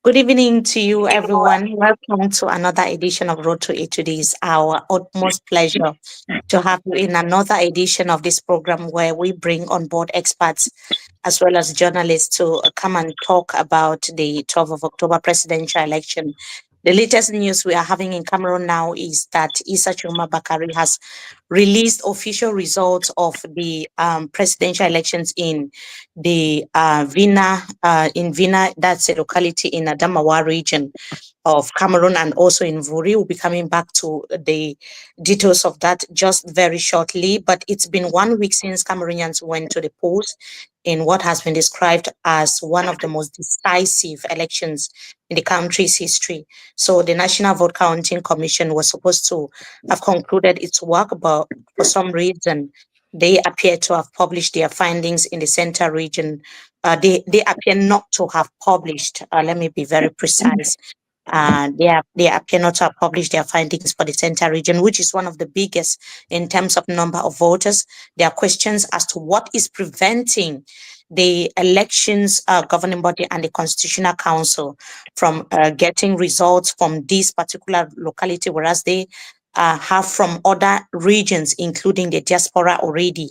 Good evening to you, everyone. Welcome to another edition of Road to Etoudi. It's our utmost pleasure to have you in another edition of this program where we bring on board experts as well as journalists to come and talk about the 12th of October presidential election. The latest news we are having in Cameroon now is that Issa Tchiroma Bakary has released official results of the presidential elections in the Vina, that's a locality in Adamawa region of Cameroon, and also in Vuri. We'll be coming back to the details of that just very shortly. But it's been 1 week since Cameroonians went to the polls in what has been described as one of the most decisive elections in the country's history. So the National Vote Counting Commission was supposed to have concluded its work, but for some reason, they appear to have published their findings in the center region. They appear not to have published, let me be very precise. They appear not to have published their findings for the center region, which is one of the biggest in terms of number of voters. There are questions as to what is preventing the elections governing body and the Constitutional Council from getting results from this particular locality, whereas they have from other regions, including the diaspora already.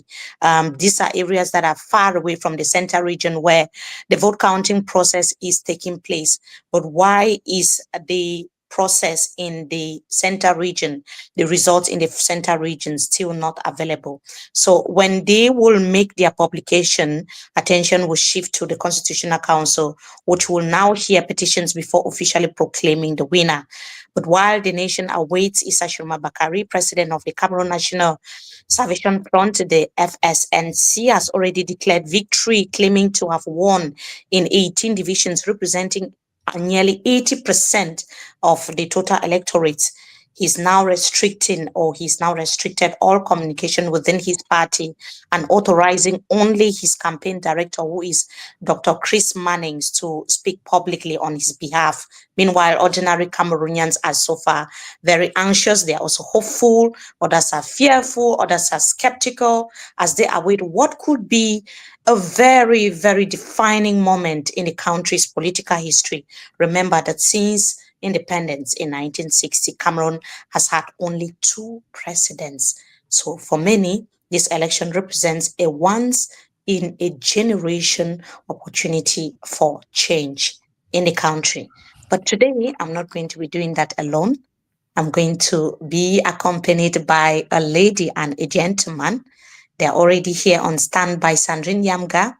These are areas that are far away from the center region where the vote counting process is taking place. But why is the process in the center region, the results in the center region still not available? So when they will make their publication, attention will shift to the Constitutional Council, which will now hear petitions before officially proclaiming the winner. But while the nation awaits Issa Tchiroma Bakary, president of the Cameroon National Salvation Front, the FSNC, has already declared victory, claiming to have won in 18 divisions, representing nearly 80% of the total electorate. He's now restricted all communication within his party and authorizing only his campaign director, who is Dr. Chris Mannings, to speak publicly on his behalf. Meanwhile, ordinary Cameroonians are so far very anxious. They are also hopeful. Others are fearful. Others are skeptical as they await what could be a very, very defining moment in the country's political history. Remember that since independence in 1960, Cameroon has had only 2 presidents. So for many, this election represents a once in a generation opportunity for change in the country. But today, I'm not going to be doing that alone. I'm going to be accompanied by a lady and a gentleman. They're already here on standby. Sandrine Yamga,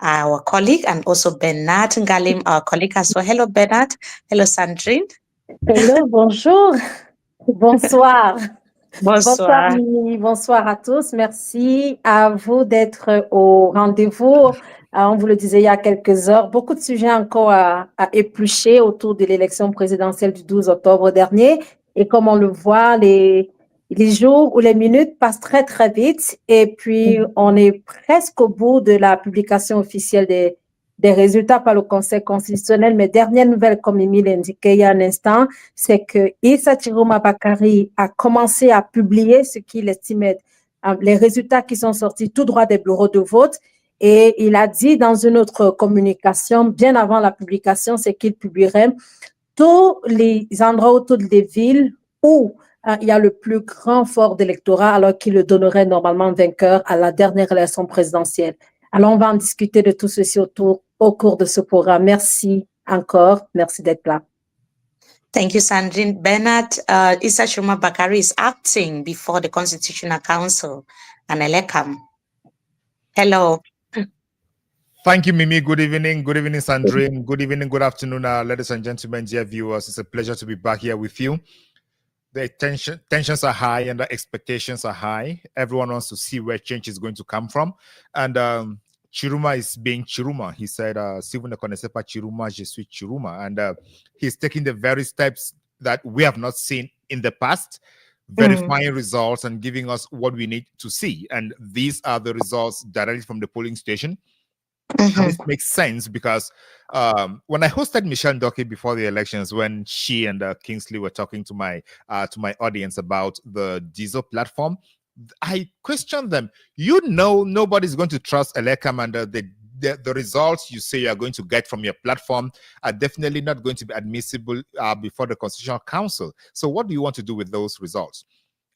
our colleague, and also Bernard Ngalim, our colleague as well. Hello, Bernard. Hello, Sandrine. Hello, bonjour, bonsoir. Bonsoir Bonsoir. Mimi, bonsoir à tous. Merci à vous d'être au rendez-vous. On vous le disait il y a quelques heures, beaucoup de sujets encore à éplucher autour de l'élection présidentielle du 12 octobre dernier. Et comme on le voit, les jours ou les minutes passent très, très vite. Et puis, on est presque au bout de la publication officielle des résultats par le Conseil constitutionnel. Mais dernière nouvelle, comme Mimi l'indiquait il y a un instant, c'est que Issa Tchiroma Bakary a commencé à publier ce qu'il estimait les résultats qui sont sortis tout droit des bureaux de vote. Et il a dit dans une autre communication, bien avant la publication, c'est qu'il publierait tous les endroits autour des villes où il y a le plus grand fort d'électorat, alors qu'il le donnerait normalement vainqueur à la dernière élection présidentielle. Alors, on va en discuter de tout ceci au cours de ce programme. Merci encore. Merci d'être là. Thank you, Sandrine. Bernard, Issa Tchiroma Bakary is acting before the Constitutional Council and Elecam. Hello. Thank you, Mimi. Good evening, Sandrine. Good evening, good afternoon, ladies and gentlemen, dear viewers. It's a pleasure to be back here with you. The tensions are high and the expectations are high. Everyone wants to see where change is going to come from. And Tchiroma is being Tchiroma. He said, si vous ne connaissez pas Tchiroma, je suis Tchiroma. And he's taking the very steps that we have not seen in the past, verifying results and giving us what we need to see. And these are the results directly from the polling station. And this makes sense because when I hosted Michelle Ndoke before the elections, when she and Kingsley were talking to my audience about the diesel platform, I questioned them. Nobody's going to trust Elecam and the the results you say you are going to get from your platform are definitely not going to be admissible before the Constitutional Council. So what do you want to do with those results?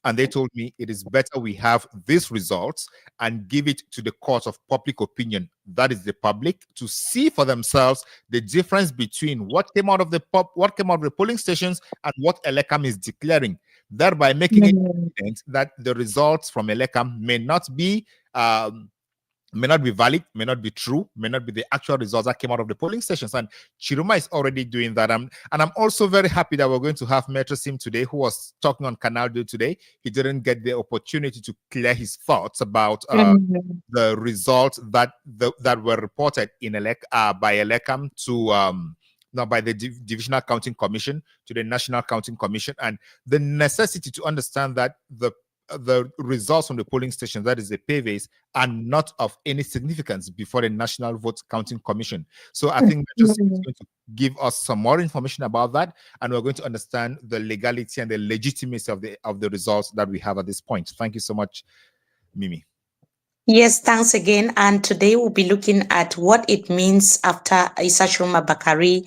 And they told me it is better we have these results and give it to the court of public opinion, that is the public, to see for themselves the difference between what came out of the polling stations and what Elecam is declaring, thereby making it evident that the results from Elecam may not be valid, may not be true, may not be the actual results that came out of the polling stations. And Tchiroma is already doing that. And I'm also very happy that we're going to have Metro Sim today, who was talking on Canal 2 today. He didn't get the opportunity to clear his thoughts about the results that were reported in by Elecam to by the Divisional Counting Commission to the National Counting Commission, and the necessity to understand that the results from the polling stations, that is the PVs, are not of any significance before the National Vote Counting Commission. So I think just going to give us some more information about that, and we're going to understand the legality and the legitimacy of the results that we have at this point. Thank you so much, Mimi. Yes, thanks again. And today we'll be looking at what it means after Issa Tchiroma Bakary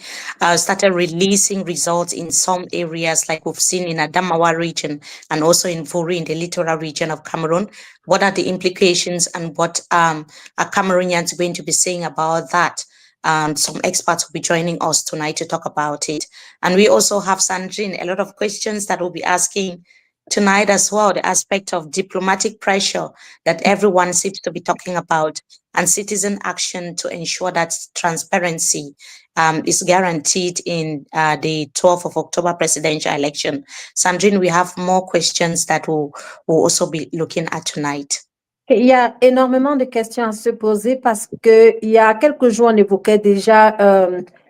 started releasing results in some areas, like we've seen in Adamawa region and also in Vori in the littoral region of Cameroon. What are the implications and what are Cameroonians going to be saying about that? Some experts will be joining us tonight to talk about it. And we also have Sandrine, a lot of questions that we'll be asking tonight as well, the aspect of diplomatic pressure that everyone seems to be talking about, and citizen action to ensure that transparency is guaranteed in the 12th of October presidential election. Sandrine, we have more questions that we'll also be looking at tonight. Il y a énormément de questions à se poser parce qu'il y a quelques jours, on évoquait déjà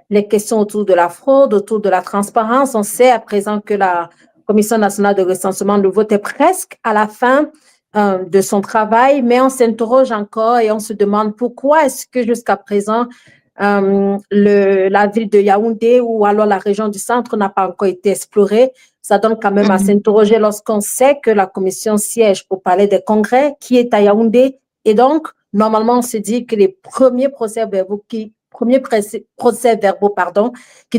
les questions autour de la fraude, autour de la transparence. On sait à présent que la Commission nationale de recensement de vote est presque à la fin de son travail, mais on s'interroge encore et on se demande pourquoi est-ce que jusqu'à présent, la ville de Yaoundé ou alors la région du centre n'a pas encore été explorée. Ça donne quand même à s'interroger lorsqu'on sait que la commission siège au Palais des Congrès, qui est à Yaoundé. Et donc, normalement, on se dit que les premiers procès-verbaux qui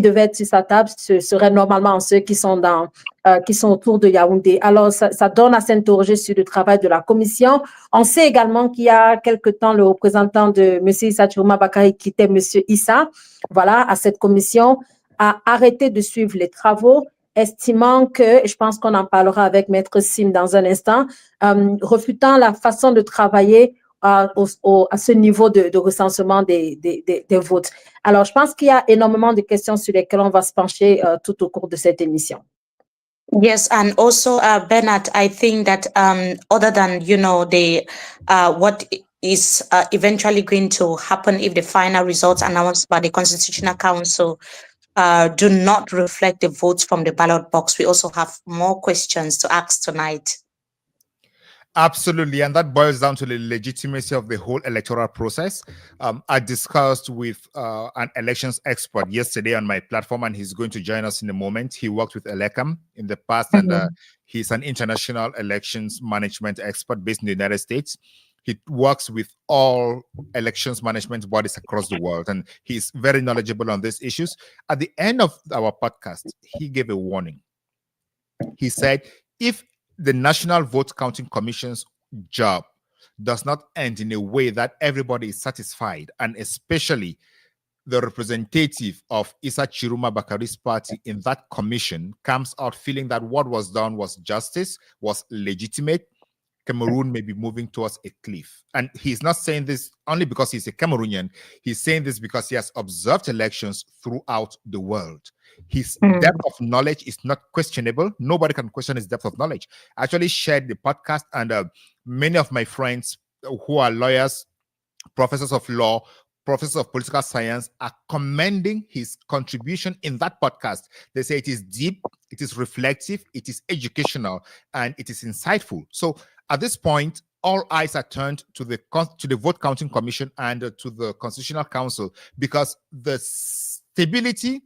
devaient être sur sa table, ce seraient normalement ceux qui sont autour de Yaoundé. Alors, ça donne à s'interroger sur le travail de la commission. On sait également qu'il y a quelque temps, le représentant de M. Issa Tchiroma Bakary, qui était M. Issa, voilà, à cette commission, a arrêté de suivre les travaux, estimant que, je pense qu'on en parlera avec Maître Sim dans un instant, refutant la façon de travailler à ce niveau de recensement des votes. Alors, je pense qu'il y a énormément de questions sur lesquelles on va se pencher tout au cours de cette émission. Yes, and also, Bernard, I think that other than, what is eventually going to happen if the final results announced by the Constitutional Council do not reflect the votes from the ballot box, we also have more questions to ask tonight. Absolutely, and that boils down to the legitimacy of the whole electoral process. I discussed with an elections expert yesterday on my platform, and he's going to join us in a moment. He worked with Elecam in the past, and he's an international elections management expert based in the United States. He works with all elections management bodies across the world, and he's very knowledgeable on these issues. At the end of our podcast, he gave a warning. He said, if the National Vote Counting Commission's job does not end in a way that everybody is satisfied, and especially the representative of Issa Tchiroma Bakary's party in that commission comes out feeling that what was done was justice, was legitimate, Cameroon may be moving towards a cliff. And he's not saying this only because he's a Cameroonian. He's saying this because he has observed elections throughout the world. His depth of knowledge is not questionable. Nobody can question his depth of knowledge. I actually shared the podcast, and many of my friends who are lawyers, professors of law, professors of political science are commending his contribution in that podcast. They say it is deep, it is reflective, it is educational, and it is insightful. So at this point, all eyes are turned to the Vote Counting Commission and to the Constitutional Council, because the stability,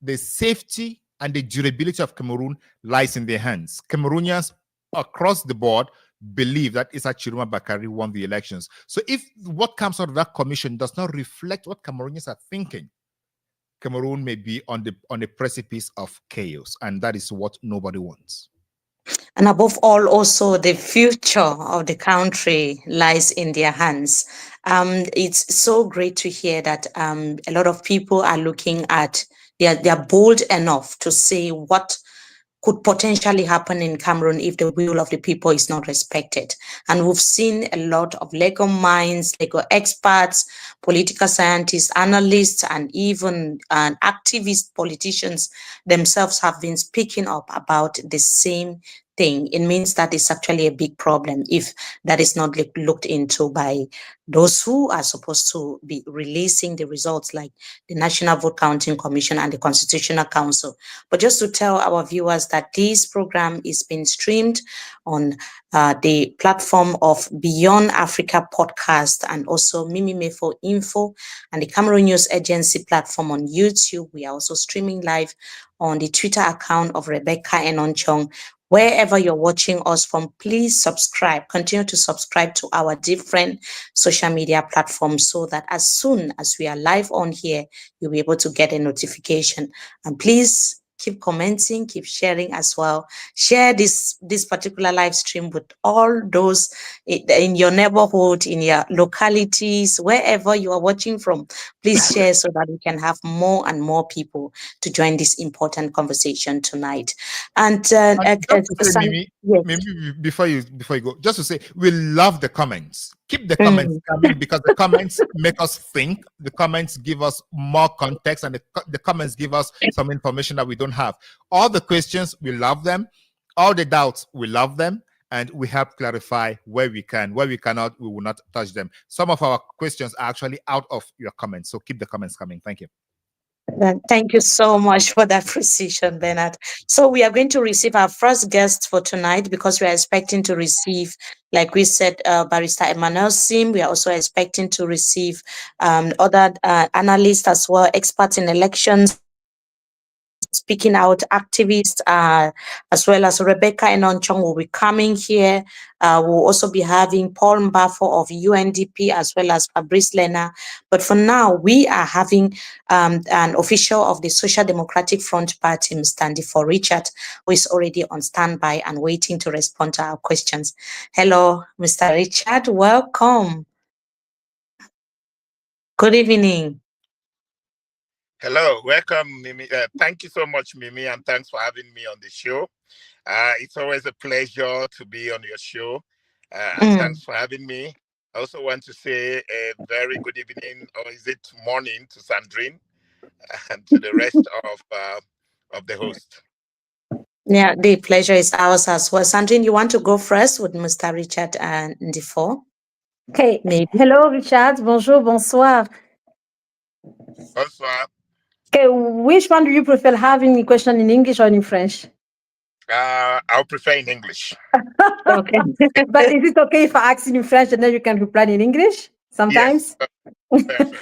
the safety, and the durability of Cameroon lies in their hands. Cameroonians across the board believe that Issa Tchiroma Bakary won the elections. So if what comes out of that commission does not reflect what Cameroonians are thinking, Cameroon may be on the precipice of chaos, and that is what nobody wants. And above all, also the future of the country lies in their hands. It's so great to hear that a lot of people are looking at, they're bold enough to say what could potentially happen in Cameroon if the will of the people is not respected. And we've seen a lot of legal minds, legal experts, political scientists, analysts, and even activist politicians themselves have been speaking up about the same thing. It means that it's actually a big problem if that is not looked into by those who are supposed to be releasing the results, like the National Vote Counting Commission and the Constitutional Council. But just to tell our viewers that this program is being streamed on the platform of Beyond Africa podcast, and also Mefo Info and the Cameroon News Agency platform on YouTube. We are also streaming live on the Twitter account of Rebecca Enonchong. Wherever you're watching us from, please subscribe. Continue to subscribe to our different social media platforms so that as soon as we are live on here, you'll be able to get a notification. And please keep commenting, keep sharing as well. Share this particular live stream with all those in your neighborhood, in your localities, wherever you are watching from. Please share so that we can have more and more people to join this important conversation tonight. And Mimi, before you go, just to say, we love the comments. Keep the comments coming, because the comments make us think. The comments give us more context, and the comments give us some information that we don't have. All the questions, we love them. All the doubts, we love them. And we help clarify where we can. Where we cannot, we will not touch them. Some of our questions are actually out of your comments. So keep the comments coming. Thank you. Thank you so much for that precision, Bernard. So we are going to receive our first guest for tonight, because we are expecting to receive, like we said, Barrister Emmanuel Sim. We are also expecting to receive other analysts as well, experts in elections, speaking out activists, as well as Rebecca Enonchong will be coming here. We'll also be having Paul Mbafo of UNDP, as well as Fabrice Lena. But for now, we are having an official of the Social Democratic Front Party, Mr. Ndifo Richard, who is already on standby and waiting to respond to our questions. Hello, Mr. Richard, welcome. Good evening. Hello, welcome, Mimi. Thank you so much, Mimi, and thanks for having me on the show. It's always a pleasure to be on your show, and thanks for having me. I also want to say a very good evening, or is it morning, to Sandrine and to the rest of the host. Yeah, the pleasure is ours as well. Sandrine, you want to go first with Mr. Richard and Ndifo? Okay. Maybe. Hello, Richard. Bonjour, bonsoir. Bonsoir. Okay, which one do you prefer, having the question in English or in French? I'll prefer in English. Okay. But is it okay if I ask in French and then you can reply in English sometimes? Yes, perfect.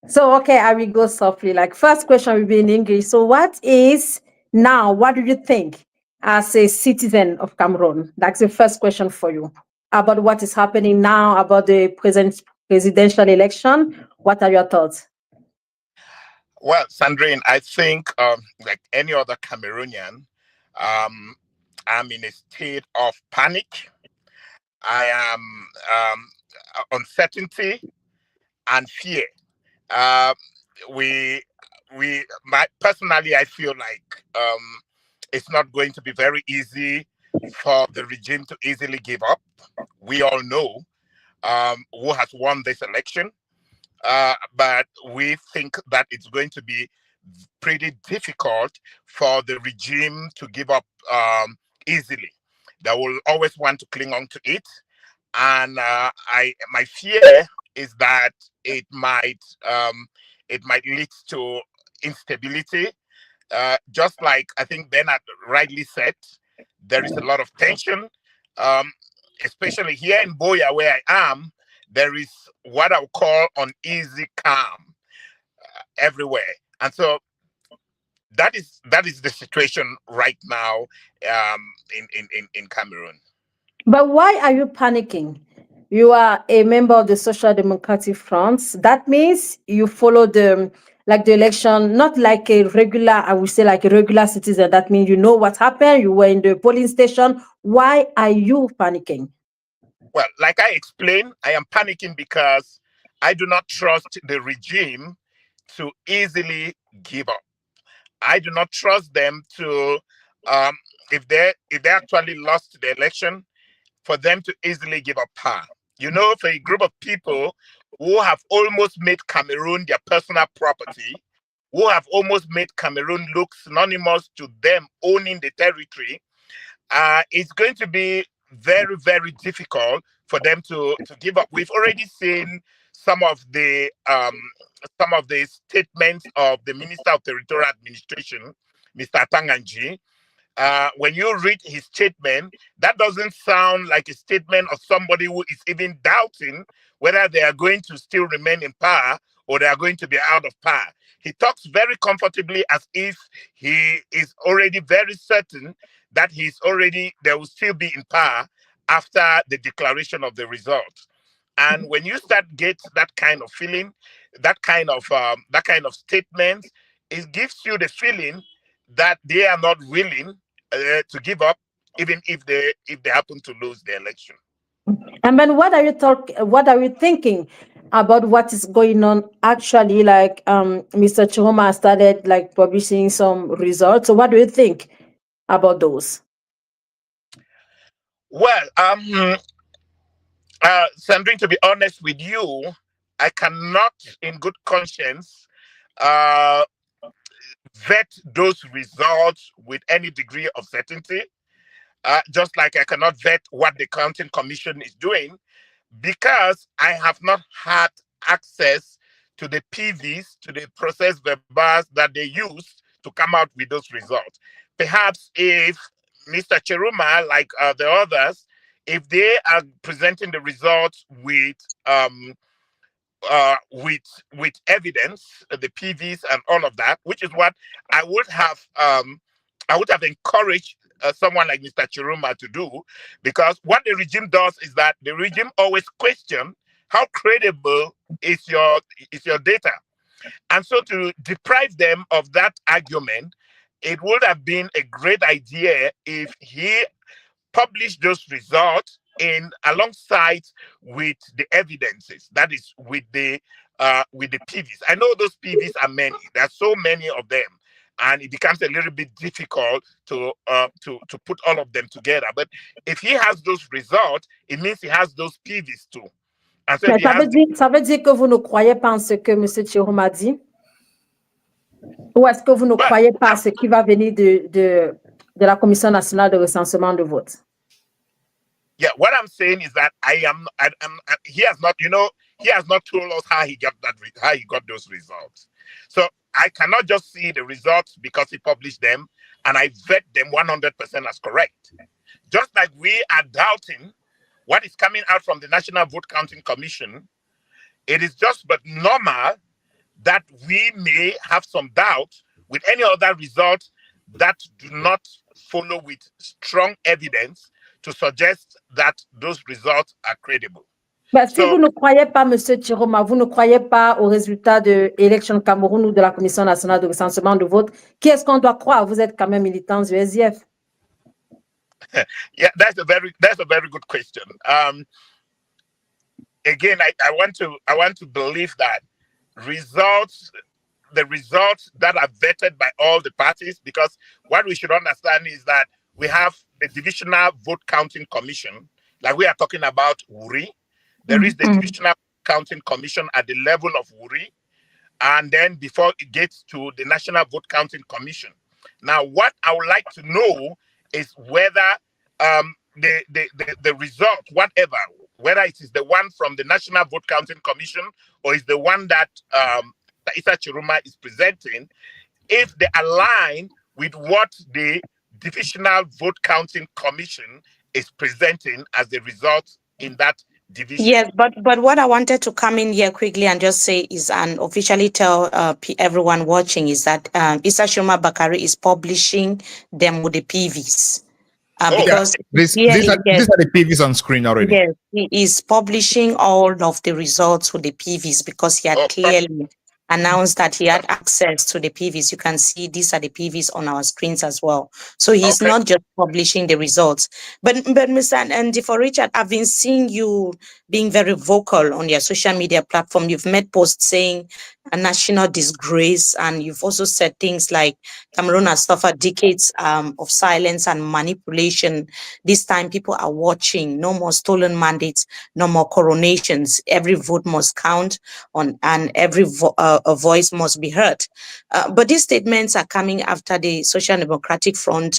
So, okay, I will go softly. Like, first question will be in English. So what do you think as a citizen of Cameroon? That's the first question for you. About what is happening now, about the presidential election. What are your thoughts? Well, Sandrine, I think like any other Cameroonian, I'm in a state of panic. I am uncertainty and fear. Personally, I feel like it's not going to be very easy for the regime to easily give up. We all know who has won this election. But we think that it's going to be pretty difficult for the regime to give up easily. They will always want to cling on to it, and my fear is that it might lead to instability. Just like I think Bernard rightly said, there is a lot of tension, especially here in Boya, where I am. There is what I would call uneasy calm everywhere, and so that is the situation right now in Cameroon. But why are you panicking? You are a member of the Social Democratic Front. That means you follow the election, not like a regular, I would say like a regular citizen. That means you know what happened. You were in the polling station. Why are you panicking? Well, like I explained, I am panicking because I do not trust the regime to easily give up. I do not trust them to, if they actually lost the election, for them to easily give up power. You know, for a group of people who have almost made Cameroon their personal property, who have almost made Cameroon look synonymous to them owning the territory, it's going to be very, very difficult for them to give up. We've already seen some of the statements of the Minister of Territorial Administration, Mr. Tanganji. When you read his statement, that doesn't sound like a statement of somebody who is even doubting whether they are going to still remain in power or they are going to be out of power. He talks very comfortably as if he is already very certain that they will still be in power after the declaration of the result. And when you start get that kind of feeling, that kind of statement, it gives you the feeling that they are not willing to give up, even if they happen to lose the election. And then what are you thinking about what is going on actually? Like Mr. Tchiroma started like publishing some results. So what do you think about those? Well, Sandrine, to be honest with you, I cannot in good conscience vet those results with any degree of certainty. Just like I cannot vet what the Counting Commission is doing, because I have not had access to the PVs, to the process verbals that they used to come out with those results. Perhaps if Mr. Tchiroma, like the others, if they are presenting the results with evidence, the PVs and all of that, which is what I would have encouraged someone like Mr. Tchiroma to do, because what the regime does is that the regime always question how credible is your data, and so to deprive them of that argument, it would have been a great idea if he published those results alongside with the evidences, that is with the PVs. I know those PVs are many. There are so many of them, and it becomes a little bit difficult to put all of them together. But if he has those results, it means he has those PVs too. And so ça veut dire que vous ne croyez pas en ce que M. Tchiroma dit? Ou est-ce que vous ne croyez pas à ce qui va venir de la Commission nationale de recensement de vote? Yeah, what I'm saying is that he has not told us how he got those results. So I cannot just see the results because he published them and I vet them 100% as correct. Just like we are doubting what is coming out from the National Vote Counting Commission, it is just but normal that we may have some doubt with any other results that do not follow with strong evidence to suggest that those results are credible. But si vous ne croyez pas, M. Tchiroma, vous ne croyez pas aux résultats de l'élection Cameroun ou de la Commission nationale de recensement de vote, qui est-ce qu'on doit croire? Vous êtes quand même militant du SDF. Yeah, that's a very good question. Again, I want to believe that the results that are vetted by all the parties, because what we should understand is that we have the Divisional Vote Counting Commission, like we are talking about Wuri. There is the Divisional Counting Commission at the level of Wuri, and then before it gets to the National Vote Counting Commission. Now, what I would like to know is whether the result, whether it is the one from the National Vote Counting Commission or is the one that Issa Tchiroma is presenting, if they align with what the Divisional Vote Counting Commission is presenting as the result in that division. Yes, but what I wanted to come in here quickly and just say is, and officially tell everyone watching, is that Issa Tchiroma Bakary is publishing them with the PVs. because these clearly, are the PVs on screen already. yes, he is publishing all of the results with the PVs because he had clearly announced that he had access to the PVs. You can see these are the PVs on our screens as well. So he's not just publishing the results. But Mr. And for Richard, I've been seeing you being very vocal on your social media platform. You've made posts saying a national disgrace, and you've also said things like Cameroon has suffered decades of silence and manipulation. This time people are watching. No more stolen mandates, no more coronations. Every vote must count on, and every a voice must be heard. But these statements are coming after the Social Democratic Front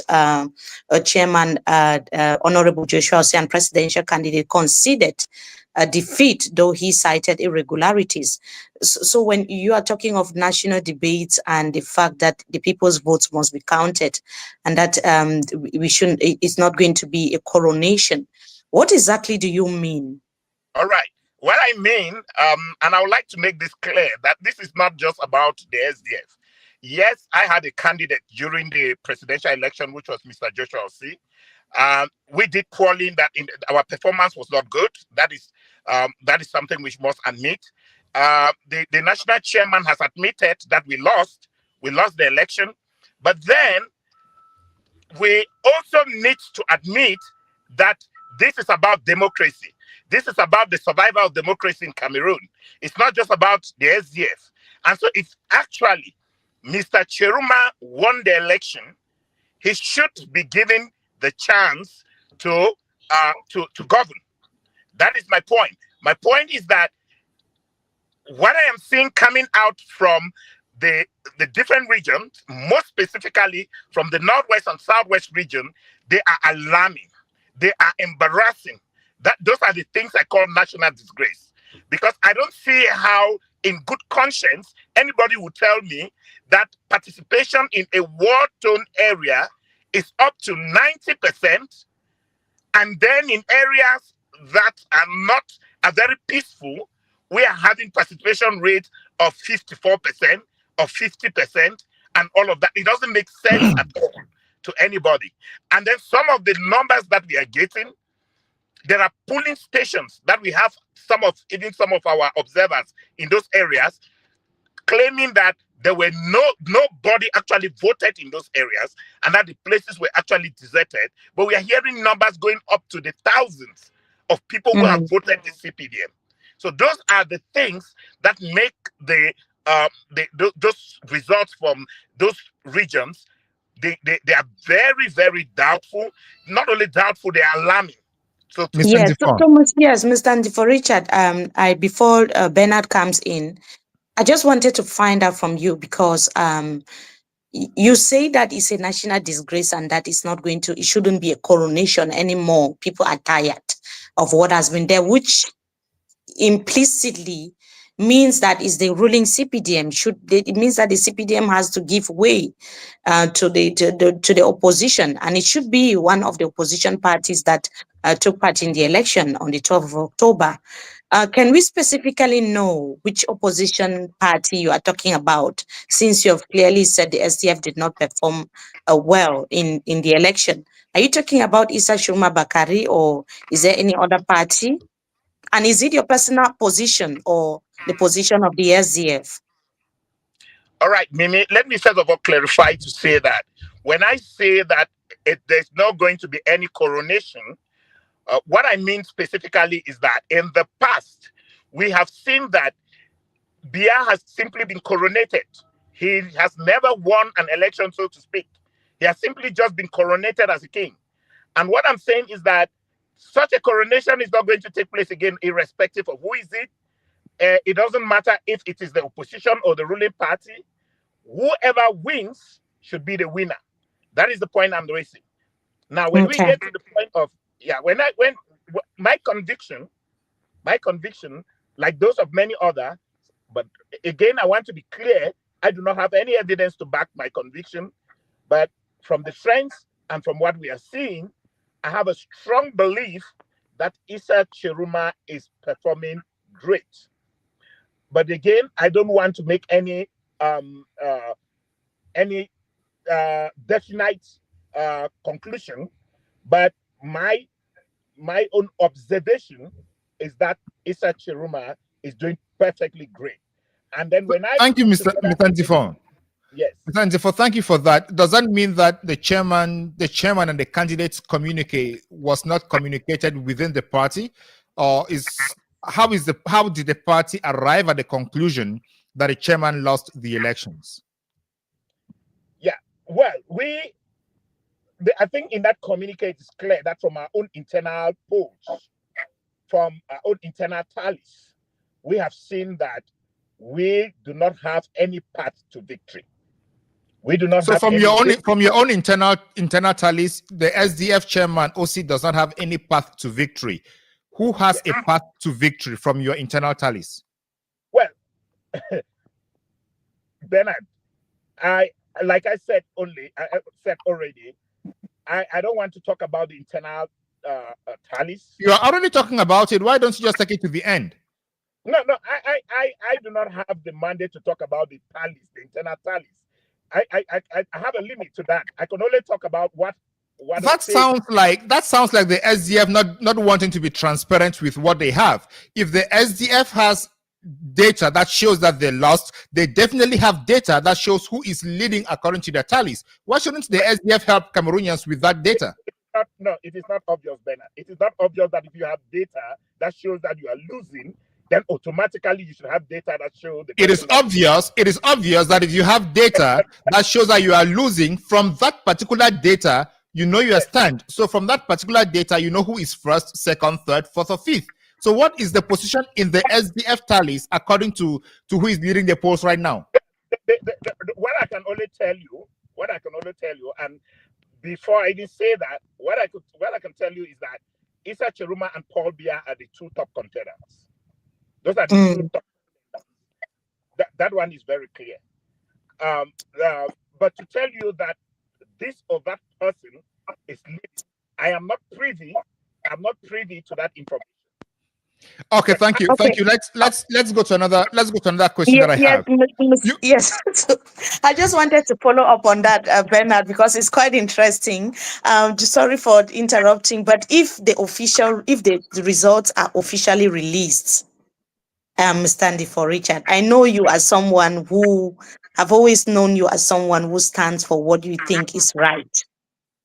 chairman, Honorable Joshua Osei, and presidential candidate conceded a defeat, though he cited irregularities. So when you are talking of national debates and the fact that the people's votes must be counted and that we shouldn't, it's not going to be a coronation, what exactly do you mean? All right. What I mean, and I would like to make this clear, that this is not just about the SDF. Yes, I had a candidate during the presidential election, which was Mr. Joshua Osei. We did poorly in that our performance was not good. That is something we must admit. The national chairman has admitted that we lost the election, but then we also need to admit that this is about democracy. This is about the survival of democracy in Cameroon. It's not just about the SDF. And so if actually Mr. Tchiroma won the election, he should be given the chance to govern. That is my point. My point is that what I am seeing coming out from the different regions, more specifically from the Northwest and Southwest region, they are alarming. They are embarrassing. Those are the things I call national disgrace. Because I don't see how, in good conscience, anybody would tell me that participation in a war-torn area is up to 90%, and then in areas that are very peaceful, we are having participation rate of 54%, of 50%, and all of that. It doesn't make sense at all to anybody. And then some of the numbers that we are getting, there are polling stations that we have even some of our observers in those areas claiming that there were nobody actually voted in those areas and that the places were actually deserted. But we are hearing numbers going up to the thousands of people who have voted the CPDM. So those are the things that make those results from those regions, they are very, very doubtful. Not only doubtful, they are alarming. So yes, Mr. For Richard, before Bernard comes in, I just wanted to find out from you because you say that it's a national disgrace and that it shouldn't be a coronation anymore. People are tired of what has been there, which implicitly means that is the ruling CPDM. It means that the CPDM has to give way to the opposition, and it should be one of the opposition parties that took part in the election on the 12th of October. Can we specifically know which opposition party you are talking about, since you have clearly said the SDF did not perform well in the election? Are you talking about Issa Tchiroma Bakary, or is there any other party? And is it your personal position or the position of the SDF? All right, Mimi, let me first of all clarify to say that when I say that there's not going to be any coronation, what I mean specifically is that in the past, we have seen that Biya has simply been coronated. He has never won an election, so to speak. He has simply just been coronated as a king. And what I'm saying is that such a coronation is not going to take place again, irrespective of who is it. It doesn't matter if it is the opposition or the ruling party. Whoever wins should be the winner. That is the point I'm raising. Now, when we get to the point of, when my conviction, like those of many others, but again, I want to be clear, I do not have any evidence to back my conviction, but from the trends and from what we are seeing, I have a strong belief that Issa Tchiroma is performing great. But again, I don't want to make any definite conclusion. But my own observation is that Issa Tchiroma is doing perfectly great. And then when I thank you, Mr. Ntifon. Yes. Mr. Ntifon, thank you for that. Does that mean that the chairman and the candidates communique was not communicated within the party, or how did the party arrive at the conclusion that the chairman lost the elections? Yeah, well, I think in that communique it's clear that from our own internal polls, from our own internal tallies, we have seen that we do not have any path to victory. We do not. So have from your own internal tallies, the SDF chairman OC does not have any path to victory. Who has a path to victory from your internal tallies? Well, Bernard, like I said already, I don't want to talk about the internal tallies. You are already talking about it. Why don't you just take it to the end? No, I do not have the mandate to talk about the tallies, the internal tallies. I have a limit to that. I can only talk about what that sounds like the SDF not wanting to be transparent with what they have. If the SDF has data that shows that they lost, they definitely have data that shows who is leading according to their tallies. Why shouldn't the SDF help Cameroonians with that data? No, it is not obvious, Bernard. It is not obvious that if you have data that shows that you are losing, then automatically you should have data that shows the it is obvious that if you have data that shows that you are losing, from that particular data you know your stand. So from that particular data you know who is first, second, third, fourth, or fifth. So what is the position in the SDF tallies according to who is leading the polls right now? What I can only tell you, and before I even say that, what I can tell you is that Issa Tchiroma and Paul Biya are the two top contenders. Those are the two top contenders. That one is very clear. But to tell you that this or that person is leading, I am not privy to that information. Okay, thank you. Okay. Thank you. Let's go to another question that I have. Yes. So I just wanted to follow up on that, Bernard, because it's quite interesting. Sorry for interrupting, but if the results are officially released, Mr. for Richard, I know you as someone who I've always known you as someone who stands for what you think is right.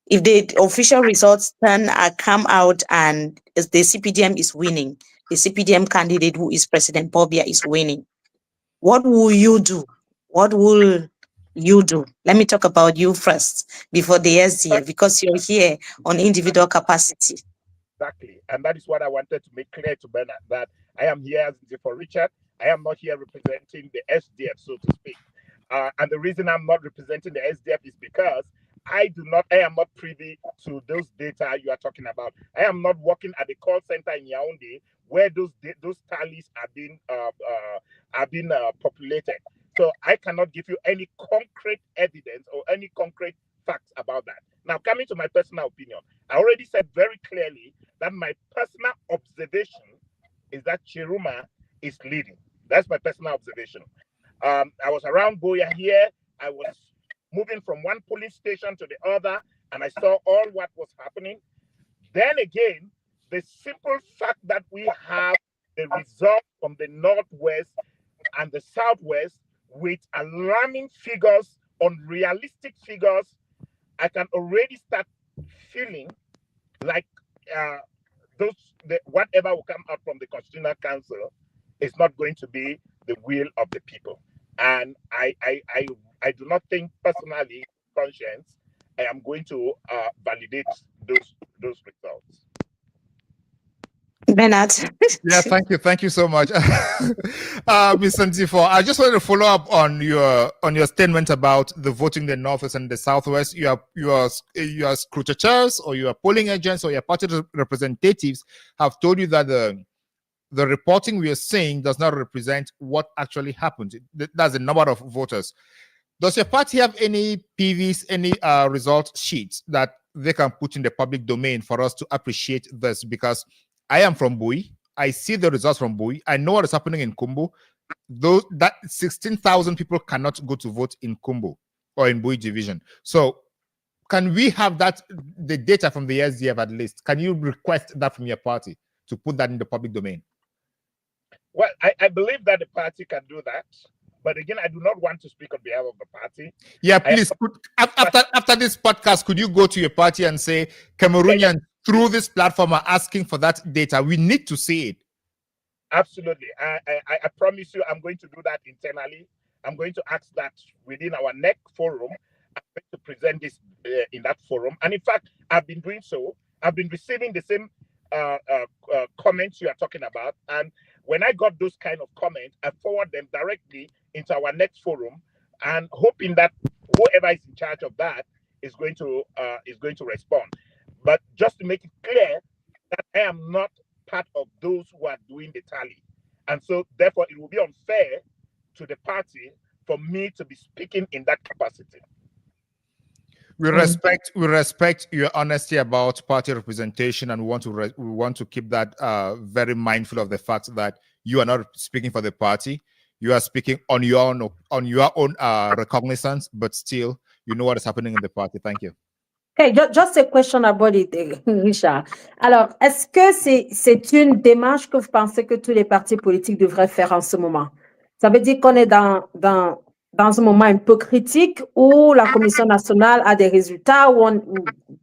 If the official results come out and the CPDM is winning, the CPDM candidate who is President Paul Biya is winning, what will you do? What will you do? Let me talk about you first before the SDF, because you're here on individual capacity. Exactly. And that is what I wanted to make clear to Bernard, that I am here as for Richard. I am not here representing the SDF, so to speak. And the reason I'm not representing the SDF is because I am not privy to those data you are talking about. I am not working at the call center in Yaoundé where those tallies are being populated. So I cannot give you any concrete evidence or any concrete facts about that. Now, coming to my personal opinion, I already said very clearly that my personal observation is that Tchiroma is leading. That's my personal observation. I was around Boya here. I was moving from one police station to the other, and I saw all what was happening. Then again, the simple fact that we have the result from the Northwest and the Southwest with alarming figures, unrealistic figures, I can already start feeling like whatever will come out from the Constitutional Council is not going to be the will of the people. And I do not think personally, conscience, I am going to validate those results. Bernard. Yeah, thank you so much, Mr. Ntifon. I just wanted to follow up on your statement about the voting in the Northwest and the Southwest. You are scrutators, or your polling agents, or your party representatives have told you that the reporting we are seeing does not represent what actually happened. That's the number of voters. Does your party have any PVs, any result sheets that they can put in the public domain for us to appreciate this? Because I am from Bui. I see the results from Bui. I know what is happening in Kumbo. That 16,000 people cannot go to vote in Kumbo or in Bui division. So can we have that, the data from the SDF at least? Can you request that from your party to put that in the public domain? Well, I believe that the party can do that. But again, I do not want to speak on behalf of the party. Yeah, please. After this podcast, could you go to your party and say, Cameroonians through this platform are asking for that data? We need to see it. Absolutely. I promise you, I'm going to do that internally. I'm going to ask that within our next forum. I'm going to present this in that forum. And in fact, I've been doing so. I've been receiving the same comments you are talking about. And when I got those kind of comments, I forward them directly into our next forum, and hoping that whoever is in charge of that is going to respond. But just to make it clear that I am not part of those who are doing the tally, and so therefore it will be unfair to the party for me to be speaking in that capacity. We respect your honesty about party representation, and we want to keep that very mindful of the fact that you are not speaking for the party. You are speaking on your own recognizance, but still, you know what is happening in the party. Thank you. Okay, just a question about it, Richard. Alors, est-ce que c'est une démarche que vous pensez que tous les partis politiques devraient faire en ce moment? Ça veut dire qu'on est dans un moment un peu critique où la Commission nationale a des résultats, où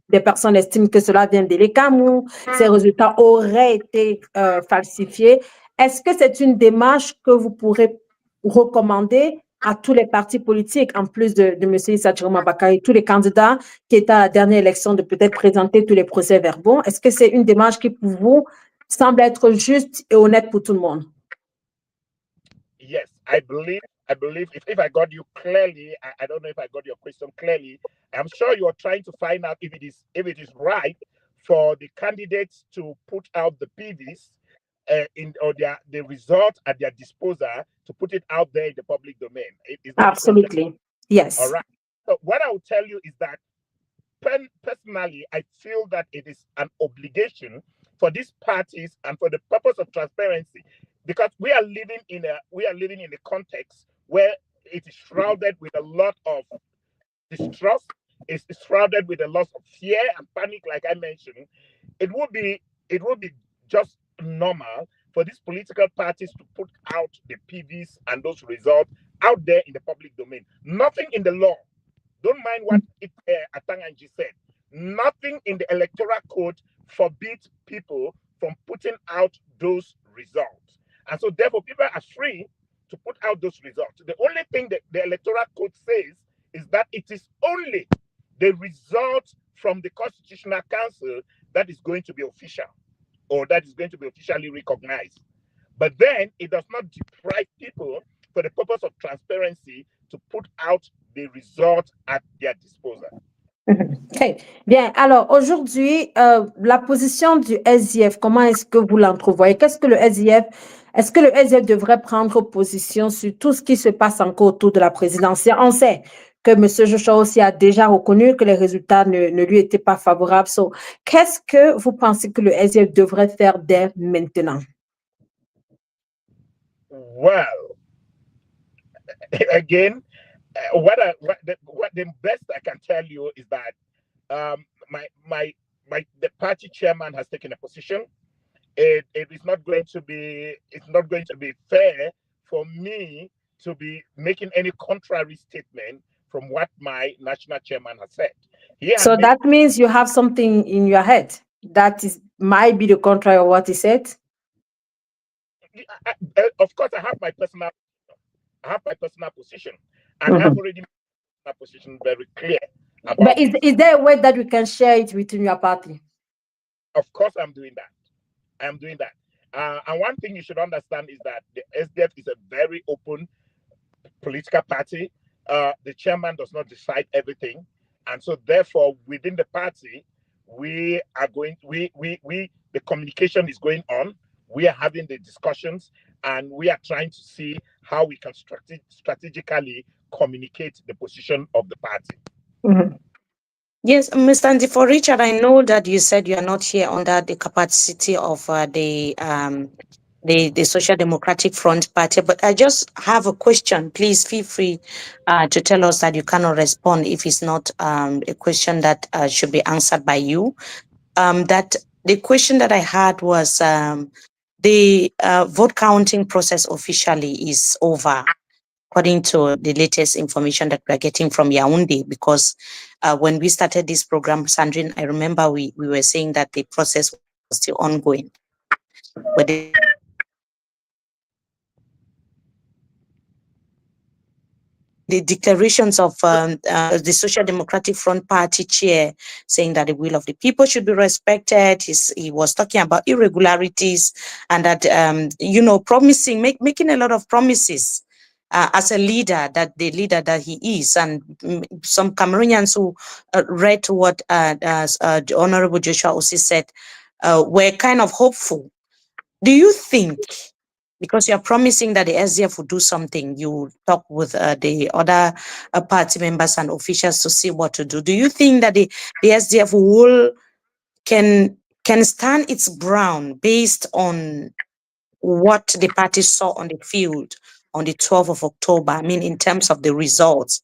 des personnes estiment que cela vient des Cameroun, ces résultats auraient été falsifiés. Est-ce que c'est une démarche que vous pourrez recommander à tous les partis politiques, en plus de M. Issa Tchiroma Bakary, tous les candidats qui étaient à la dernière élection, de peut-être présenter tous les procès-verbaux? Est-ce que c'est une démarche qui, pour vous, semble être juste et honnête pour tout le monde? Yes, I believe if I got you clearly, I don't know if I got your question clearly. I'm sure you're trying to find out if it is right for the candidates to put out the PVs the result at their disposal, to put it out there in the public domain. Is that absolutely? Yes. All right. So what I will tell you is that personally, I feel that it is an obligation for these parties and for the purpose of transparency, because we are living in a context where it is shrouded with a lot of distrust. It's shrouded with a lot of fear and panic, like I mentioned. It would be just normal for these political parties to put out the PVs and those results out there in the public domain. Nothing in the law, don't mind what Atanganji said, nothing in the electoral code forbids people from putting out those results. And so therefore people are free to put out those results. The only thing that the electoral code says is that it is only the result from the Constitutional Council that is going to be official, or that is going to be officially recognized. But then it does not deprive people, for the purpose of transparency, to put out the result at their disposal. Okay. Bien, alors aujourd'hui, la position du SDF, comment est-ce que vous l'entrevoyez? Est-ce que le SDF devrait prendre position sur tout ce qui se passe encore autour de la présidentielle? On sait que M. Joshua aussi a déjà reconnu que les résultats ne lui étaient pas favorables. So, qu'est-ce que vous pensez que le SDF devrait faire dès maintenant? Well, again, what the best I can tell you is that the party chairman has taken a position. It is not going to be fair for me to be making any contrary statement from what my national chairman has said. So that means you have something in your head that might be the contrary of what he said? Of course, I have my personal position, and I've already made my position very clear. But is there a way that you can share it within your party? Of course, I'm doing that. And one thing you should understand is that the SDF is a very open political party. The chairman does not decide everything, and so therefore, within the party, the communication is going on. We are having the discussions, and we are trying to see how we can strategically communicate the position of the party. Mm-hmm. Yes, Mr. Andy, for Richard, I know that you said you are not here under the capacity of the the Social Democratic Front Party. But I just have a question. Please feel free to tell us that you cannot respond if it's not a question that should be answered by you. That the question that I had was the vote counting process officially is over, according to the latest information that we're getting from Yaoundé, because when we started this program, Sandrine, I remember we were saying that the process was still ongoing. But the declarations of the Social Democratic Front Party chair saying that the will of the people should be respected. He was talking about irregularities and that, making a lot of promises as a leader, that the leader that he is. And some Cameroonians who read what Honorable Joshua Osei said were kind of hopeful. Do you think, because you're promising that the SDF will do something, you talk with the other party members and officials to see what to do. Do you think that the SDF can stand its ground based on what the party saw on the field on the 12th of October? I mean, in terms of the results,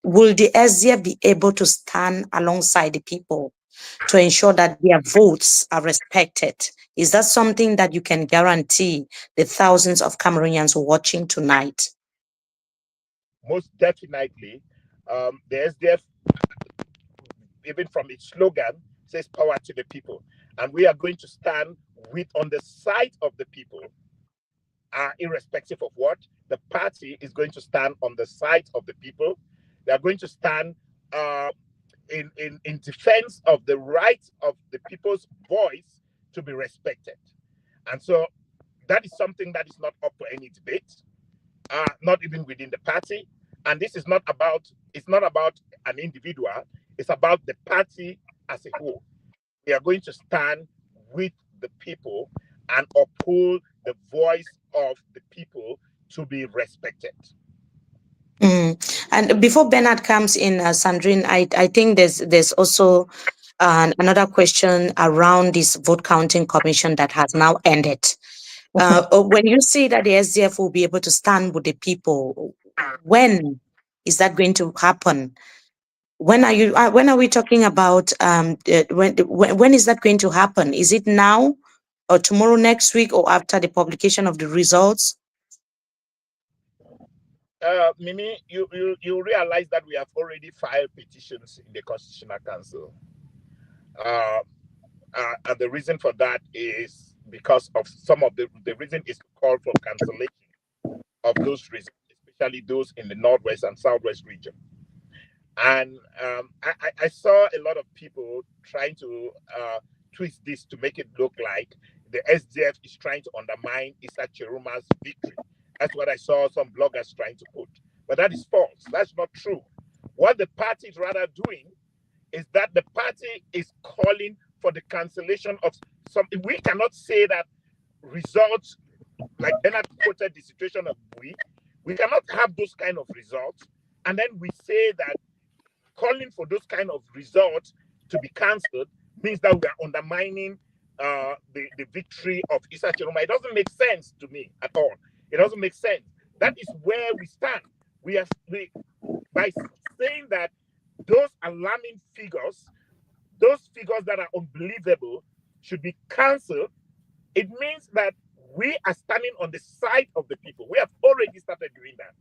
will the SDF be able to stand alongside the people to ensure that their votes are respected? Is that something that you can guarantee the thousands of Cameroonians watching tonight? Most definitely. The SDF, even from its slogan, says power to the people. And we are going to stand on the side of the people, irrespective of what. The party is going to stand on the side of the people. They are going to stand in defense of the right of the people's voice to be respected. And so that is something that is not up for any debate, not even within the party. And this is not about, it's not about an individual, it's about the party as a whole. We are going to stand with the people and uphold the voice of the people to be respected. And before Bernard comes in, Sandrine, I think there's also another question around this vote counting commission that has now ended. When you say that the SDF will be able to stand with the people, when is that going to happen? When are we talking about? When is that going to happen? Is it now, or tomorrow, next week, or after the publication of the results? Mimi, you realize that we have already filed petitions in the Constitutional Council. And the reason for that is because of some of the reason is to call for cancellation of those results, especially those in the Northwest and Southwest region. And I saw a lot of people trying to twist this to make it look like the SDF is trying to undermine Issa Tchiroma's victory. That's what I saw some bloggers trying to put. But that is false. That's not true. What the party is rather doing is that the party is calling for the cancellation of something. We cannot say that results, like Bernard quoted the situation of we cannot have those kind of results. And then we say that calling for those kind of results to be cancelled means that we are undermining the victory of Issa Tchiroma. It doesn't make sense to me at all. It doesn't make sense. That is where we stand. By saying that those alarming figures, those figures that are unbelievable, should be cancelled, it means that we are standing on the side of the people. We have already started doing that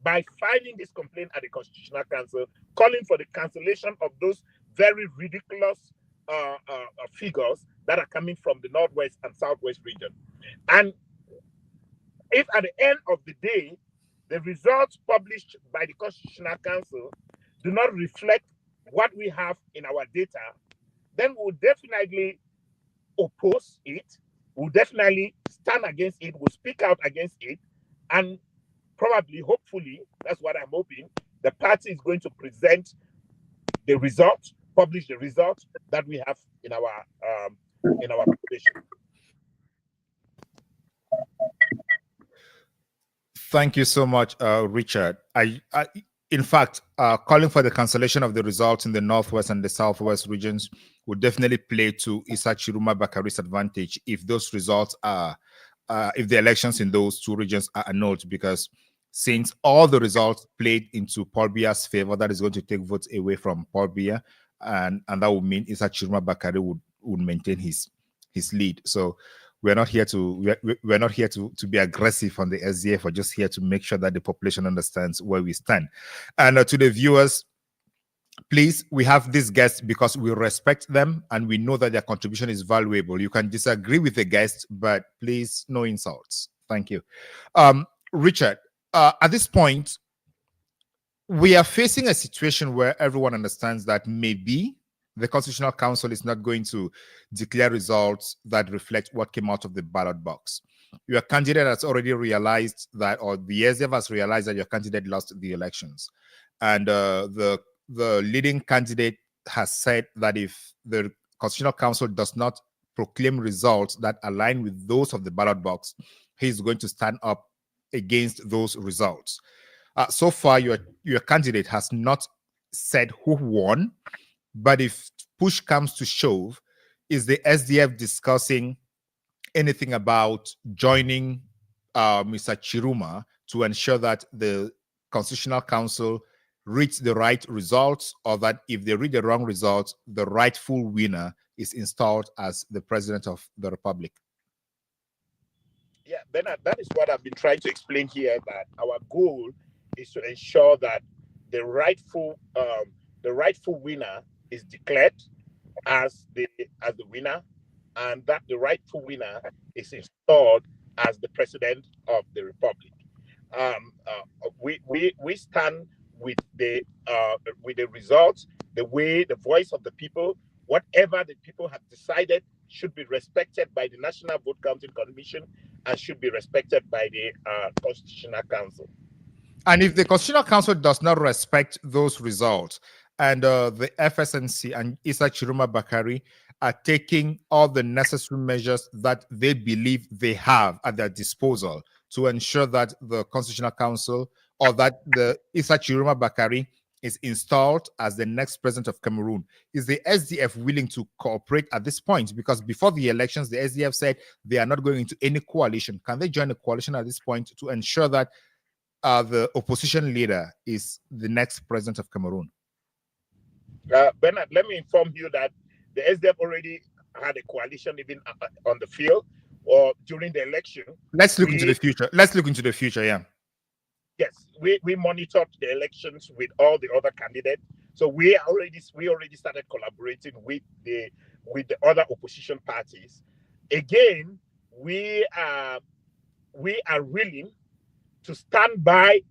by filing this complaint at the Constitutional Council, calling for the cancellation of those very ridiculous figures that are coming from the Northwest and Southwest region. And if at the end of the day, the results published by the Constitutional Council do not reflect what we have in our data, then we'll definitely oppose it. We'll definitely stand against it. We'll speak out against it. And probably, hopefully, that's what I'm hoping, the party is going to present the results, publish the results that we have in our publication. Thank you so much, Richard. In fact, calling for the cancellation of the results in the Northwest and the Southwest regions would definitely play to Issa Tchiroma Bakary's advantage if those results are if the elections in those two regions are annulled, because since all the results played into Paul Biya's favor, that is going to take votes away from Paul Biya, and that would mean Issa Tchiroma Bakary would maintain his lead. So we're not here to be aggressive on the SDF. We're just here to make sure that the population understands where we stand. And to the viewers, please, we have these guests because we respect them and we know that their contribution is valuable. You can disagree with the guests, but please, no insults. Thank you. Richard, at this point, we are facing a situation where everyone understands that maybe the Constitutional Council is not going to declare results that reflect what came out of the ballot box. Your candidate has already realized that, or the SDF has realized that your candidate lost the elections. And the leading candidate has said that if the Constitutional Council does not proclaim results that align with those of the ballot box, he's going to stand up against those results. So far, your candidate has not said who won, but if push comes to shove, is the SDF discussing anything about joining Mr. Tchiroma to ensure that the Constitutional Council reach the right results, or that if they reach the wrong results, the rightful winner is installed as the president of the republic? Yeah, Bernard, that is what I've been trying to explain here, that our goal is to ensure that the rightful winner is declared as the winner, and that the rightful winner is installed as the president of the republic. We stand with the results, the voice of the people. Whatever the people have decided should be respected by the National Vote Counting Commission and should be respected by the Constitutional Council. And if the Constitutional Council does not respect those results, and the FSNC and Issa Tchiroma Bakary are taking all the necessary measures that they believe they have at their disposal to ensure that the Constitutional Council, or that the Issa Tchiroma Bakary is installed as the next president of Cameroon, is the SDF willing to cooperate at this point? Because before the elections, the SDF said they are not going into any coalition. Can they join a coalition at this point to ensure that the opposition leader is the next president of Cameroon? Bernard, let me inform you that the SDF already had a coalition even on the field or during the election. Let's look into the future. Let's look into the future, yeah. Yes, we monitored the elections with all the other candidates. So we already started collaborating with the other opposition parties. Again, we are willing to stand by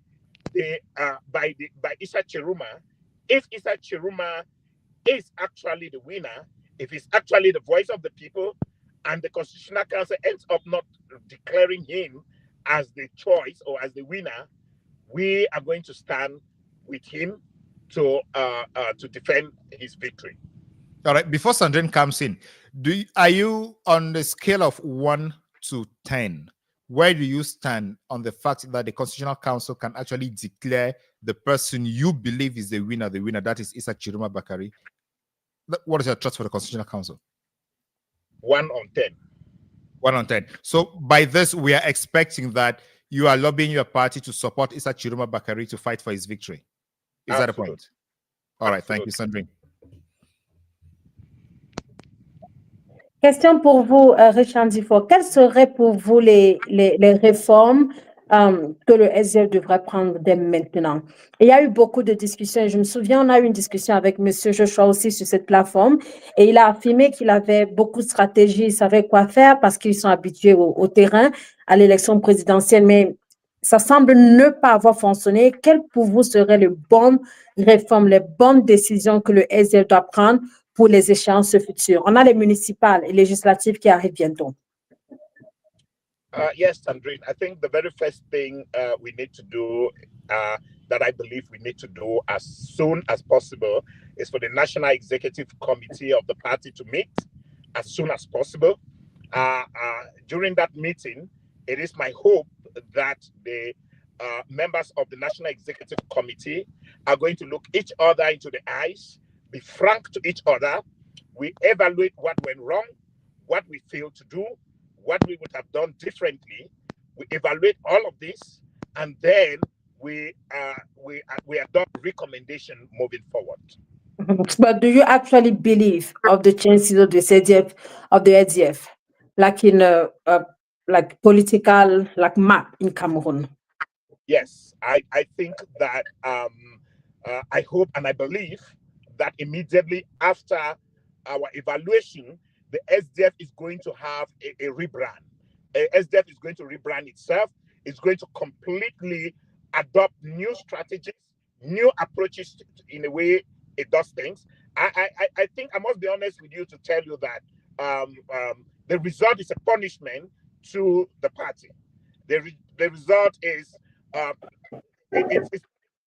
Issa Tchiroma. If Issa Tchiroma is actually the winner, if he's actually the voice of the people, and the Constitutional Council ends up not declaring him as the choice or as the winner, we are going to stand with him to defend his victory. All right. Before Sandrine comes in, are you on the scale of 1 to 10? Where do you stand on the fact that the Constitutional Council can actually declare the person you believe is the winner, that is Issa Tchiroma Bakary? What is your trust for the Constitutional Council? 1 on 10. 1 on 10. So by this, we are expecting that you are lobbying your party to support Issa Tchiroma Bakary to fight for his victory. Is Absolutely. that a point? All right. Thank you, Sandrine. Question pour vous, Richard Difo. Quelles seraient pour vous les réformes que le SDF devrait prendre dès maintenant? Il y a eu beaucoup de discussions et je me souviens, on a eu une discussion avec M. Joshua aussi sur cette plateforme et il a affirmé qu'il avait beaucoup de stratégies, il savait quoi faire parce qu'ils sont habitués au terrain, à l'élection présidentielle, mais ça semble ne pas avoir fonctionné. Quelles pour vous seraient les bonnes réformes, les bonnes décisions que le SDF doit prendre pour les échéances futures? On a les municipales et législatives qui arrivent bientôt. Yes, Sandrine. I think the very first thing we need to do, that I believe we need to do as soon as possible, is for the National Executive Committee of the party to meet as soon as possible. During that meeting, it is my hope that the members of the National Executive Committee are going to look each other into the eyes, be frank to each other. We evaluate what went wrong, what we failed to do, what we would have done differently. We evaluate all of this, and then we adopt recommendation moving forward. But do you actually believe of the chances of the SDF, like in a like political like map in Cameroon? Yes, I think that I hope and I believe that immediately after our evaluation, the SDF is going to have a rebrand. SDF is going to rebrand itself. It's going to completely adopt new strategies, new approaches in the way it does things. I think I must be honest with you to tell you that the result is a punishment to the party. The result is it's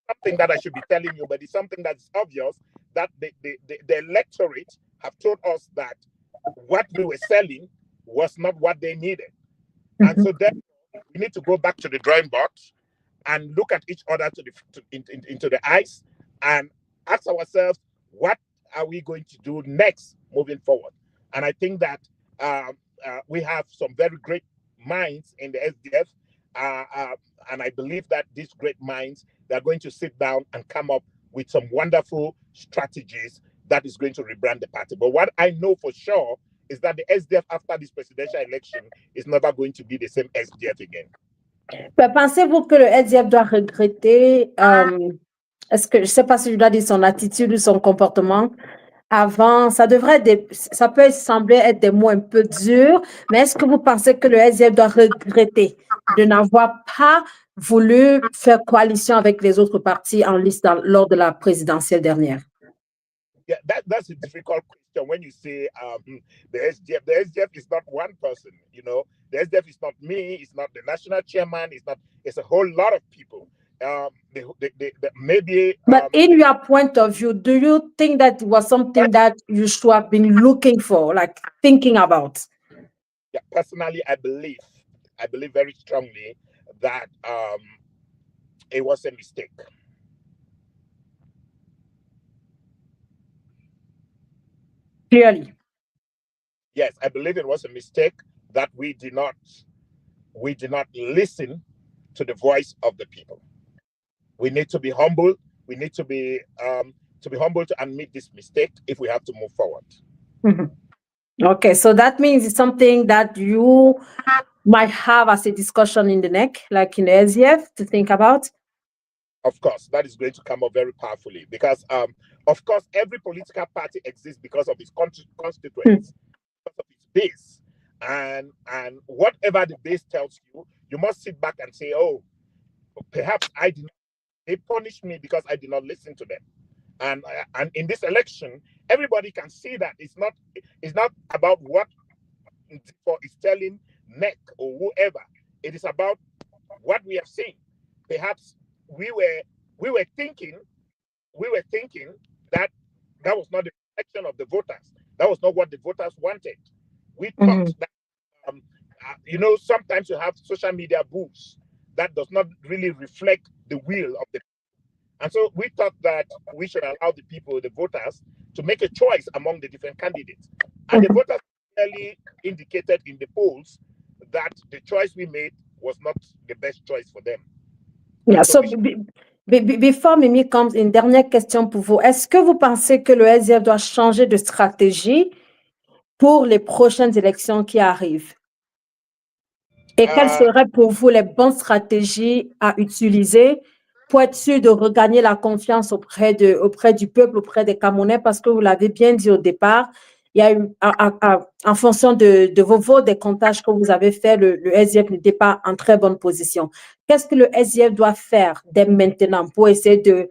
something that I should be telling you, but it's something that's obvious that the electorate have told us that what we were selling was not what they needed. And so then we need to go back to the drawing board and look at each other into the eyes and ask ourselves, what are we going to do next moving forward? And I think that we have some very great minds in the SDF. And I believe that these great minds, they're going to sit down and come up with some wonderful strategies that is going to rebrand the party. But what I know for sure is that the SDF after this presidential election is never going to be the same SDF again. Pensez-vous que le SDF doit regretter, est-ce que, je ne sais pas si je dois dire son attitude ou son comportement, avant, ça peut sembler être des mots un peu durs, mais est-ce que vous pensez que le SDF doit regretter de n'avoir pas voulu faire coalition avec les autres partis en liste lors de la présidentielle dernière? Yeah, that's a difficult question when you say the SDF. The SDF is not one person, you know. The SDF is not me. It's not the national chairman. It's a whole lot of people. Maybe. But in your point of view, do you think that was something that you should have been looking for, like thinking about? Yeah, personally, I believe very strongly that it was a mistake. Clearly. Yes, I believe it was a mistake that we did not listen to the voice of the people. We need to be humble. We need to be humble to admit this mistake if we have to move forward. Mm-hmm. Okay, so that means it's something that you might have as a discussion in the NEC, like in the SDF, to think about. Of course, that is going to come up very powerfully because, of course, every political party exists because of its constituents, because of its base, and whatever the base tells you, you must sit back and say, "Oh, perhaps they punished me because I did not listen to them." And in this election, everybody can see that it's not about what is telling NEC or whoever. It is about what we have seen. Perhaps we were thinking that was not the reflection of the voters. That was not what the voters wanted. We thought that sometimes you have social media booths that does not really reflect the will of the people. And so we thought that we should allow the people, the voters, to make a choice among the different candidates. And the voters clearly indicated in the polls that the choice we made was not the best choice for them. Yeah, so before Mimi comes, une dernière question pour vous. Est-ce que vous pensez que le SDF doit changer de stratégie pour les prochaines élections qui arrivent? Et quelles seraient pour vous les bonnes stratégies à utiliser pour être sûr de regagner la confiance auprès du peuple, auprès des Camerounais? Parce que vous l'avez bien dit au départ, il y a eu, en fonction de vos votes, des comptages que vous avez faits, le SDF n'était pas en très bonne position. Qu'est-ce que le SDF doit faire dès maintenant pour essayer de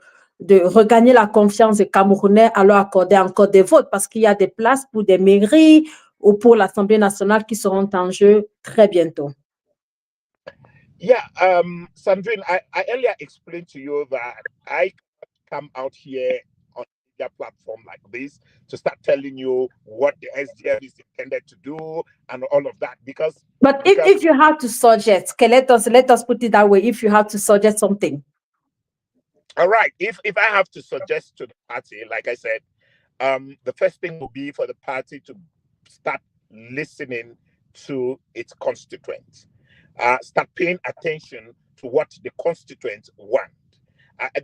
regagner la confiance des Camerounais à leur accorder encore des votes? Parce qu'il y a des places pour des mairies ou pour l'Assemblée nationale qui seront en jeu très bientôt. Yeah, Sandrine, I earlier explained to you that I come out here on a platform like this to start telling you what the SDF is intended to do and all of that because. But if you have to suggest, okay, let us put it that way. If you have to suggest something. All right. If I have to suggest to the party, like I said, the first thing will be for the party to start listening to its constituents. Start paying attention to what the constituents want.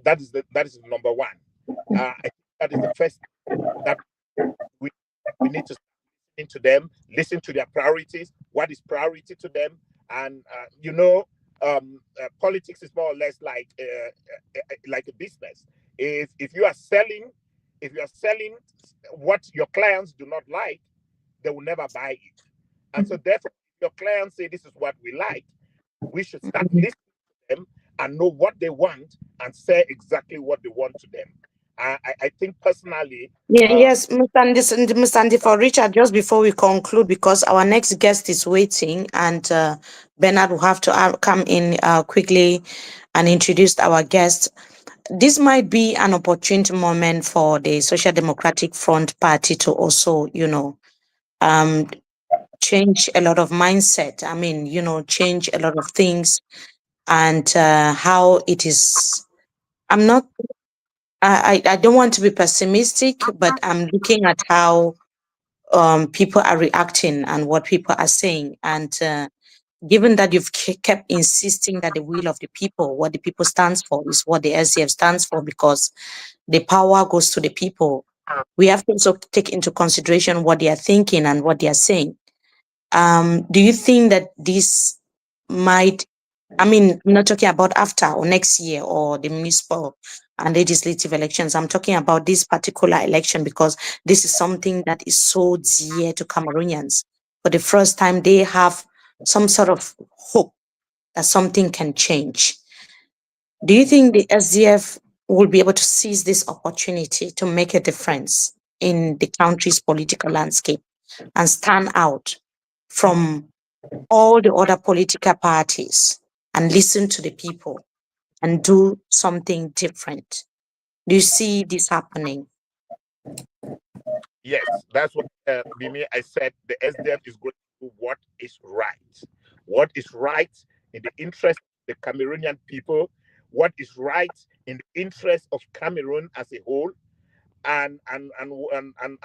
That is number one. I think that is the first that we need to into them, listen to their priorities, what is priority to them. And politics is more or less like a business. If you are selling what your clients do not like, they will never buy it. And so therefore, if your clients say this is what we like, we should start listening to them and know what they want and say exactly what they want to them. I think personally. Yes, Mr. Andy, for Richard, just before we conclude, because our next guest is waiting, and Bernard will have to come in quickly and introduce our guest. This might be an opportune moment for the Social Democratic Front Party to also, change a lot of mindset. I mean, change a lot of things, and how it is. I don't want to be pessimistic, but I'm looking at how people are reacting and what people are saying. And given that you've kept insisting that the will of the people, what the people stands for, is what the SDF stands for, because the power goes to the people, we have to also take into consideration what they are thinking and what they are saying. Do you think that this might, I'm not talking about after or next year or the municipal and legislative elections. I'm talking about this particular election, because this is something that is so dear to Cameroonians. For the first time, they have some sort of hope that something can change. Do you think the SDF will be able to seize this opportunity to make a difference in the country's political landscape and stand out from all the other political parties and listen to the people and do something different? Do you see this happening? Yes, that's what Mimi, I said. The SDF is going to do what is right. What is right in the interest of the Cameroonian people, what is right in the interest of Cameroon as a whole, and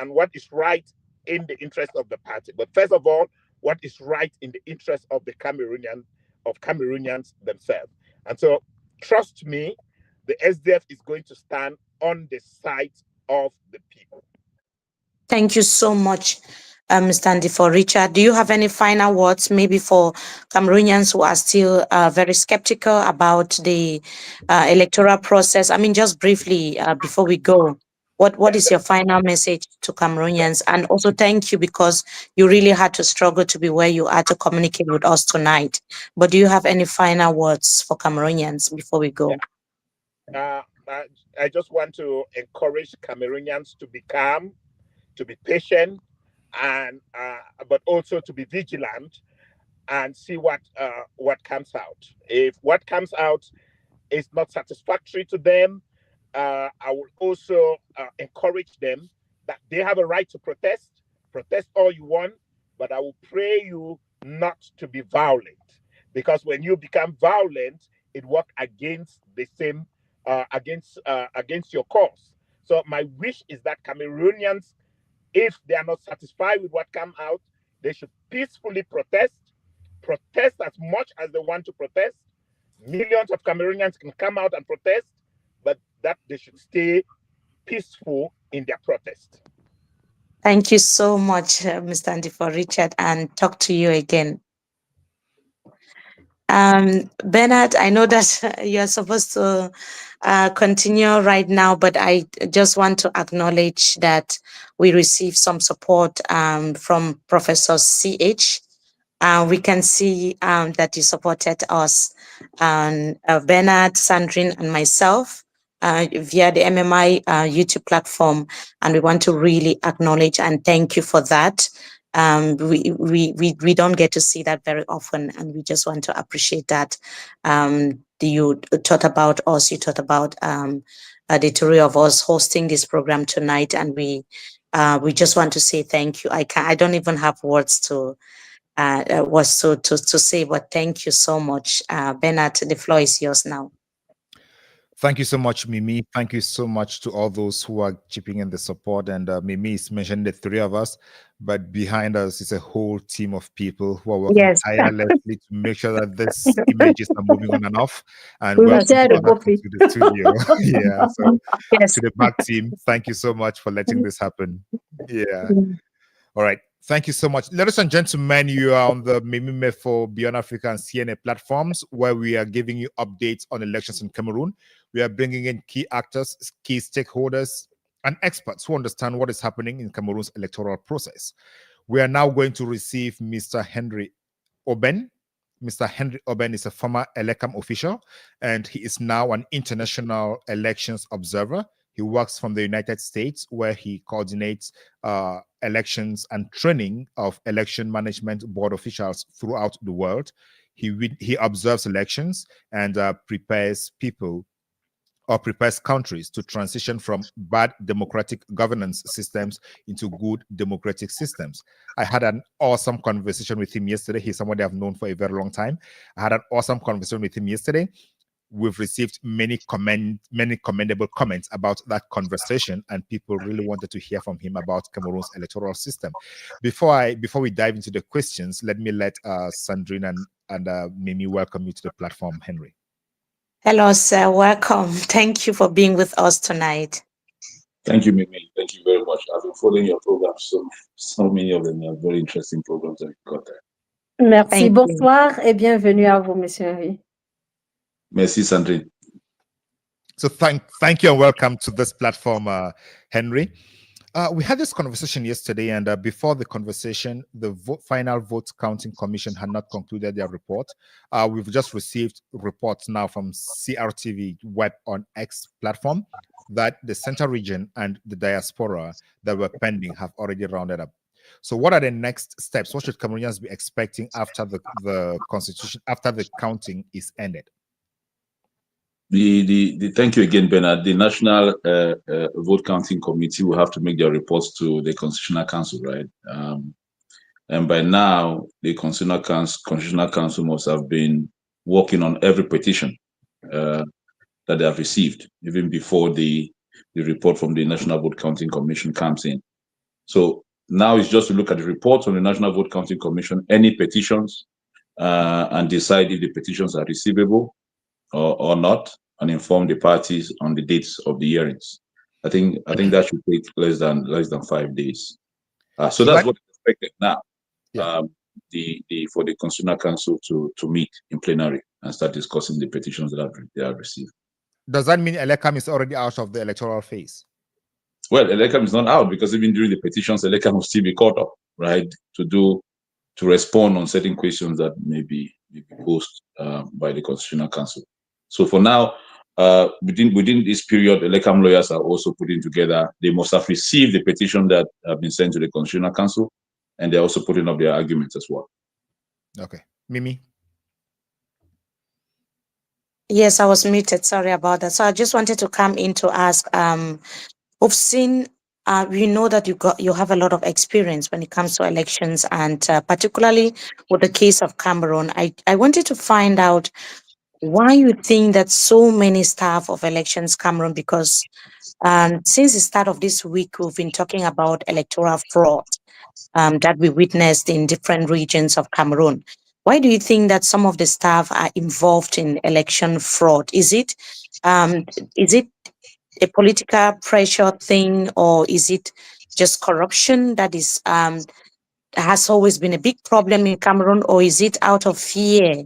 what is right in the interest of the party. But first of all, what is right in the interest of the Cameroonians themselves. And so, trust me, the SDF is going to stand on the side of the people. Thank you so much, Mr. Andy. For Richard, do you have any final words, maybe for Cameroonians who are still very skeptical about the electoral process? I mean, just briefly before we go, what is your final message to Cameroonians? And also thank you, because you really had to struggle to be where you are to communicate with us tonight. But do you have any final words for Cameroonians before we go? I just want to encourage Cameroonians to be calm, to be patient, and but also to be vigilant and see what comes out. If what comes out is not satisfactory to them, I will also encourage them that they have a right to protest. Protest all you want, but I will pray you not to be violent, because when you become violent, it works against the same against your cause. So my wish is that Cameroonians, if they are not satisfied with what come out, they should peacefully protest as much as they want to protest. Millions of Cameroonians can come out and protest, but that they should stay peaceful in their protest. Thank you so much, Mr. Andy, for Richard, and talk to you again. Bernard, I know that you're supposed to continue right now, but I just want to acknowledge that we received some support from Professor CH. We can see that you supported us, Bernard, Sandrine, and myself via the MMI YouTube platform, and we want to really acknowledge and thank you for that. We don't get to see that very often, and we just want to appreciate that. You thought about us, you thought about the three of us hosting this program tonight, and we just want to say thank you. I don't even have words to say, but thank you so much. Bernard, the floor is yours now. Thank you so much, Mimi. Thank you so much to all those who are chipping in the support. And Mimi is mentioned the three of us, but behind us is a whole team of people who are working Yes. tirelessly to make sure that these images are moving on and off. And We will welcome share the back copy. to the studio. Yeah. So Yes. to the back team, thank you so much for letting this happen. Yeah. All right. Thank you so much. Ladies and gentlemen, you are on the Mimi Mefo Beyond Africa and CNA platforms where we are giving you updates on elections in Cameroon. We are bringing in key actors, key stakeholders, and experts who understand what is happening in Cameroon's electoral process. We are now going to receive Mr. Henry Oben. Mr. Henry Oben is a former ELECAM official, and he is now an international elections observer. He works from the United States, where he coordinates elections and training of election management board officials throughout the world. He observes elections and prepares people or prepares countries to transition from bad democratic governance systems into good democratic systems. I had an awesome conversation with him yesterday. He's somebody I've known for a very long time. I had an awesome conversation with him yesterday. We've received many commendable comments about that conversation, and people really wanted to hear from him about Cameroon's electoral system. Before we dive into the questions, let me let Sandrine and Mimi welcome you to the platform, Henry. Hello, sir. Welcome. Thank you for being with us tonight. Thank you, Mimi. Thank you very much. I've been following your programs. So many of them are very interesting programs that you got there. Merci, Thank you. bonsoir et bienvenue à vous, Monsieur Henry. Merci, Sandrine. So thank you and welcome to this platform, Henry. We had this conversation yesterday, and before the conversation, the final vote counting commission had not concluded their report. We've just received reports now from CRTV Web on X platform that the Central Region and the diaspora that were pending have already rounded up. So what are the next steps? What should Cameroonians be expecting after the constitution, after the counting is ended? Thank you again, Bernard. The National Vote Counting Committee will have to make their reports to the Constitutional Council, right? And by now, the Constitutional Council must have been working on every petition that they have received, even before the report from the National Vote Counting Commission comes in. So now it's just to look at the report from the National Vote Counting Commission, any petitions, and decide if the petitions are receivable or not, and inform the parties on the dates of the hearings. I think that should take less than 5 days. So that's what is expected now. Yeah. For the Constitutional Council to meet in plenary and start discussing the petitions that they have received. Does that mean ELECAM is already out of the electoral phase? Well, ELECAM is not out, because even during the petitions, ELECAM will still be caught up, right, to respond on certain questions that may be posed by the Constitutional Council. So for now, within this period, the ELECAM lawyers are also putting together. They must have received the petition that have been sent to the Constitutional Council, and they're also putting up their arguments as well. Okay, Mimi. Yes, I was muted. Sorry about that. So I just wanted to come in to ask. We've seen. We know that you have a lot of experience when it comes to elections, and particularly with the case of Cameroon. I wanted to find out why you think that so many staff of elections Cameroon, because since the start of this week, we've been talking about electoral fraud that we witnessed in different regions of Cameroon. Why do you think that some of the staff are involved in election fraud? Is it a political pressure thing, or is it just corruption that is has always been a big problem in Cameroon, or is it out of fear?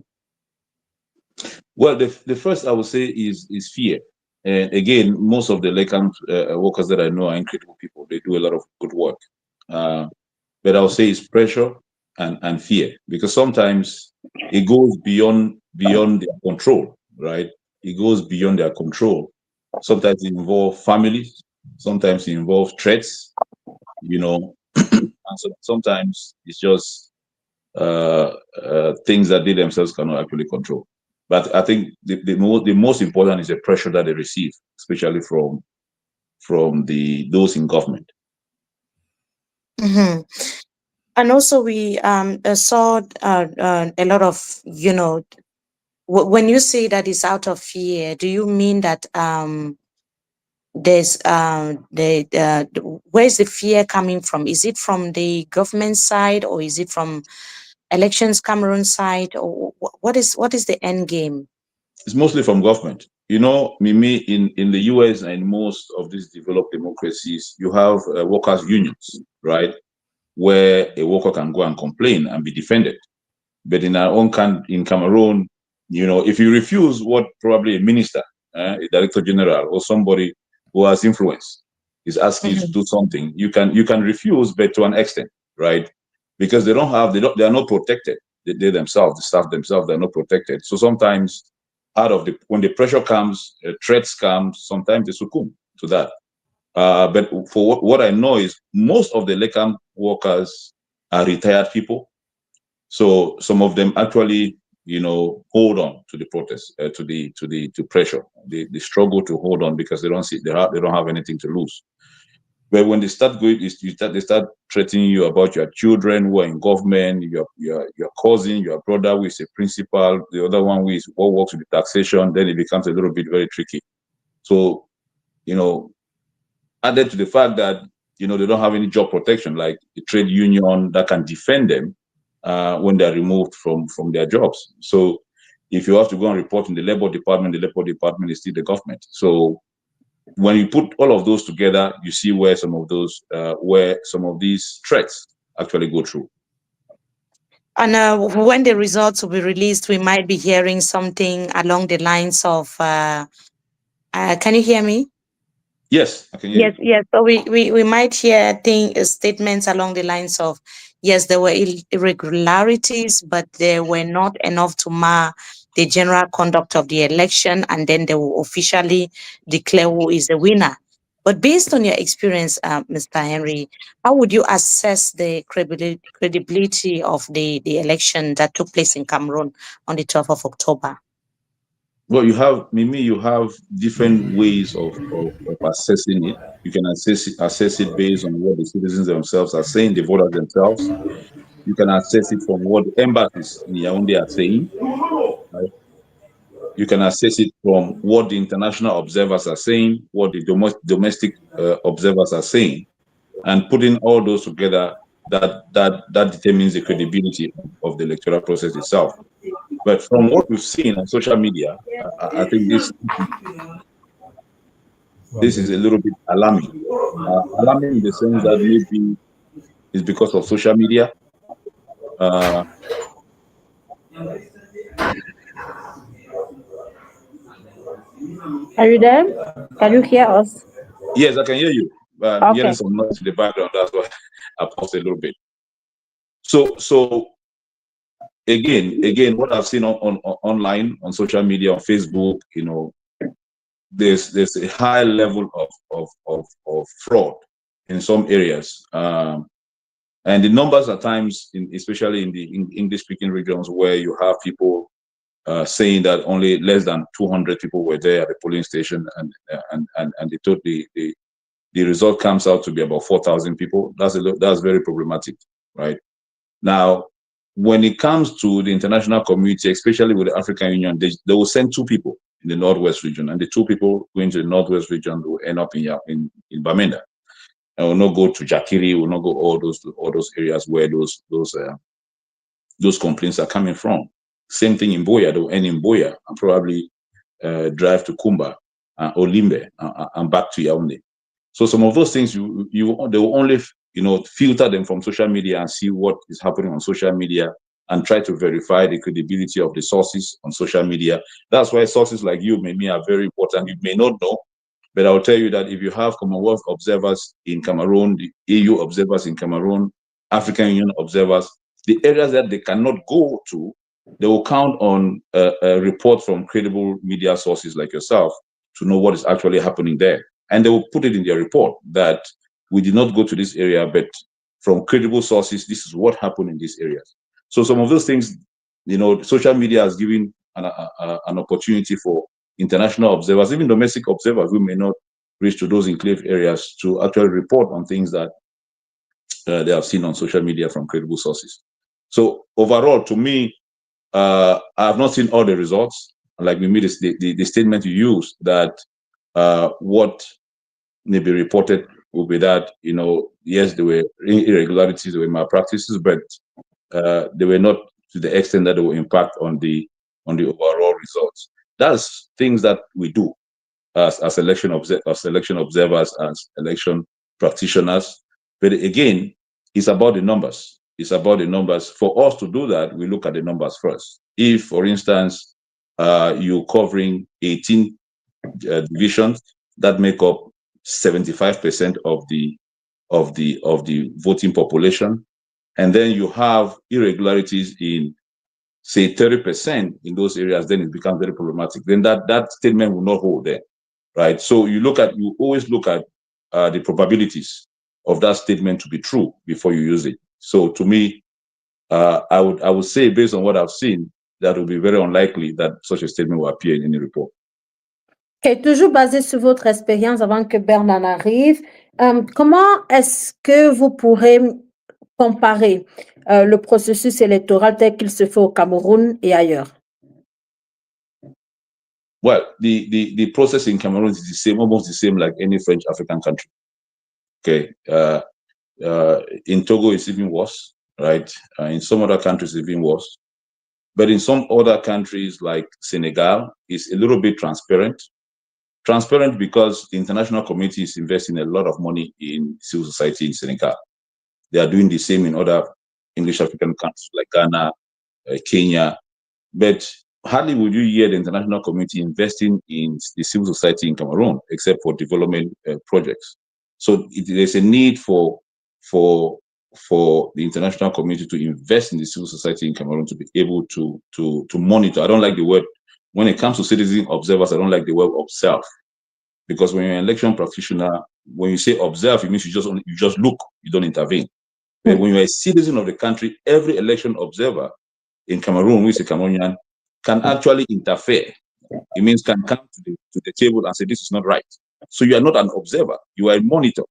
Well, the first I would say is fear. And again, most of the ELECAM workers that I know are incredible people. They do a lot of good work. But I would say it's pressure and fear, because sometimes it goes beyond their control, right? It goes beyond their control. Sometimes it involves families. Sometimes it involves threats, and so sometimes it's just things that they themselves cannot actually control. But I think the most important is the pressure that they receive, especially from those in government. Mm-hmm. And also we saw a lot of, When you say that it's out of fear, do you mean that there's where's the fear coming from? Is it from the government side, or is it from Elections Cameroon side, or what is the end game? It's mostly from government. You know, Mimi, in the US and in most of these developed democracies, you have workers' unions, right? Where a worker can go and complain and be defended. But in our own in Cameroon, you know, if you refuse what probably a minister, a director general, or somebody who has influence is asking you to do something, you can refuse, but to an extent, right? Because they are not protected. They themselves, the staff themselves, they're not protected. So sometimes, when the pressure comes, threats come, sometimes they succumb to that. But for what I know is most of the LECAM workers are retired people. So some of them actually, you know, hold on to the protest, to pressure. They struggle to hold on because they don't have anything to lose. But when they start going, they start threatening you about your children who are in government, your cousin, your brother who is a principal, the other one who works with the taxation, then it becomes a little bit very tricky. So, you know, added to the fact that, you know, they don't have any job protection, like a trade union that can defend them when they're removed from their jobs. So if you have to go and report in the labor department is still the government. So when you put all of those together, you see where some of these threats actually go through. And when the results will be released, we might be hearing something along the lines of, can you hear me? Yes, I can hear you. Yes. So we might hear statements along the lines of, yes, there were irregularities, but they were not enough to mar the general conduct of the election, and then they will officially declare who is the winner. But based on your experience, Mr. Henry, how would you assess the credibility of the election that took place in Cameroon on the 12th of October? Well, you have different ways of assessing it. You can assess it based on what the citizens themselves are saying, the voters themselves. You can assess it from what the embassies in Yaoundé are saying. Right? You can assess it from what the international observers are saying, what the domestic observers are saying, and putting all those together, that determines the credibility of the electoral process itself. But from what we've seen on social media, I think this is a little bit alarming. Alarming in the sense that maybe it's because of social media. Are you there? Can you hear us? Yes, I can hear you. I'm Okay. hearing some noise in the background. That's why I paused a little bit. So again, what I've seen on online, on social media, on Facebook, you know, there's a high level of fraud in some areas, and the numbers at times, especially in the English-speaking regions, where you have people saying that only less than 200 people were there at the polling station, and they told the result comes out to be about 4,000 people. That's very problematic, right? Now, when it comes to the international community, especially with the African Union, they will send 2 people in the Northwest region, and the 2 people going to the Northwest region will end up in Bamenda, and will not go to Jakiri, will not go all those areas where those complaints are coming from. Same thing in Boya, they will end in Boya and probably drive to Kumba, Olimbe, and back to Yaoundé. So some of those things they will only filter them from social media and see what is happening on social media and try to verify the credibility of the sources on social media. That's why sources like you, maybe, are very important. You may not know, but I'll tell you that if you have Commonwealth observers in Cameroon, the EU observers in Cameroon, African Union observers, the areas that they cannot go to, they will count on a report from credible media sources like yourself to know what is actually happening there. And they will put it in their report that we did not go to this area, but from credible sources, this is what happened in these areas. So some of those things, social media has given an opportunity for international observers, even domestic observers who may not reach to those enclave areas, to actually report on things that they have seen on social media from credible sources. So overall, to me, I have not seen all the results. Like we made the statement you used that what may be reported will be that, yes, there were irregularities, there were malpractices, but they were not to the extent that they will impact on the overall results. That's things that we do as election observers, as election practitioners. But again, it's about the numbers. It's about the numbers. For us to do that, we look at the numbers first. If, for instance, you're covering 18 divisions that make up 75% of the voting population, and then you have irregularities in, say, 30% in those areas, then it becomes very problematic. Then that statement will not hold there, right? So you always look at the probabilities of that statement to be true before you use it. So to me, I would say, based on what I've seen, that it would be very unlikely that such a statement will appear in any report. Okay, toujours basé sur votre expérience avant que Bernard arrive, comment est-ce que vous pourrez comparer le processus électoral tel qu'il se fait au Cameroun et ailleurs? Well, the process in Cameroon is the same, almost the same like any French African country. Okay, in Togo it's even worse, right? In some other countries it's even worse, but in some other countries like Senegal, it's a little bit transparent. Transparent because the international community is investing a lot of money in civil society in Senegal. They are doing the same in other English African countries like Ghana, Kenya, but hardly would you hear the international community investing in the civil society in Cameroon, except for development projects. So there's a need for the international community to invest in the civil society in Cameroon to be able to monitor. I don't like the word, when it comes to citizen observers, I don't like the word observe, because when you're an election practitioner, when you say observe, it means you just look, you don't intervene. But when you're a citizen of the country, every election observer in Cameroon, who is a Cameroonian, can actually interfere. It means can come to the table and say, this is not right. So you are not an observer, you are a monitor,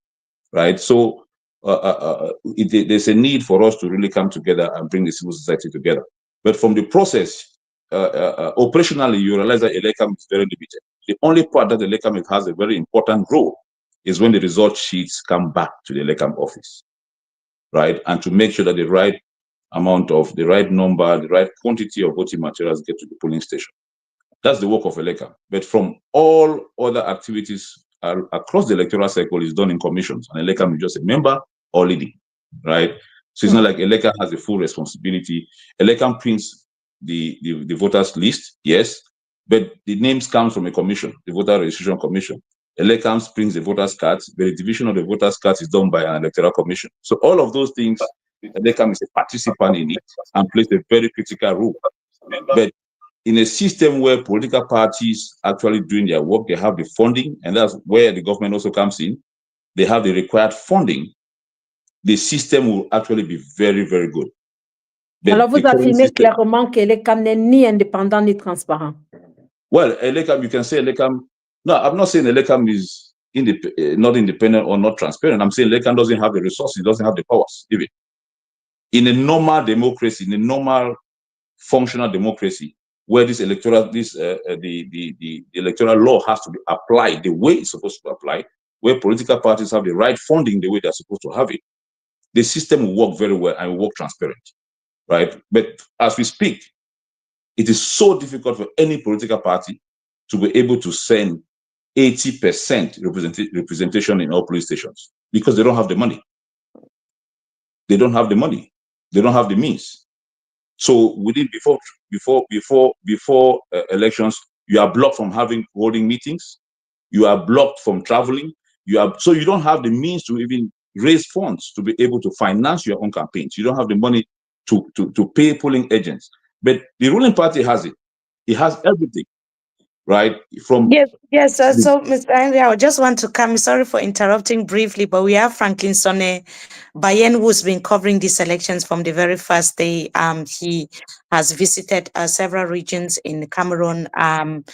right? So there's a need for us to really come together and bring the civil society together. But from the process, operationally, you realize that ELECAM is very limited. The only part that ELECAM has a very important role is when the result sheets come back to the ELECAM office, right? And to make sure that the right amount of the right number, the right quantity of voting materials get to the polling station. That's the work of ELECAM. But from all other activities across the electoral cycle is done in commissions, and ELECAM is just a member or leading, right? So it's not like ELECAM has a full responsibility. ELECAM prints the voters list, yes, but the names come from a commission, the voter registration commission. ELECAM prints the voters cards, but the division of the voters cards is done by an electoral commission. So all of those things, ELECAM is a participant in it and plays a very critical role. But in a system where political parties actually doing their work, they have the funding, and that's where the government also comes in. They have the required funding. The system will actually be very, very good. But alors, vous affirmez clairement que l'ELECAM n'est ni indépendant ni transparent. Well, ELECAM, you can say ELECAM. No, I'm not saying ELECAM is not independent or not transparent. I'm saying ELECAM doesn't have the resources, it doesn't have the powers, even. In a normal democracy, in a normal functional democracy, where the electoral law has to be applied the way it's supposed to be applied, where political parties have the right funding the way they're supposed to have it, the system will work very well and will work transparent, right? But as we speak, it is so difficult for any political party to be able to send 80% representation in all police stations because they don't have the money. They don't have the money. They don't have the means. So before elections, you are blocked from holding meetings. You are blocked from traveling. So you don't have the means to even raise funds to be able to finance your own campaigns. You don't have the money to pay polling agents. But the ruling party has it. It has everything, right? Yes. So, Mr. Henry, I just want to come. Sorry for interrupting briefly, but we have Franklin Sonne Bayen, who's been covering these elections from the very first day. He has visited several regions in Cameroon. On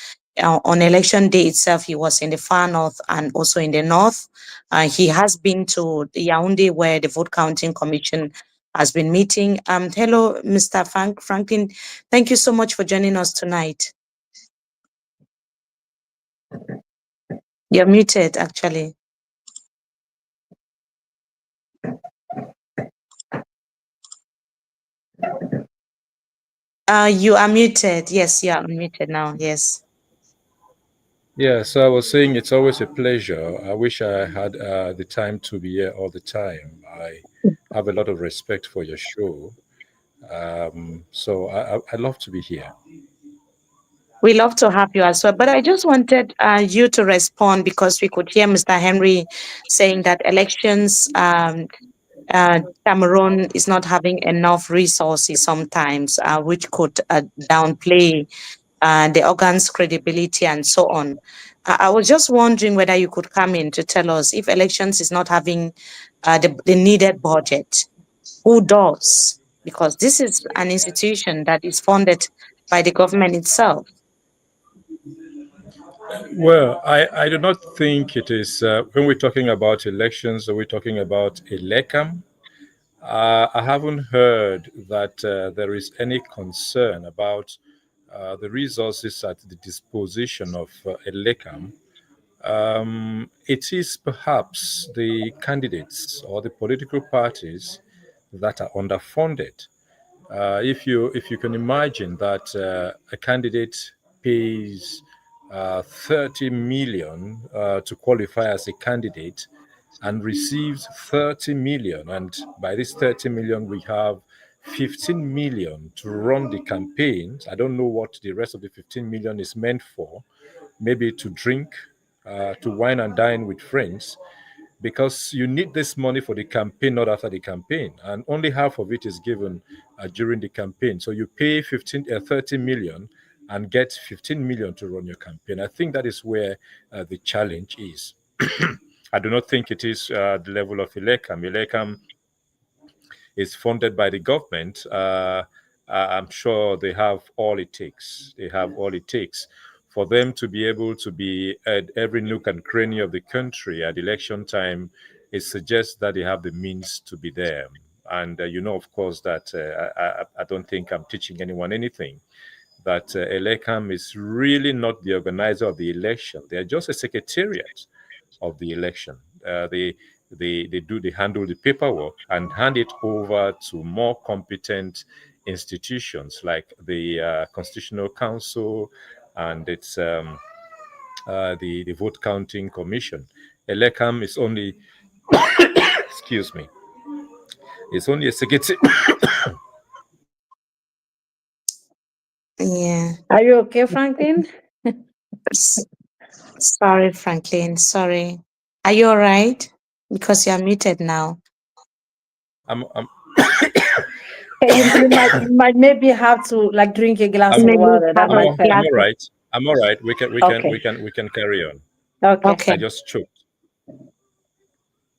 election day itself, he was in the far north and also in the north. He has been to Yaoundé, where the vote counting commission has been meeting. Hello, Mr. Franklin. Thank you so much for joining us tonight. You're muted, actually. You are muted. Yes, you are unmuted now. Yes. Yeah, so I was saying it's always a pleasure. I wish I had the time to be here all the time. I have a lot of respect for your show. So I love to be here. We love to have you as well. But I just wanted you to respond because we could hear Mr. Henry saying that elections, Cameroon is not having enough resources sometimes, which could downplay the organ's credibility and so on. I was just wondering whether you could come in to tell us if elections is not having the needed budget, who does? Because this is an institution that is funded by the government itself. Well, I do not think it is, when we're talking about elections, are we talking about elecam? I haven't heard that there is any concern about the resources at the disposition of elecam. It is perhaps the candidates or the political parties that are underfunded. If you can imagine that a candidate pays 30 million to qualify as a candidate and receives 30 million, and by this 30 million we have 15 million to run the campaigns. I don't know what the rest of the 15 million is meant for. Maybe to drink, to wine and dine with friends, because you need this money for the campaign, not after the campaign, and only half of it is given during the campaign. So you pay 30 million and get 15 million to run your campaign. I think that is where the challenge is. I do not think it is the level of Elecam. Elecam is funded by the government. I'm sure they have all it takes. They have all it takes for them to be able to be at every nook and cranny of the country at election time. It suggests that they have the means to be there. And of course, that I don't think I'm teaching anyone anything. That Elecam is really not the organizer of the election. They are just a secretariat of the election. They handle the paperwork and hand it over to more competent institutions like the Constitutional Council and its the Vote Counting Commission. Elecam is only excuse me, it's only a secretary. Yeah. Are you okay, Franklin? Sorry, Franklin. Sorry. Are you all right? Because you're muted now. I'm You might maybe have to like drink a glass of Maybe water. That have a might help. I'm glass all of- right. I'm all right. We Okay. can carry on. Okay. Okay. I just choked.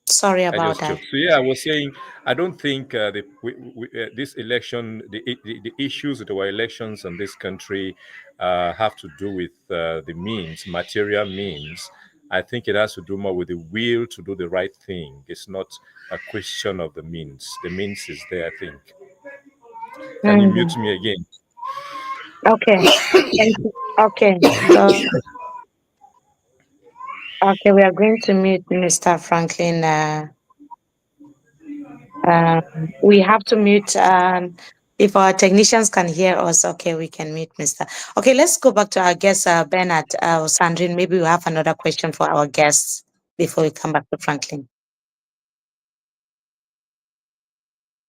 Sorry I about just that. choked. So yeah, I was saying I don't think this election, the issues with our elections in this country have to do with the means, material means. I think it has to do more with the will to do the right thing. It's not a question of the means. The means is there, I think. Can you mute me again? Okay. Thank you. Okay. Okay, we are going to mute Mr. Franklin. We have to mute. If our technicians can hear us, okay, we can mute Mr. Okay, let's go back to our guest, Bernard or Sandrine. Maybe we have another question for our guests before we come back to Franklin.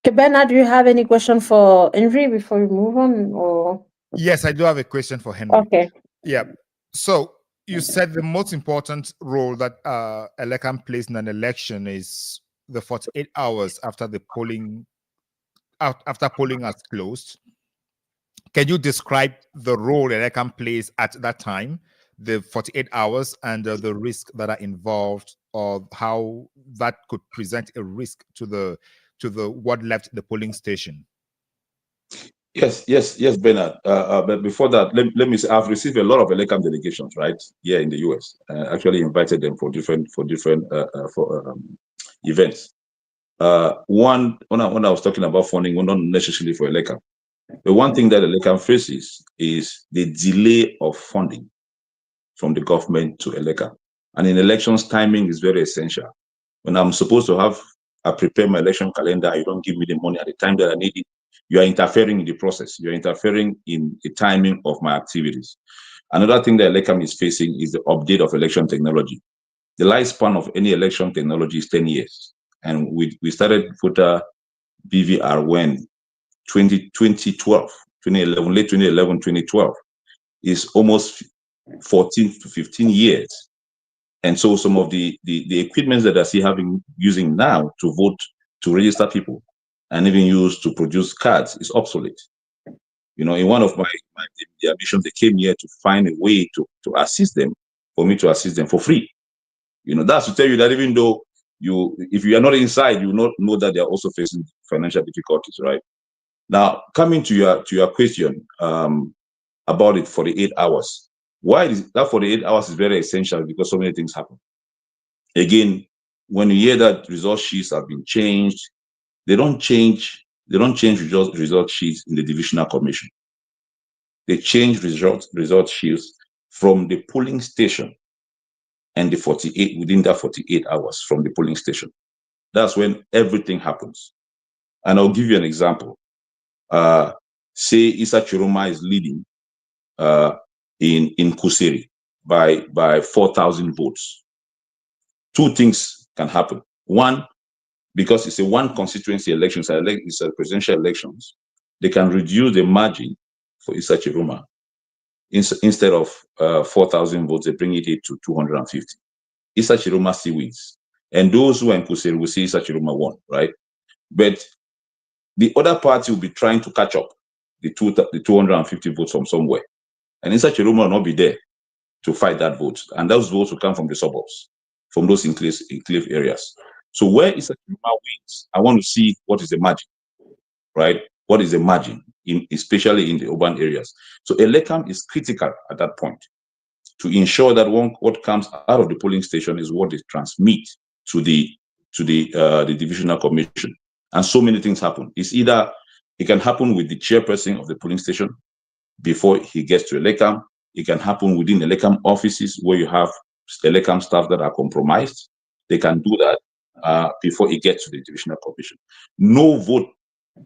Okay, Bernard, do you have any question for Henry before we move on? Or Yes, I do have a question for Henry. okay. Yeah. So you said the most important role that Elecam plays in an election is the 48 hours after the polling, after polling has closed. Can you describe the role Elecam plays at that time, the 48 hours, and the risk that are involved, or how that could present a risk to the what left the polling station? Yes, Bernard. But before that, let me say I've received a lot of Elecam delegations, right, here in the US. Actually invited them for different events. one, when I was talking about funding, well, not necessarily for ELECAM. The one thing that ELECAM faces is the delay of funding from the government to ELECAM. And in elections, timing is very essential. When I'm supposed to I prepare my election calendar, you don't give me the money at the time that I need it. You are interfering in the process. You're interfering in the timing of my activities. Another thing that ELECAM is facing is the update of election technology. The lifespan of any election technology is 10 years. And we started voter BVR when 2012, 2011, late 2011, 2012 is almost 14 to 15 years. And so some of the equipment that I see using now to vote, to register people, and even used to produce cards is obsolete. You know, in one of my missions, they came here to find a way to assist them, for me to assist them for free. You know, that's to tell you that even though if you are not inside, you will not know that they are also facing financial difficulties, right? Now, coming to your question about it 48 hours. Why is that 48 hours is very essential? Because so many things happen. Again, when you hear that result sheets have been changed, they don't change result sheets in the divisional commission. They change result sheets from the polling station and within that 48 hours from the polling station. That's when everything happens. And I'll give you an example. Say Issa Tchiroma is leading in Kuseri by 4,000 votes. Two things can happen. One, because it's a one constituency election, it's a presidential elections, they can reduce the margin for Issa Tchiroma. Instead of 4,000 votes, they bring it to 250. Issa Tchiroma still wins. And those who are in Kuseri will see Issa Tchiroma won, right? But the other party will be trying to catch up the 250 votes from somewhere. And Issa Tchiroma will not be there to fight that vote. And those votes will come from the suburbs, from those enclave areas. So where Issa Tchiroma wins, I want to see what is the margin, right? What is the margin, especially in the urban areas? So ELECAM is critical at that point to ensure that what comes out of the polling station is what they transmit to the divisional commission. And so many things happen. It's either it can happen with the chairperson of the polling station before he gets to ELECAM. It can happen within ELECAM offices where you have ELECAM staff that are compromised. They can do that before it gets to the divisional commission. No vote,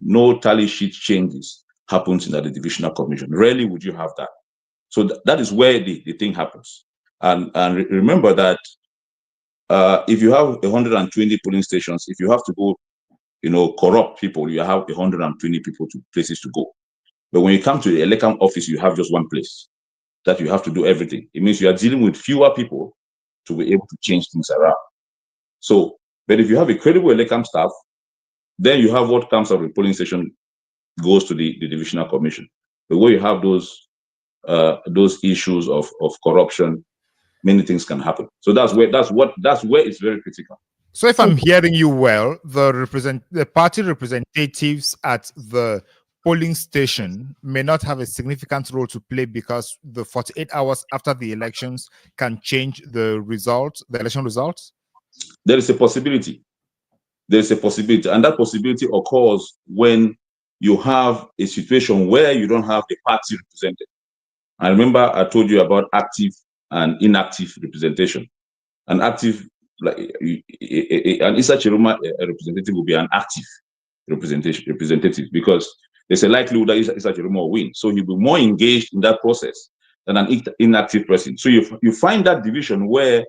no tally sheet changes happens in the divisional commission. Rarely would you have that. So that is where the thing happens. And remember that if you have 120 polling stations, if you have to go, corrupt people, you have 120 places to go. But when you come to the ELECAM office, you have just one place that you have to do everything. It means you are dealing with fewer people to be able to change things around. So, but if you have a credible ELECAM staff, then you have what comes out of the polling station goes to the divisional commission. But where you have those issues of corruption, many things can happen. So that's where it's very critical. So if I'm hearing you well, the party representatives at the polling station may not have a significant role to play because the 48 hours after the elections can change the election results? There is a possibility. There's a possibility. And that possibility occurs when you have a situation where you don't have the party represented. I remember I told you about active and inactive representation. An active, like an Issa Tchiroma representative will be an active representative because there's a likelihood that Issa Tchiroma will win. So he'll be more engaged in that process than an inactive person. So you find that division where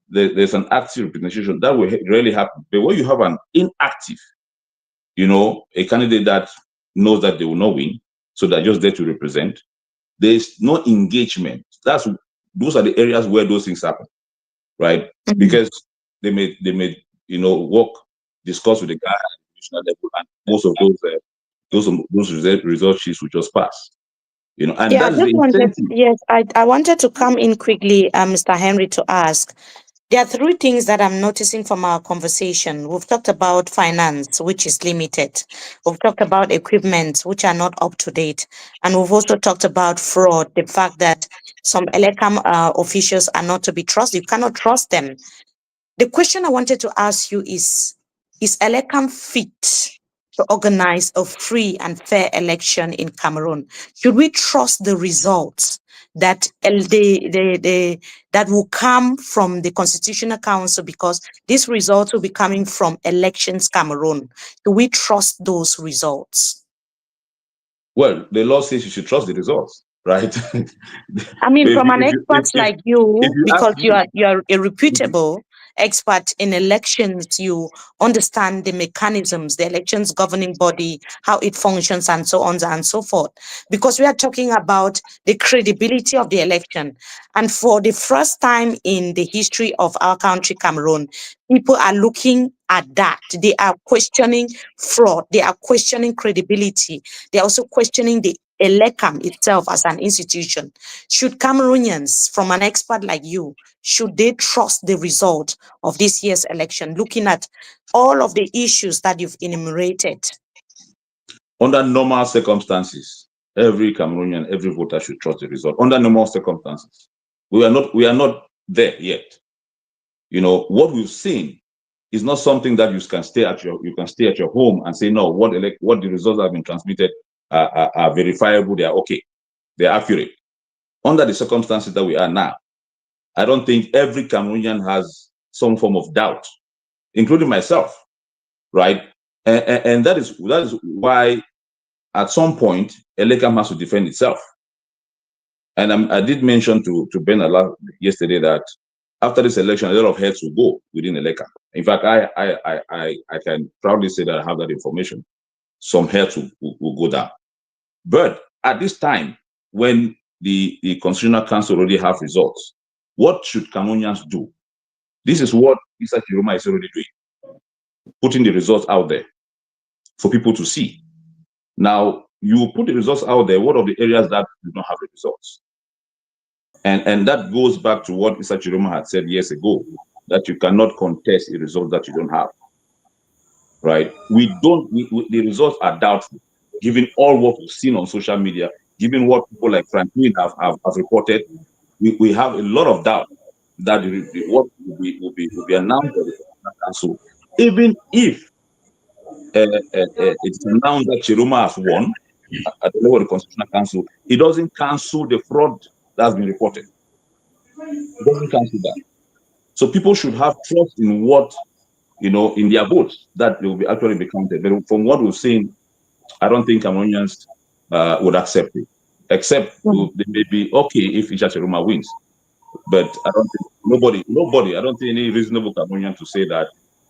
there's an active representation, that will rarely happen. But where you have an inactive, a candidate that knows that they will not win, so they're just there to represent, there's no engagement. Those are the areas where those things happen, right? Mm-hmm. Because they may discuss with the guy at the national level, and most of those result sheets will just pass. And that is the incentive. Yes, I wanted to come in quickly, Mr. Henry, to ask. There are three things that I'm noticing from our conversation. We've talked about finance, which is limited. We've talked about equipment, which are not up to date. And we've also talked about fraud, the fact that some ELECAM officials are not to be trusted. You cannot trust them. The question I wanted to ask you is is Elecam fit to organize a free and fair election in Cameroon? Should we trust the results that that will come from the Constitutional Council, because these results will be coming from Elections Cameroon? Do we trust those results? Well, the law says you should trust the results, right? I mean, If from you, an if you, expert like you, if you ask because me, you're a reputable expert in elections, you understand the mechanisms, the elections governing body, how it functions, and so on and so forth. Because we are talking about the credibility of the election. And for the first time in the history of our country, Cameroon, people are looking at that. They are questioning fraud. They are questioning credibility. They are also questioning the Elecam itself as an institution. Should Cameroonians, from an expert like you, should they trust the result of this year's election, looking at all of the issues that you've enumerated? Under normal circumstances, every Cameroonian, every voter should trust the result. Under normal circumstances, we are not there yet. You know, what we've seen is not something that you can stay at your home and say, no, what the results have been transmitted are verifiable, they are okay, they're accurate. Under the circumstances that we are now, I don't think every Cameroonian has some form of doubt, including myself, right? And that is why at some point Elecam has to defend itself. And I did mention to Ben yesterday that after this election, a lot of heads will go within Elecam. In fact, I can proudly say that I have that information. Some heads will go down. But at this time, when the Constitutional Council already have results, what should Cameroonians do? This is what Issa Tchiroma is already doing, putting the results out there for people to see. Now, you put the results out there, what are the areas that do not have the results? And that goes back to what Issa Tchiroma had said years ago, that you cannot contest a result that you don't have, right? The results are doubtful, given all what we've seen on social media, given what people like Franklin have reported. We have a lot of doubt that what will be announced by the Constitutional Council, even if it's announced that Tchiroma has won at the level of the Constitutional Council, it doesn't cancel the fraud that's been reported. It doesn't cancel that. So people should have trust in what, in their votes, that they will be actually be counted. But from what we've seen, I don't think Cameroonians would accept it, except they may be okay if Issa Tchiroma wins. But I don't think nobody, I don't think any reasonable Cameroonian to say that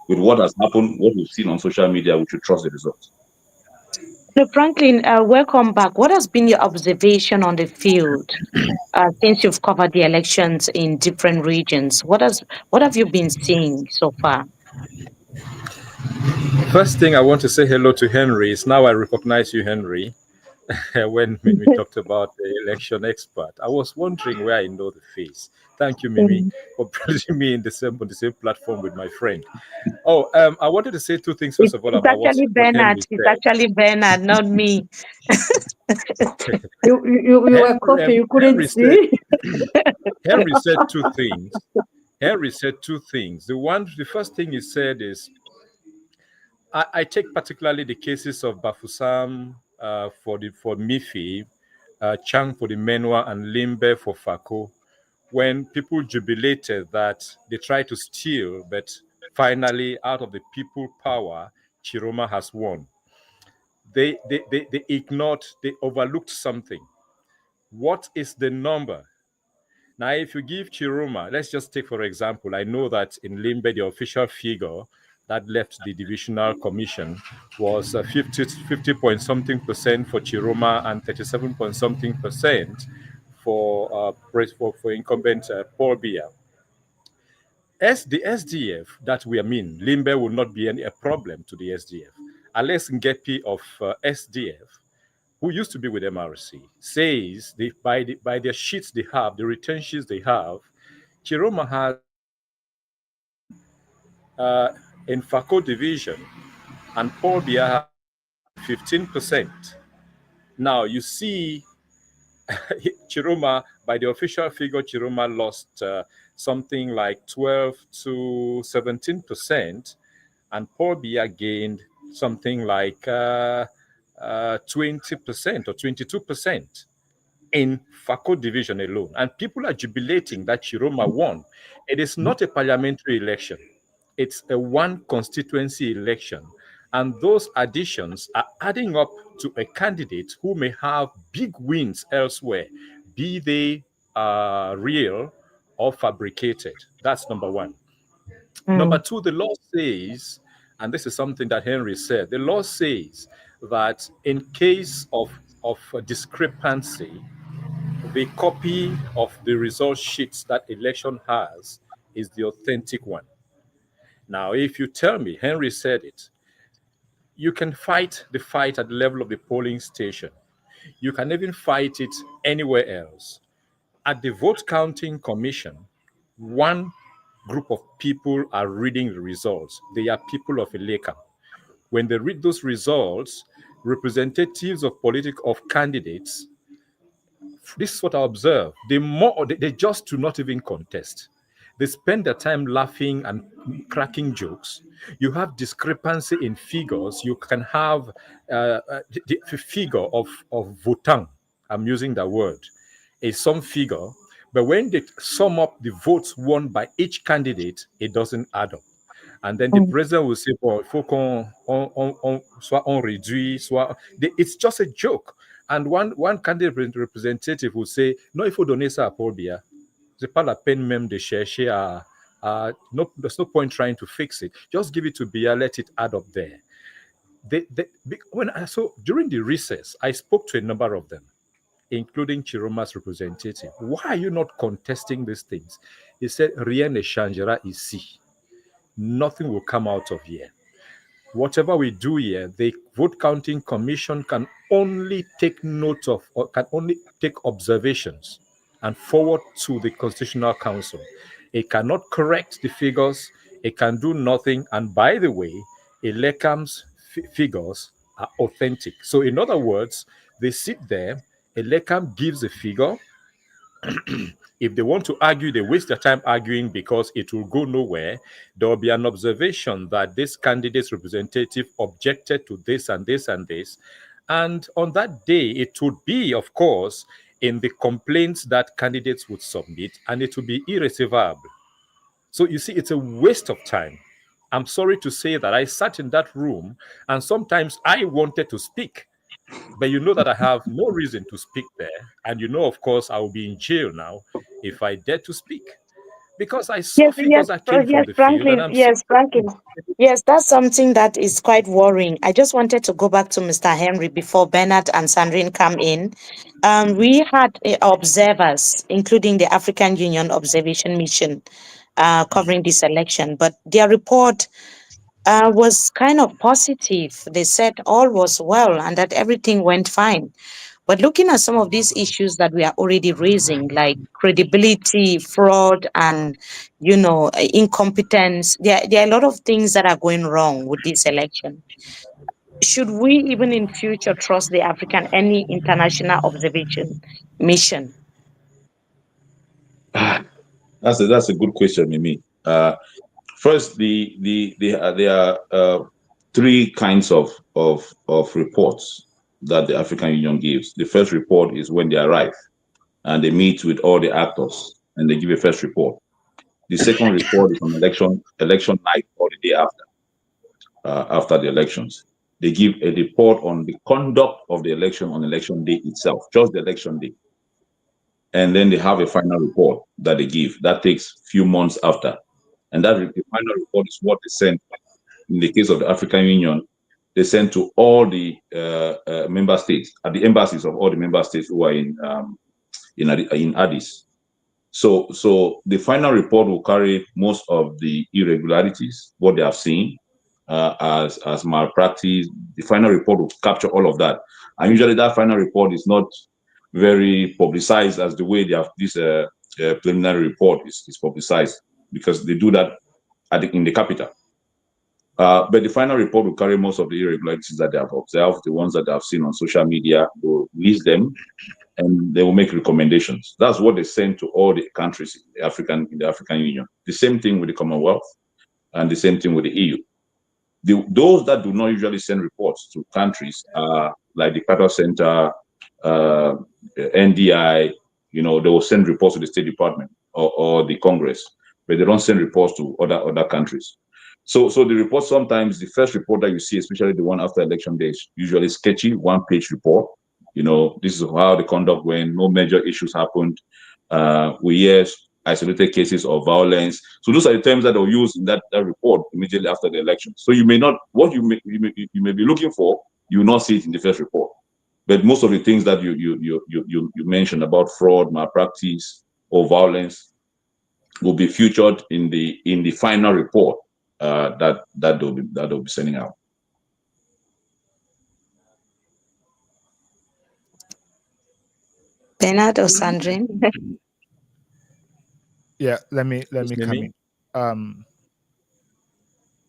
with what has happened, what we've seen on social media, we should trust the results. So Franklin, welcome back. What has been your observation on the field since you've covered the elections in different regions? What have you been seeing so far? First thing I want to say hello to Henry is now I recognize you, Henry. when we talked about the election expert, I was wondering where I know the face. Thank you, Mimi, for putting me on the same platform with my friend. Oh, I wanted to say two things first of all about what Henry said. It's actually Bernard, not me. You were coughing, you couldn't see. Henry said two things. Henry said two things. The first thing he said is, I take particularly the cases of Bafoussam for Mifi, Chang for the Menwa, and Limbe for Fako, when people jubilated that they tried to steal, but finally, out of the people power, Tchiroma has won. They ignored, they overlooked something. What is the number? Now, if you give Tchiroma, let's just take, for example, I know that in Limbe, the official figure that left the divisional commission was 50 point something percent for Tchiroma and 37 point something percent for incumbent Paul Biya. The SDF that we are in, Limbe will not be a problem to the SDF. Alex Ngepi of SDF, who used to be with MRC, says by their sheets they have, the return sheets they have, Tchiroma has in Fako division and Paul Biya 15%. Now you see Tchiroma, by the official figure, Tchiroma lost something like 12 to 17%. and Paul Biya gained something like 20% or 22% in Fako division alone. And people are jubilating that Tchiroma won. It is not a parliamentary election. It's a one constituency election. And those additions are adding up to a candidate who may have big wins elsewhere, be they real or fabricated. That's number one. Number two, the law says, and this is something that Henry said, the law says that in case of a discrepancy, the copy of the result sheets that election has is the authentic one. Now, if you tell me, Henry said it, you can fight the fight at the level of the polling station. You can even fight it anywhere else. At the vote counting commission, one group of people are reading the results. They are people of Eleka. When they read those results, representatives of candidates, this is what I observe. They just do not even contest. They spend their time laughing and cracking jokes. You have discrepancy in figures. You can have the figure of votant. I'm using that word. Some figure, but when they sum up the votes won by each candidate, it doesn't add up. And then the president will say, "Bon, il faut soit on réduit, soit." It's just a joke. And one candidate representative will say, "Non, il faut donner ça à Paul Biya. C'est pas la peine même de chercher no, there's no point trying to fix it. Just give it to Biya, let it add up there." During the recess, I spoke to a number of them, including Tchiroma's representative. Why are you not contesting these things? He said, "Rien ne changera ici. Nothing will come out of here. Whatever we do here, the vote counting commission can only take note of, or can only take observations and forward to the Constitutional Council. It cannot correct the figures. It can do nothing. And by the way, Elekam's figures are authentic." So in other words, they sit there, Elekam gives a figure. If they want to argue, they waste their time arguing because it will go nowhere. There will be an observation that this candidate's representative objected to this and this and this. And on that day, it would be, of course, in the complaints that candidates would submit, and it would be irretrievable. So you see, it's a waste of time. I'm sorry to say that I sat in that room, and sometimes I wanted to speak. But you know that I have no reason to speak there. And you know, of course, I will be in jail now if I dare to speak. Because I saw figures that came from the Franklin, field. Franklin. Yes, that's something that is quite worrying. I just wanted to go back to Mr. Henry before Bernard and Sandrine come in. We had observers, including the African Union Observation Mission, covering this election. But their report was kind of positive. They said all was well and that everything went fine. But looking at some of these issues that we are already raising, like credibility, fraud, and incompetence, there are a lot of things that are going wrong with this election. Should we even in future trust the any international observation mission? That's a good question, Mimi. First, there are three kinds of reports that the African Union gives. The first report is when they arrive and they meet with all the actors and they give a first report. The second report is on election night or the day after the elections. They give a report on the conduct of the election on election day itself, just the election day. And then they have a final report that they give. That takes a few months after. And that the final report is what they send. In the case of the African Union, they send to all the member states, at the embassies of all the member states who are in Addis. So the final report will carry most of the irregularities, what they have seen as malpractice. The final report will capture all of that. And usually that final report is not very publicized as the way they have this preliminary report is publicized, because they do that in the capital. But the final report will carry most of the irregularities that they have observed, the ones that they have seen on social media. They will list them and they will make recommendations. That's what they send to all the countries in the African Union. The same thing with the Commonwealth and the same thing with the EU. Those that do not usually send reports to countries are like the Qatar Center, NDI. They will send reports to the State Department or the Congress, but they don't send reports to other countries. So the report, sometimes the first report that you see, especially the one after election day, is usually sketchy, one-page report. This is how the conduct went. No major issues happened. We hear isolated cases of violence. So those are the terms that are used in that report immediately after the election. So you may not, what you may be looking for, you will not see it in the first report. But most of the things that you mentioned about fraud, malpractice, or violence will be featured in the final report that they'll be sending out. Bernard or Sandrine? Yeah, let me come in.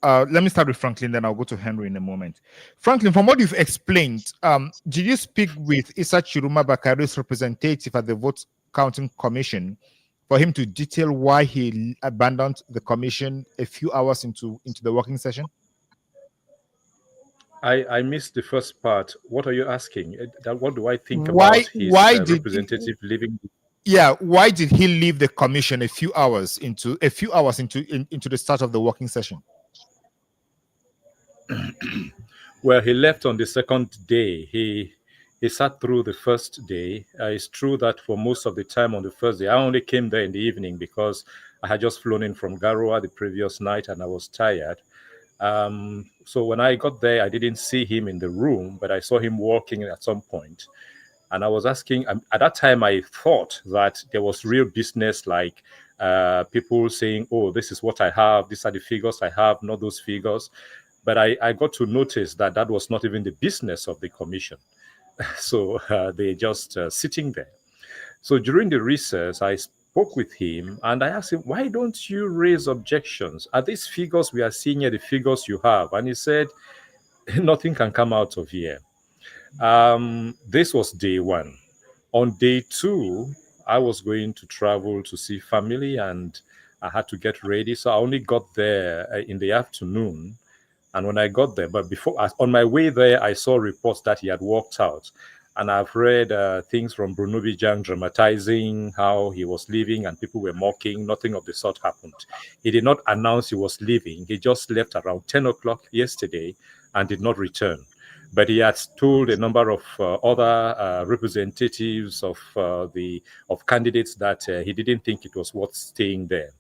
Let me start with Franklin, then I'll go to Henry in a moment. Franklin, from what you've explained, did you speak with Issa Tchiroma Bakary's representative at the Vote Counting Commission for him to detail why he abandoned the commission a few hours into the working session? I missed the first part. What are you asking? What do I think about his representative leaving? Yeah, why did he leave the commission a few hours into the start of the working session? Well, he left on the second day. He sat through the first day. It's true that for most of the time on the first day, I only came there in the evening because I had just flown in from Garoua the previous night and I was tired. So when I got there, I didn't see him in the room, but I saw him walking at some point. And I was asking, at that time, I thought that there was real business, like people saying, oh, this is what I have, these are the figures I have, not those figures. But I got to notice that that was not even the business of the commission. So they're just sitting there. So during the recess, I spoke with him and I asked him, why don't you raise objections? Are these figures we are seeing here the figures you have? And he said, nothing can come out of here. This was day one. On day two, I was going to travel to see family and I had to get ready. So I only got there in the afternoon. And when I got there, but on my way there, I saw reports that he had walked out. And I've read things from Bruno Bijang dramatizing how he was leaving and people were mocking. Nothing of the sort happened. He did not announce he was leaving. He just left around 10 o'clock yesterday and did not return. But he had told a number of other representatives of candidates that he didn't think it was worth staying there.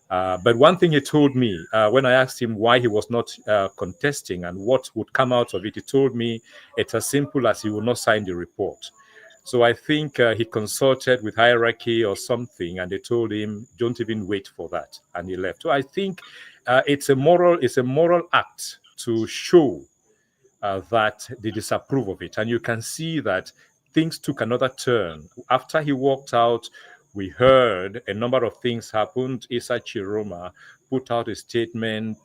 But one thing he told me when I asked him why he was not contesting and what would come out of it, he told me it's as simple as he will not sign the report. So I think he consulted with hierarchy or something, and they told him, "Don't even wait for that," and he left. So I think it's a moral act to show that they disapprove of it, and you can see that things took another turn after he walked out. We heard a number of things happened. Issa Tchiroma put out a statement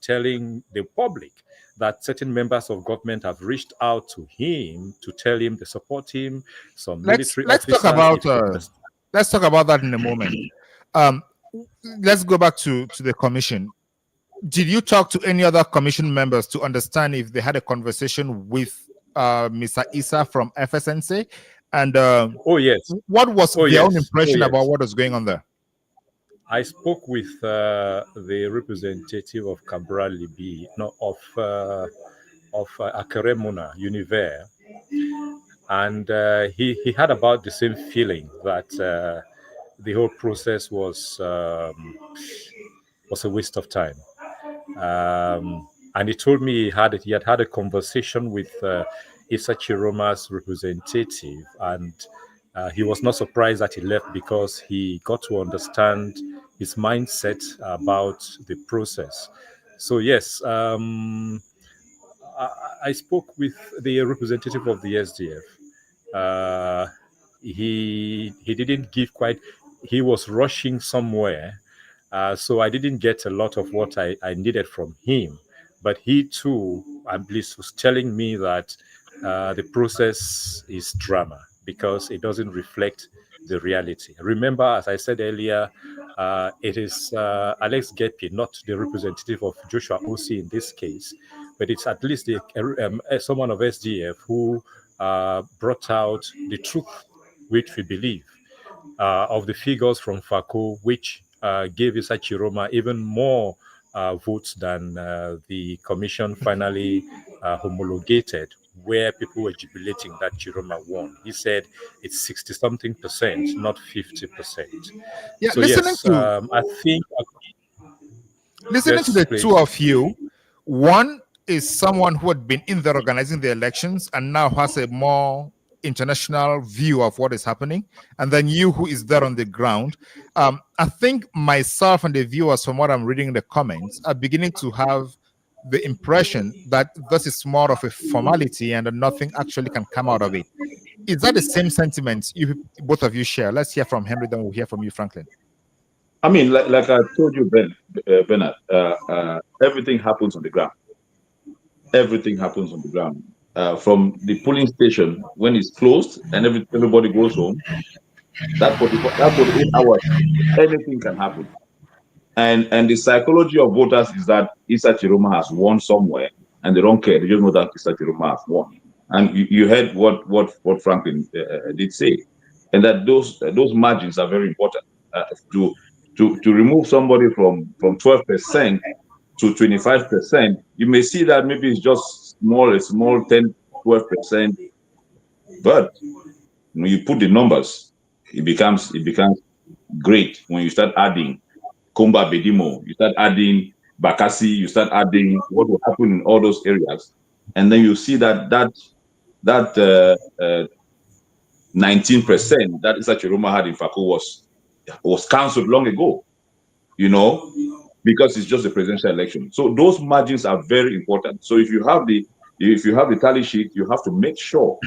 telling the public that certain members of government have reached out to him to tell him they support him. Some military officers. Let's talk about that in a moment. Let's go back to the commission. Did you talk to any other commission members to understand if they had a conversation with Mr. Issa from FSNC? And oh yes, what was their own impression about what was going on there? I spoke with the representative of Cabral Libi, of Akeremuna Univer, and he had about the same feeling that the whole process was a waste of time. And he told me he had had a conversation with Issa Tchiroma's representative, and he was not surprised that he left because he got to understand his mindset about the process. So yes, I spoke with the representative of the SDF. He didn't give quite. He was rushing somewhere. So I didn't get a lot of what I needed from him. But he too, at least, was telling me that the process is drama because it doesn't reflect the reality. Remember, as I said earlier, It is Alex Gepi, not the representative of Joshua Osi in this case, but it's at least someone of SDF who brought out the truth, which we believe, of the figures from FACO, which gave Issa Tchiroma even more votes than the commission finally homologated, where people were jubilating that Tchiroma won. He said it's 60-something%, not 50%. Yeah, So yes, I think. Listening Yes, to the please. two of you, one is someone who had been in there organizing the elections and now has a more international view of what is happening, and then you who is there on the ground. I think myself and the viewers, from what I'm reading in the comments, are beginning to have the impression that this is more of a formality and that nothing actually can come out of it. Is that the same sentiment you both of you share? Let's hear from Henry, then we'll hear from you, Franklin. I mean, like I told you, Bernard, everything happens on the ground. Everything happens on the ground. From the polling station, when it's closed and everybody goes home, that 48 hours, anything can happen. And the psychology of voters is that Issa Tchiroma has won somewhere, and they don't care. They just know that Issa Tchiroma has won. And you heard what Franklin did say, and that those margins are very important. To remove somebody from 12% to 25%, you may see that maybe it's just a small 10-12%, but when you put the numbers, it becomes great when you start adding Komba Bedimo, you start adding Bakassi, you start adding what will happen in all those areas, and then you see that 19% that Issa Tchiroma had in Fako was cancelled long ago, because it's just a presidential election. So those margins are very important. So if you have the tally sheet, you have to make sure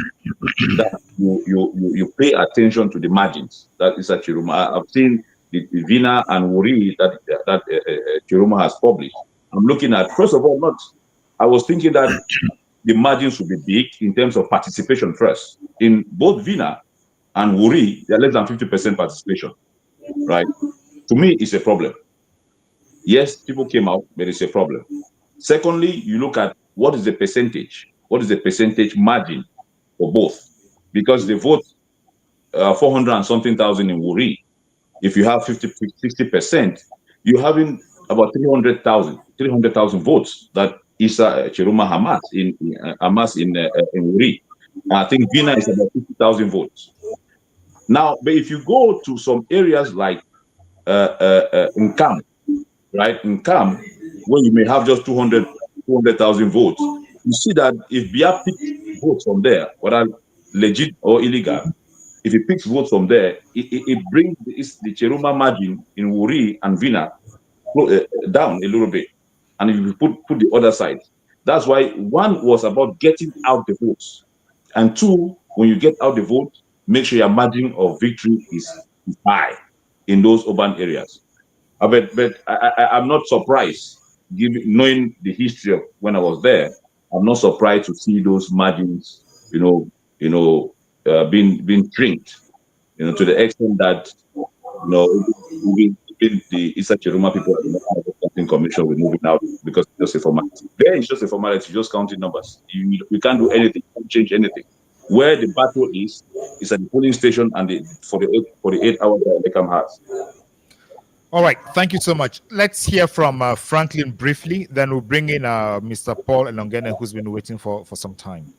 that you pay attention to the margins that Issa Tchiroma. I've seen the Vina and Wuri that Tchiroma has published. I'm looking at, first of all, I was thinking that the margins would be big in terms of participation first. In both Vina and Wuri, they're less than 50% participation, right? To me, it's a problem. Yes, people came out, but it's a problem. Secondly, you look at what is the percentage margin for both, because they vote 400 and something thousand in Wuri. If you have 60%, you're having about 300,000 votes that Issa Tchiroma amassed in Wuri. I think Vina is about 50,000 votes. Now, but if you go to some areas like Nkam, right? Nkam, where you may have just 200,000 votes, you see that if Bia picks votes from there, whether legit or illegal, if he picks votes from there, it brings the Tchiroma margin in Wuri and Vina down a little bit. And if you put the other side, that's why one was about getting out the votes. And two, when you get out the vote, make sure your margin of victory is high in those urban areas. But I'm not surprised, knowing the history of when I was there. I'm not surprised to see those margins, being trimmed, to the extent that, even the Issa Tchiroma people at the National Commission were moving out because it's just a formality. There is just a formality, just counting numbers. You can't do anything, you can't change anything. Where the battle is at the polling station and for the 8 hours that Beckham has. All right, thank you so much. Let's hear from Franklin briefly, then we'll bring in Mr. Paul Elongene, who's been waiting for some time.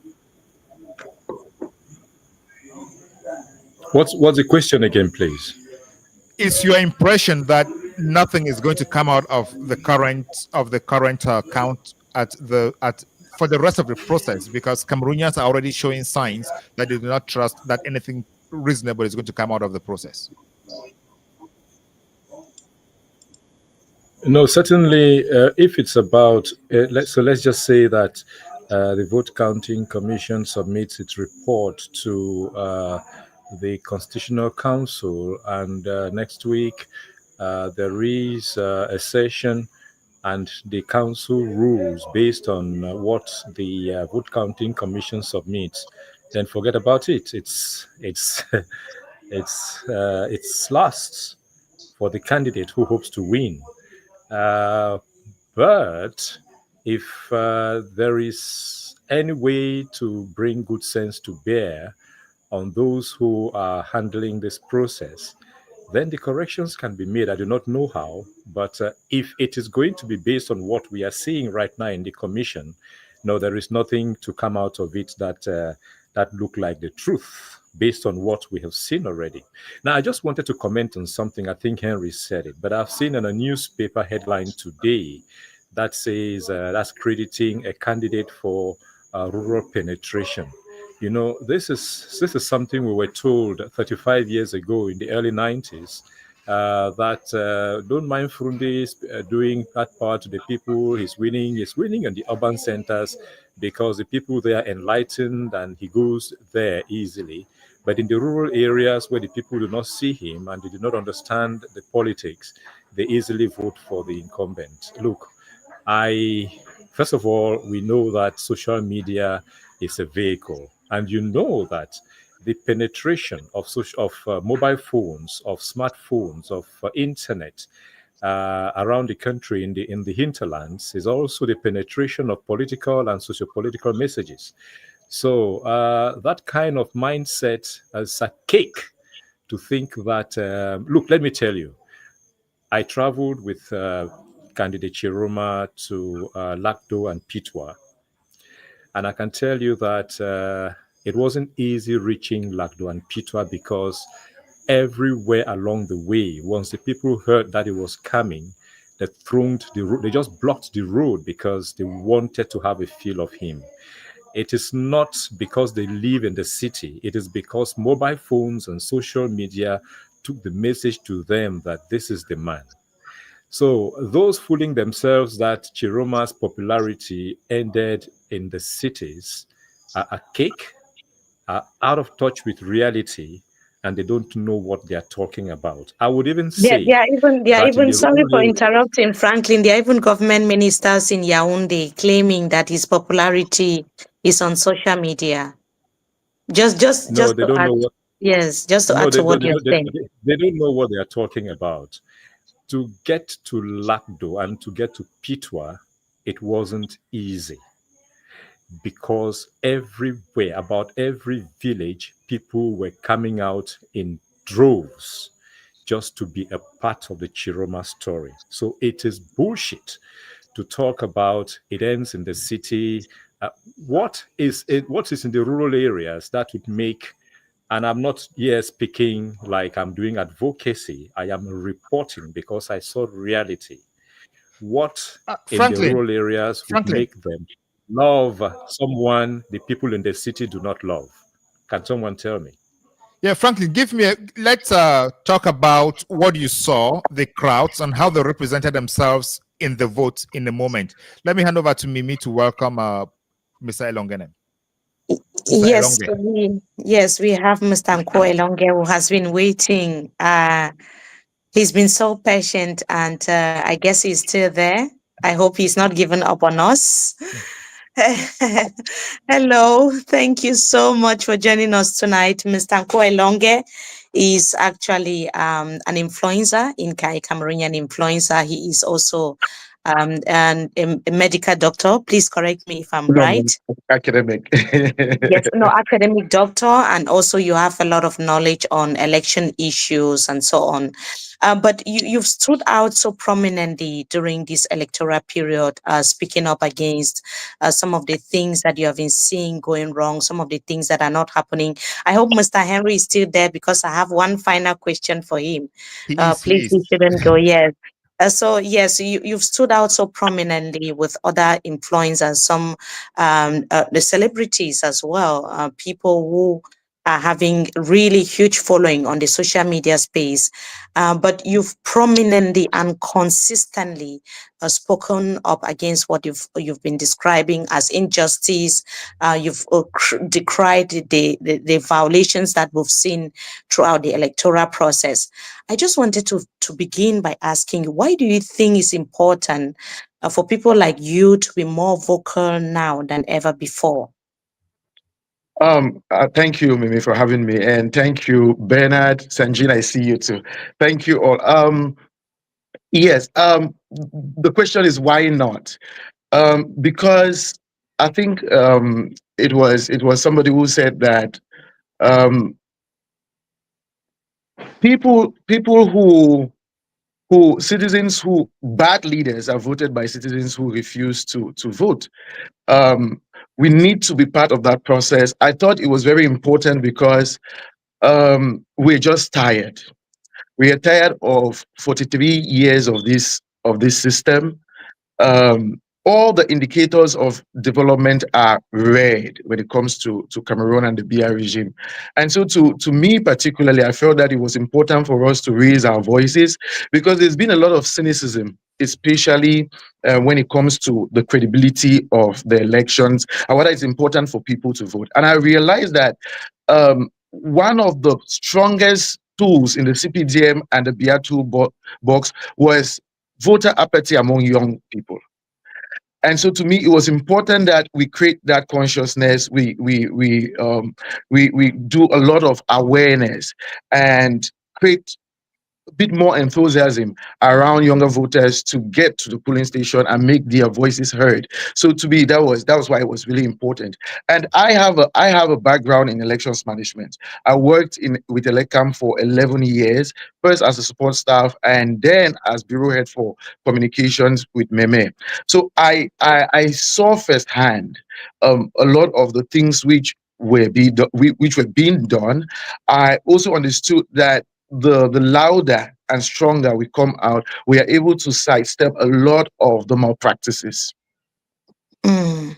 What's the question again, please? Is your impression that nothing is going to come out of the current count for the rest of the process, because Cameroonians are already showing signs that they do not trust that anything reasonable is going to come out of the process? No, certainly. If it's about let's just say that the vote counting commission submits its report to the Constitutional Council, and next week there is a session, and the council rules based on what the vote counting commission submits, then forget about it. It's it lasts for the candidate who hopes to win. But if there is any way to bring good sense to bear on those who are handling this process, then the corrections can be made. I do not know how, but if it is going to be based on what we are seeing right now in the commission, no, there is nothing to come out of it that look like the truth based on what we have seen already. Now, I just wanted to comment on something. I think Henry said it, but I've seen in a newspaper headline today that says that's crediting a candidate for rural penetration. You know, this is something we were told 35 years ago in the early 90s, that don't mind Frundi doing that part to the people. He's winning in the urban centers because the people there are enlightened and he goes there easily. But in the rural areas where the people do not see him and they do not understand the politics, they easily vote for the incumbent. Look, first of all, we know that social media is a vehicle, and you know that the penetration of mobile phones, of smartphones, of internet around the country in the hinterlands is also the penetration of political and socio-political messages. So that kind of mindset is a cake to think that. Look, let me tell you, I traveled with candidate Tchiroma to Lagdo and Pitwa. And I can tell you that it wasn't easy reaching Lagdo and Pitwa because everywhere along the way, once the people heard that it was coming, they just blocked the road because they wanted to have a feel of him. It is not because they live in the city. It is because mobile phones and social media took the message to them that this is the man. So those fooling themselves that Tchiroma's popularity ended in the cities are a cake, are out of touch with reality, and they don't know what they are talking about. I would even say They are that in even the sorry rural for area, interrupting, Franklin. There are even government ministers in Yaoundé claiming that his popularity is on social media. Just no, they to don't add, know what. yes, just to No, add they to what don't. you're saying. They don't know what they are talking about. To get to Lakdo and to get to Pitwa, it wasn't easy because everywhere, about every village, people were coming out in droves just to be a part of the Tchiroma story. So it is bullshit to talk about it ends in the city. What is in the rural areas that would make, and I'm not here speaking like I'm doing advocacy, I am reporting because I saw reality. What in the Franklin, rural areas would make them love someone the people in the city do not love? Can someone tell me? Yeah, Franklin, let's talk about what you saw, the crowds, and how they represented themselves in the vote in a moment. Let me hand over to Mimi to welcome Mr. Elongene. Yes, we have Mr. Nko Elonge who has been waiting. He's been so patient, and I guess he's still there. I hope he's not given up on us. Hello, thank you so much for joining us tonight. Mr. Nko Elonge is actually an influencer, Cameroonian influencer. He is also a medical doctor. Please correct me if I'm right. Academic. Yes, no, academic doctor, and also you have a lot of knowledge on election issues and so on. But you've stood out so prominently during this electoral period, speaking up against some of the things that you have been seeing going wrong, some of the things that are not happening. I hope Mr. Henry is still there because I have one final question for him. Please, he shouldn't go. Yes. So yes, you've stood out so prominently with other influencers, some the celebrities as well, people who are having really huge following on the social media space, but you've prominently and consistently spoken up against what you've been describing as injustice. You've decried the violations that we've seen throughout the electoral process. I just wanted to begin by asking you, why do you think it's important for people like you to be more vocal now than ever before? Thank you, Mimi, for having me, and thank you, Bernard, Sanjin. I see you too. Thank you all. Yes. The question is why not? Because I think it was somebody who said that um, people who citizens who bad leaders are voted by citizens who refuse to vote. Um, we need to be part of that process. I thought it was very important because we're just tired. We are tired of 43 years of this system. All the indicators of development are red when it comes to Cameroon and the BR regime. And so to me particularly, I felt that it was important for us to raise our voices because there's been a lot of cynicism, especially when it comes to the credibility of the elections and whether it's important for people to vote. And I realized that one of the strongest tools in the CPDM and the BR toolbox was voter apathy among young people. And so to me it was important that we create that consciousness, we do a lot of awareness and create a bit more enthusiasm around younger voters to get to the polling station and make their voices heard. So to me, that was why it was really important. And I have a background in elections management. I worked with Elecam for 11 years, first as a support staff and then as bureau head for communications with Meme. So I saw firsthand a lot of the things which which were being done. I also understood that the louder and stronger we come out, we are able to sidestep a lot of the malpractices. Mm.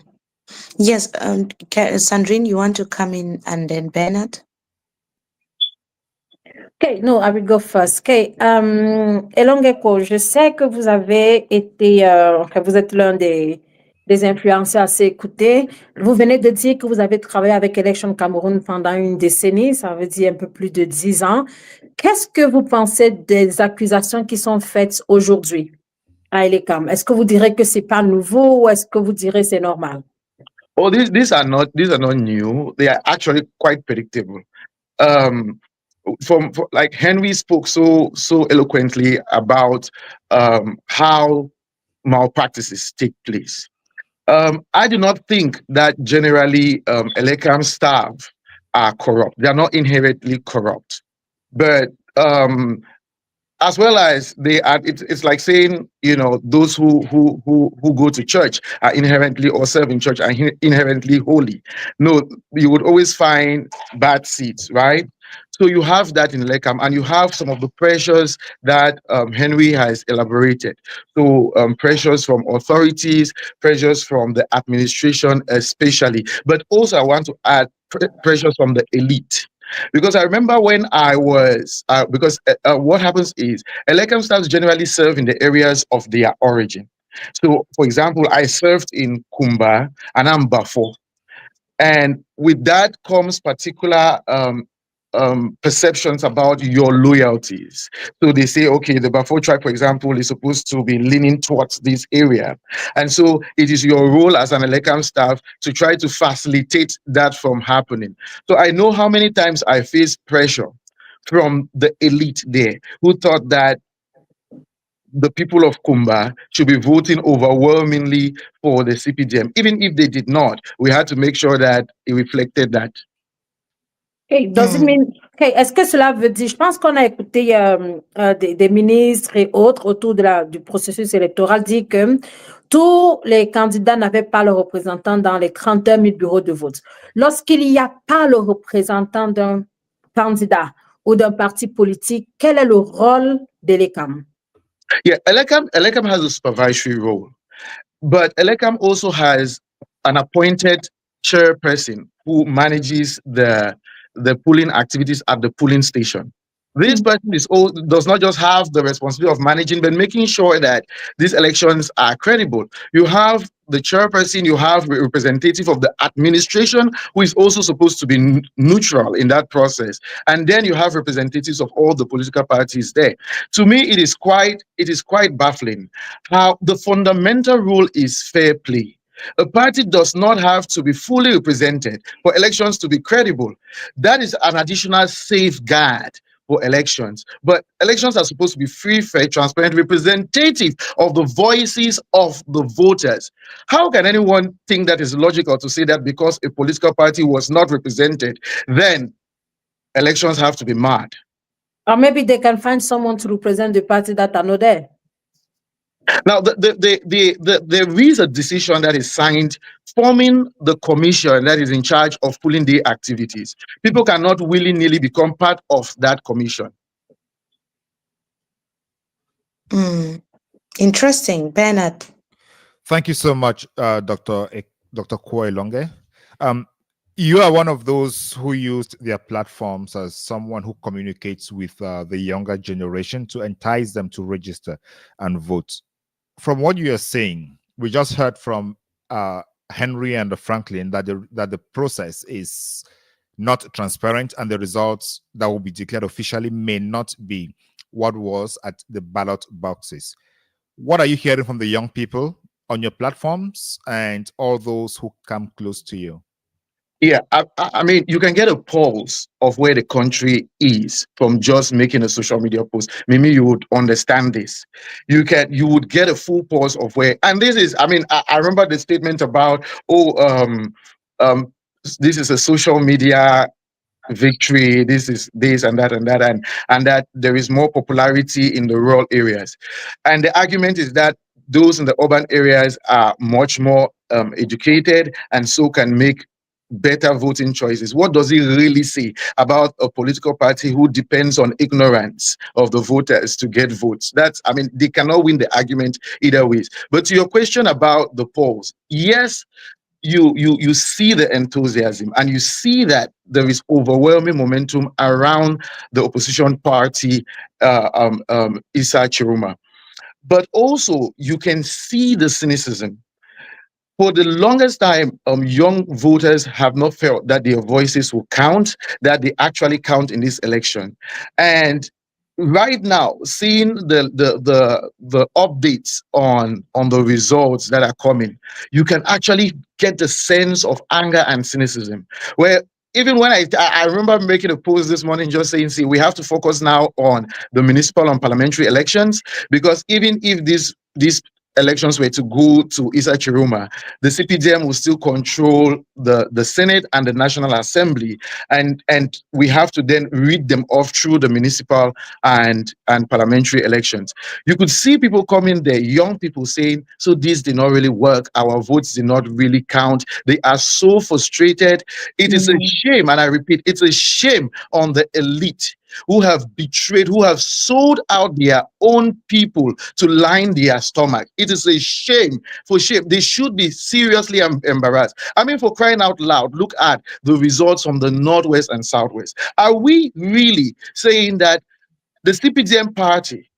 Yes, Sandrine, you want to come in and then Bernard? Okay, no, I will go first. Okay, Elongeko, je sais que vous avez été, que vous êtes l'un des influenceurs assez écoutés. Vous venez de dire que vous avez travaillé avec Election Cameroun pendant une décennie, ça veut dire un peu plus de 10 ans. Qu'est-ce que vous pensez des accusations qui sont faites aujourd'hui à Elecam? Est-ce que vous direz que c'est pas nouveau ou est-ce que vous direz c'est normal? Oh, these are not new. They are actually quite predictable. Like Henry spoke so eloquently about how malpractices take place. I do not think that generally Elecam staff are corrupt. They are not inherently corrupt, but as well as they are, it's like saying, those who go to church are inherently, or serve in church are inherently holy. No, you would always find bad seeds, right? So you have that in Lekam, and you have some of the pressures that Henry has elaborated. So pressures from authorities, pressures from the administration especially, but also I want to add pressures from the elite. Because I remember when I was, what happens is, Elecam staffs generally serve in the areas of their origin. So, for example, I served in Kumba and I'm Bafo. And with that comes particular perceptions about your loyalties. So they say, okay, the Bafo tribe, for example, is supposed to be leaning towards this area. And so it is your role as an Elecam staff to try to facilitate that from happening. So I know how many times I faced pressure from the elite there who thought that the people of Kumba should be voting overwhelmingly for the CPDM. Even if they did not, we had to make sure that it reflected that. Okay, does it mean, okay, est-ce que cela veut dire, je pense qu'on a écouté des ministres et autres autour du processus électoral dire que tous les candidats n'avaient pas le représentant dans les 31 000 bureaux de vote. Lorsqu'il n'y a pas le représentant d'un candidat ou d'un parti politique, quel est le rôle de l'ECAM? Yeah, Elecam has a supervisory role, but Elecam also has an appointed chairperson who manages the polling activities at the polling station. This person does not just have the responsibility of managing, but making sure that these elections are credible. You have the chairperson, you have a representative of the administration who is also supposed to be neutral in that process. And then you have representatives of all the political parties there. To me, it is quite baffling how the fundamental rule is fair play. A party does not have to be fully represented for elections to be credible. That is an additional safeguard for elections. But elections are supposed to be free, fair, transparent, representative of the voices of the voters. How can anyone think that is logical to say that because a political party was not represented, then elections have to be mad? Or maybe they can find someone to represent the party that are not there. Now, there is a decision that is signed forming the commission that is in charge of polling day activities. People cannot willy-nilly become part of that commission. Interesting, Bernard. Thank you so much, Dr. Kwoy Longe. You are one of those who used their platforms as someone who communicates with the younger generation to entice them to register and vote. From what you are saying, we just heard from Henry and Franklin that the process is not transparent and the results that will be declared officially may not be what was at the ballot boxes. What are you hearing from the young people on your platforms and all those who come close to you? Yeah, I mean, you can get a pulse of where the country is from just making a social media post. Maybe you would understand this. You would get a full pulse of where, and this is, I mean, I remember the statement about, this is a social media victory, this is this and that and that, and that there is more popularity in the rural areas. And the argument is that those in the urban areas are much more educated and so can make better voting choices. What does it really say about a political party who depends on ignorance of the voters to get votes? I mean, they cannot win the argument either ways. But to your question about the polls, yes, you see the enthusiasm and you see that there is overwhelming momentum around the opposition party, Issa Tchiroma. But also you can see the cynicism. For the longest time, young voters have not felt that their voices will count, that they actually count in this election. And right now, seeing the updates on the results that are coming, you can actually get the sense of anger and cynicism. Where even when I remember making a post this morning just saying, see, we have to focus now on the municipal and parliamentary elections, because even if these elections were to go to Issa Tchiroma, the CPDM will still control the Senate and the National Assembly, and we have to then read them off through the municipal and parliamentary elections. You could see people coming there, young people saying, so this did not really work, our votes did not really count. They are so frustrated. It is a shame, and I repeat, it's a shame on the elite who have betrayed, who have sold out their own people to line their stomach. It is a shame, for shame. They should be seriously embarrassed. I mean, for crying out loud, look at the results from the Northwest and Southwest. Are we really saying that the CPDM party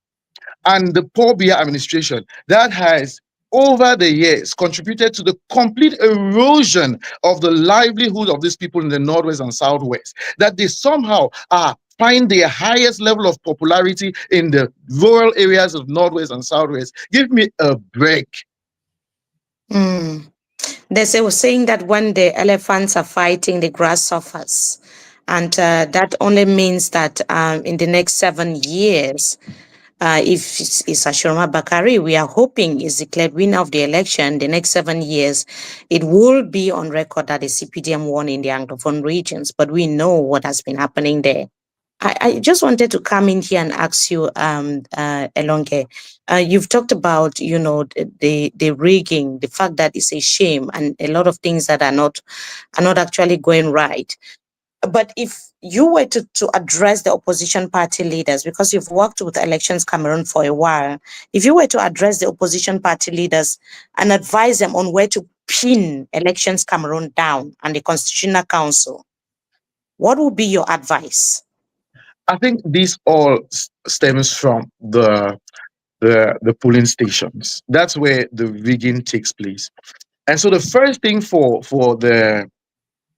and the Paul Biya administration that has over the years contributed to the complete erosion of the livelihood of these people in the Northwest and Southwest, that they somehow find their highest level of popularity in the rural areas of Northwest and Southwest? Give me a break. They were saying that when the elephants are fighting, the grass suffers. And that only means that in the next 7 years, if Issa Tchiroma Bakary, we are hoping, is declared winner of the election, the next 7 years, it will be on record that the CPDM won in the Anglophone regions. But we know what has been happening there. I just wanted to come in here and ask you, Elonge, you've talked about, the rigging, the fact that it's a shame and a lot of things that are not actually going right. But if you were to address the opposition party leaders, because you've worked with Elections Cameroon for a while, if you were to address the opposition party leaders and advise them on where to pin Elections Cameroon down and the Constitutional Council, what would be your advice? I think this all stems from the polling stations. That's where the rigging takes place. And so the first thing for the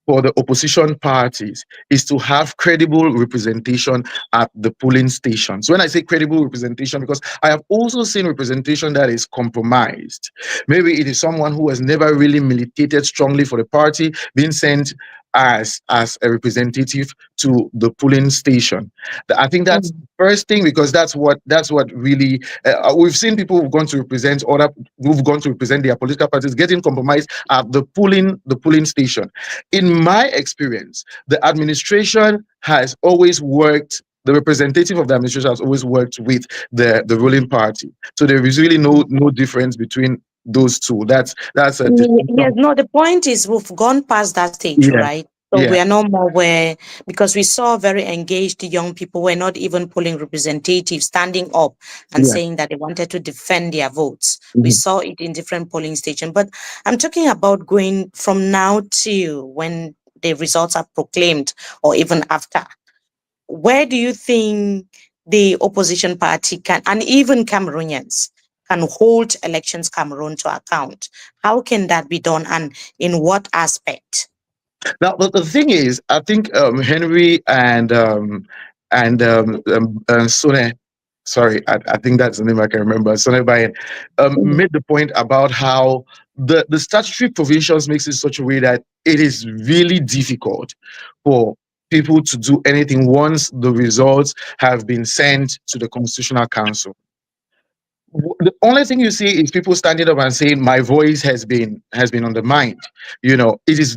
for the opposition parties is to have credible representation at the polling stations. When I say credible representation, because I have also seen representation that is compromised. Maybe it is someone who has never really militated strongly for the party being sent as a representative to the polling station. I think that's the first thing, because that's what really we've seen people who've gone to represent their political parties getting compromised at the polling station. In my experience, the administration has always worked. The representative of the administration has always worked with the ruling party. So there is really no difference between those two. That's a Yes, no, the point is we've gone past that stage, yeah. right? So Yeah. we are no more where, because we saw very engaged young people were not even polling representatives standing up and Yeah. saying that they wanted to defend their votes. We saw it in different polling stations. But I'm talking about going from now to when the results are proclaimed or even after. Where do you think the opposition party can, and even Cameroonians, can hold elections Cameroon to account? How can that be done, and in what aspect? Now, the thing is, I think Henry and Sone, sorry, I think that's the name I can remember. Sone Bayen made the point about how the statutory provisions makes it such a way that it is really difficult for people to do anything once the results have been sent to the Constitutional Council. The only thing you see is people standing up and saying my voice has been undermined. It's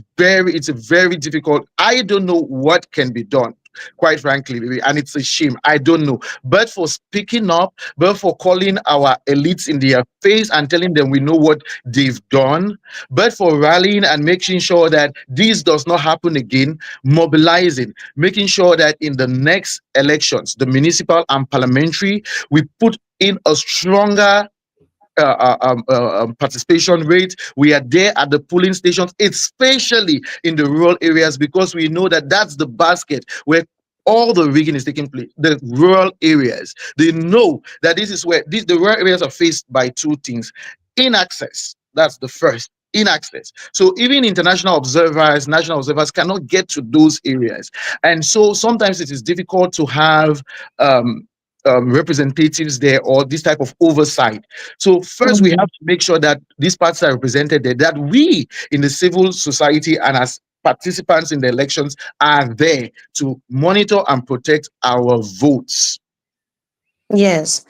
a very difficult. I don't know what can be done, quite frankly, and it's a shame. I don't know, but for speaking up, but for calling our elites in their face and telling them we know what they've done, but for rallying and making sure that this does not happen again, mobilizing, making sure that in the next elections, the municipal and parliamentary, we put in a stronger participation rate. We are there at the polling stations, especially in the rural areas, because we know that that's the basket where all the rigging is taking place. The rural areas, they know that this is where the rural areas are faced by two things: inaccess. That's the first. Inaccess. So even international observers, national observers cannot get to those areas, and so sometimes it is difficult to have representatives there or this type of oversight. So first we have to make sure that these parties are represented there, that we in the civil society and as participants in the elections are there to monitor and protect our votes. Yes.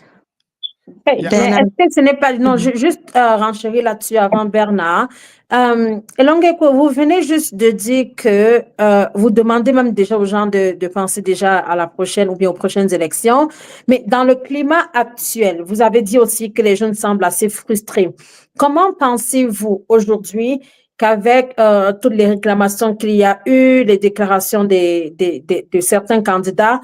Mais est-ce que ce n'est pas... Non, juste renchérir là-dessus avant Bernard. Elongeko, vous venez juste de dire que vous demandez même déjà aux gens de penser déjà à la prochaine ou bien aux prochaines élections. Mais dans le climat actuel, vous avez dit aussi que les jeunes semblent assez frustrés. Comment pensez-vous aujourd'hui qu'avec toutes les réclamations qu'il y a eu, les déclarations de certains candidats,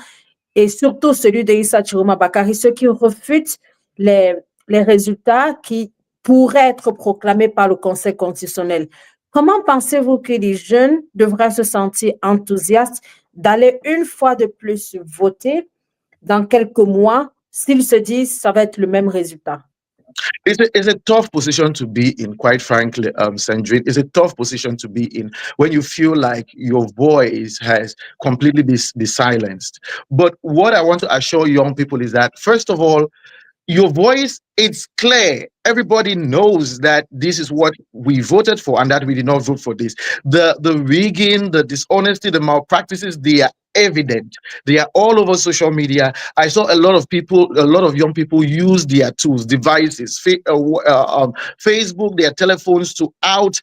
et surtout celui de Issa Tchiroma Bakary, ceux qui refutent les résultats qui pourraient être proclamés par le Conseil constitutionnel. Comment pensez-vous que les jeunes devraient se sentir enthousiastes d'aller une fois de plus voter dans quelques mois s'ils se disent que ça va être le même résultat? It's a tough position to be in, quite frankly, Sandrine. It's a tough position to be in when you feel like your voice has completely been silenced. But what I want to assure young people is that, first of all, your voice, it's clear. Everybody knows that this is what we voted for and that we did not vote for this. The rigging, the dishonesty, the malpractices, they are evident. They are all over social media. I saw a lot of young people use their tools, devices, Facebook, their telephones to out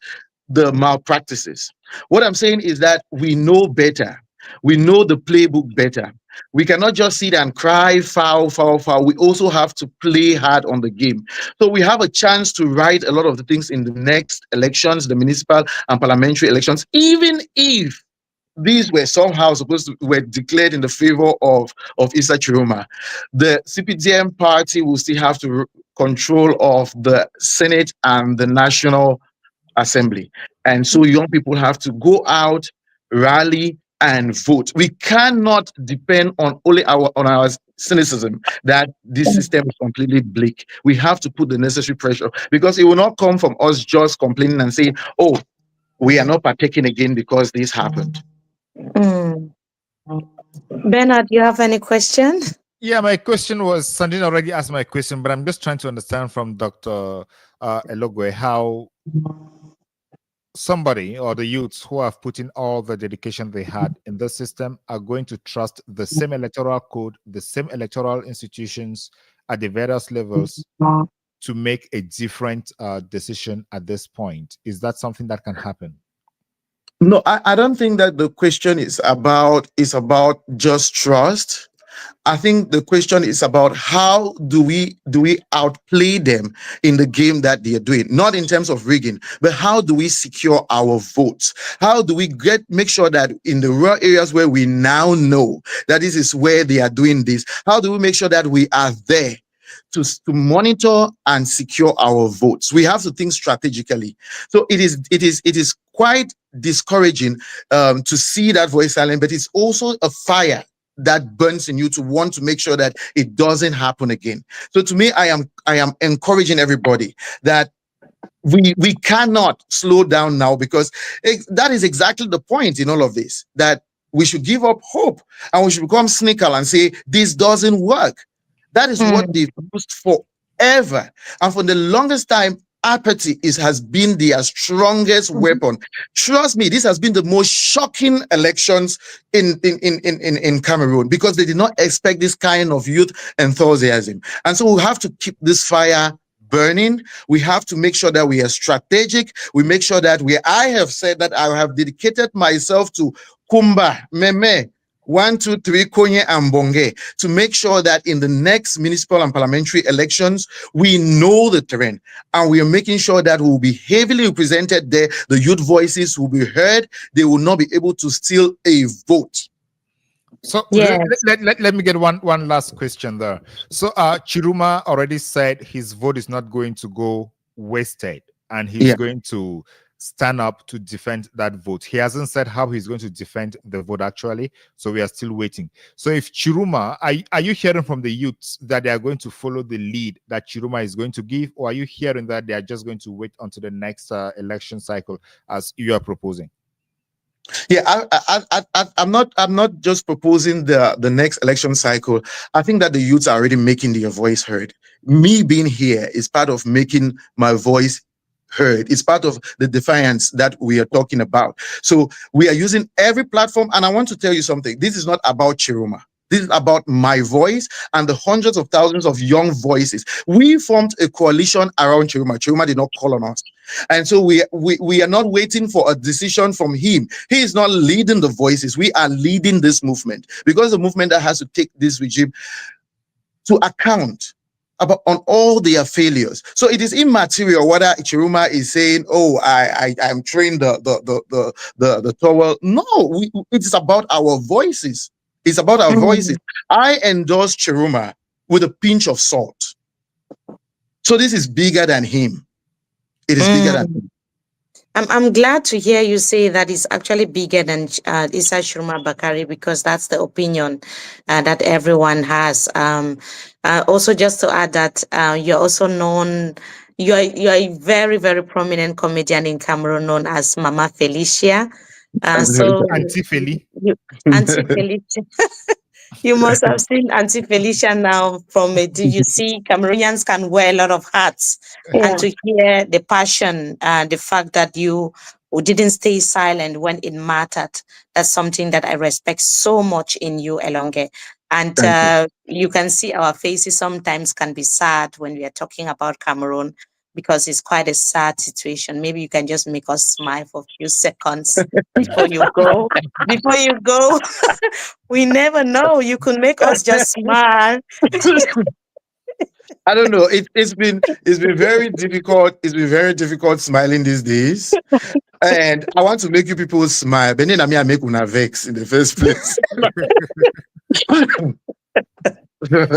the malpractices. What I'm saying is that we know better. We know the playbook better. We cannot just sit and cry, foul, foul, foul. We also have to play hard on the game. So we have a chance to right a lot of the things in the next elections, the municipal and parliamentary elections, even if these were somehow were declared in the favor of Issa Tchiroma. The CPDM party will still have to control of the Senate and the National Assembly. And so young people have to go out, rally, and vote. We cannot depend on only our cynicism that this system is completely bleak. We have to put the necessary pressure, because it will not come from us just complaining and saying, oh, we are not partaking again because this happened. Bernard, you have any question? Yeah, my question was, Sandrine already asked my question, but I'm just trying to understand from Dr. Elogwe how somebody or the youths who have put in all the dedication they had in the system are going to trust the same electoral code, the same electoral institutions at the various levels to make a different decision at this point. Is that something that can happen? No, I don't think that the question is about just trust. I think the question is about how do we outplay them in the game that they are doing, not in terms of rigging, but how do we secure our votes? How do we make sure that in the rural areas where we now know that this is where they are doing this, how do we make sure that we are there to monitor and secure our votes? We have to think strategically. So it is quite discouraging to see that voice silent, but it's also a fire that burns in you to want to make sure that it doesn't happen again. So to me, I am encouraging everybody that we cannot slow down now, because that is exactly the point in all of this, that we should give up hope and we should become cynical and say this doesn't work. That is what they've used forever, and for the longest time apathy has been their strongest weapon. Trust me, this has been the most shocking elections in Cameroon, because they did not expect this kind of youth enthusiasm. And so we have to keep this fire burning. We have to make sure that we are strategic. We make sure that I have said that I have dedicated myself to Kumba, Meme, 1, 2, 3, Konye and Bonge, to make sure that in the next municipal and parliamentary elections, we know the terrain and we are making sure that we will be heavily represented there. The youth voices will be heard. They will not be able to steal a vote. So let me get one last question there. So Tchiroma already said his vote is not going to go wasted, and he's going to stand up to defend that vote. He hasn't said how he's going to defend the vote actually, so we are still waiting. So if Tchiroma, are you hearing from the youths that they are going to follow the lead that Tchiroma is going to give, or are you hearing that they are just going to wait until the next election cycle as you are proposing? Yeah, I'm not just proposing the next election cycle. I think that the youths are already making their voice heard. Me being here is part of making my voice heard. It's part of the defiance that we are talking about. So we are using every platform, and I want to tell you something. This is not about Tchiroma. This is about my voice and the hundreds of thousands of young voices. We formed a coalition around Tchiroma. Tchiroma did not call on us. And so we are not waiting for a decision from him. He is not leading the voices. We are leading this movement, because the movement that has to take this regime to account on all their failures. So it is immaterial whether Tchiroma is saying, "Oh, I'm trained the towel." No, it is about our voices. It's about our voices. I endorse Tchiroma with a pinch of salt. So this is bigger than him. It is bigger than him. I'm glad to hear you say that it's actually bigger than Issa Tchiroma Bakary, because that's the opinion that everyone has. Also, just to add that you're also known, you're a very, very prominent comedian in Cameroon known as Mama Felicia. So Auntie Feli. Auntie Felicia. You must have seen Auntie Felicia now from a DUC. Cameroonians can wear a lot of hats. And to hear the passion, the fact that you didn't stay silent when it mattered, that's something that I respect so much in you, Elonge. And you can see our faces sometimes can be sad when we are talking about Cameroon, because it's quite a sad situation. Maybe you can just make us smile for a few seconds before you go. Before you go, we never know. You could make us just smile. I don't know. It's been very difficult. It's been very difficult smiling these days. And I want to make you people smile. But then I make una vex in the first place. You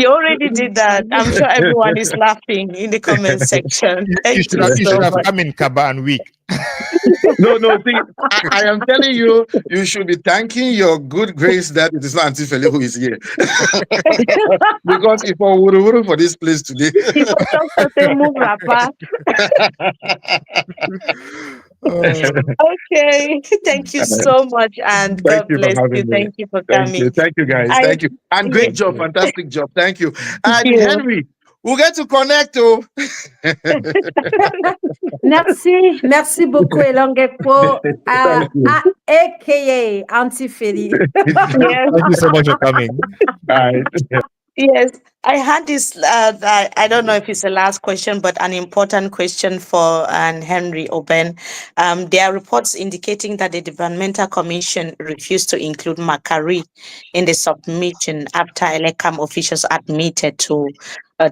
already did that. I'm sure everyone is laughing in the comment section. Thank you you should so have much. come in Kaba and week. No, see, I am telling you, you should be thanking your good grace that it is not Auntie Fele who is here. Because if I would for this place today. If I talk to say move rapper. Okay. Thank you so much, and Thank God you for bless you. having me. Thank you for coming. Thank you, guys. I, Thank you. And great job, yeah, fantastic job. Thank you. thank And you. Henry, we'll get to connect to. Merci beaucoup, Elongepo, aka Auntie Feli. Yes. Thank you so much for coming. Bye. Yes, I had this. I don't know if it's the last question, but an important question for Henry Oben. There are reports indicating that the Developmental Commission refused to include Bakary in the submission after Elecam officials admitted to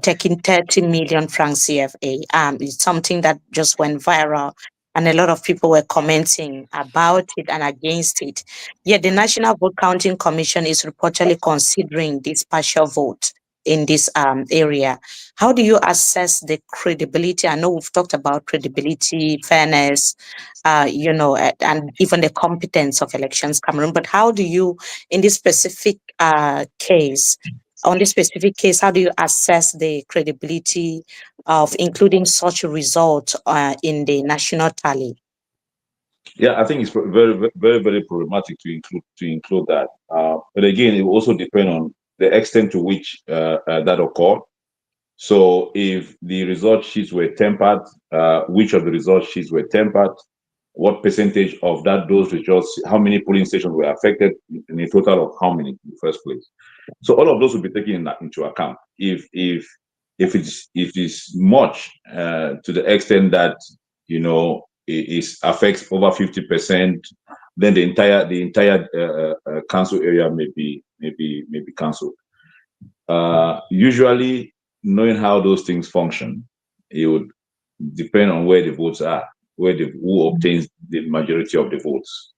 taking 30 million francs CFA. It's something that just went viral, and a lot of people were commenting about it and against it. Yet the National Vote Counting Commission is reportedly considering this partial vote in this area. How do you assess the credibility? I know we've talked about credibility, fairness, and even the competence of Elections Cameroon, but how do you, in this specific case, how do you assess the credibility of including such a result in the national tally? Yeah, I think it's very, very, very problematic to include that. But again, it will also depend on the extent to which that occurred. So, if the result sheets were tempered, which of the result sheets were tempered, what percentage of those results, how many polling stations were affected, in a total of how many in the first place. So, all of those will be taken into account. If it's much to the extent that it affects over 50%, then the entire council area may be cancelled. Usually, knowing how those things function, it would depend on where the votes are, who obtains the majority of the votes.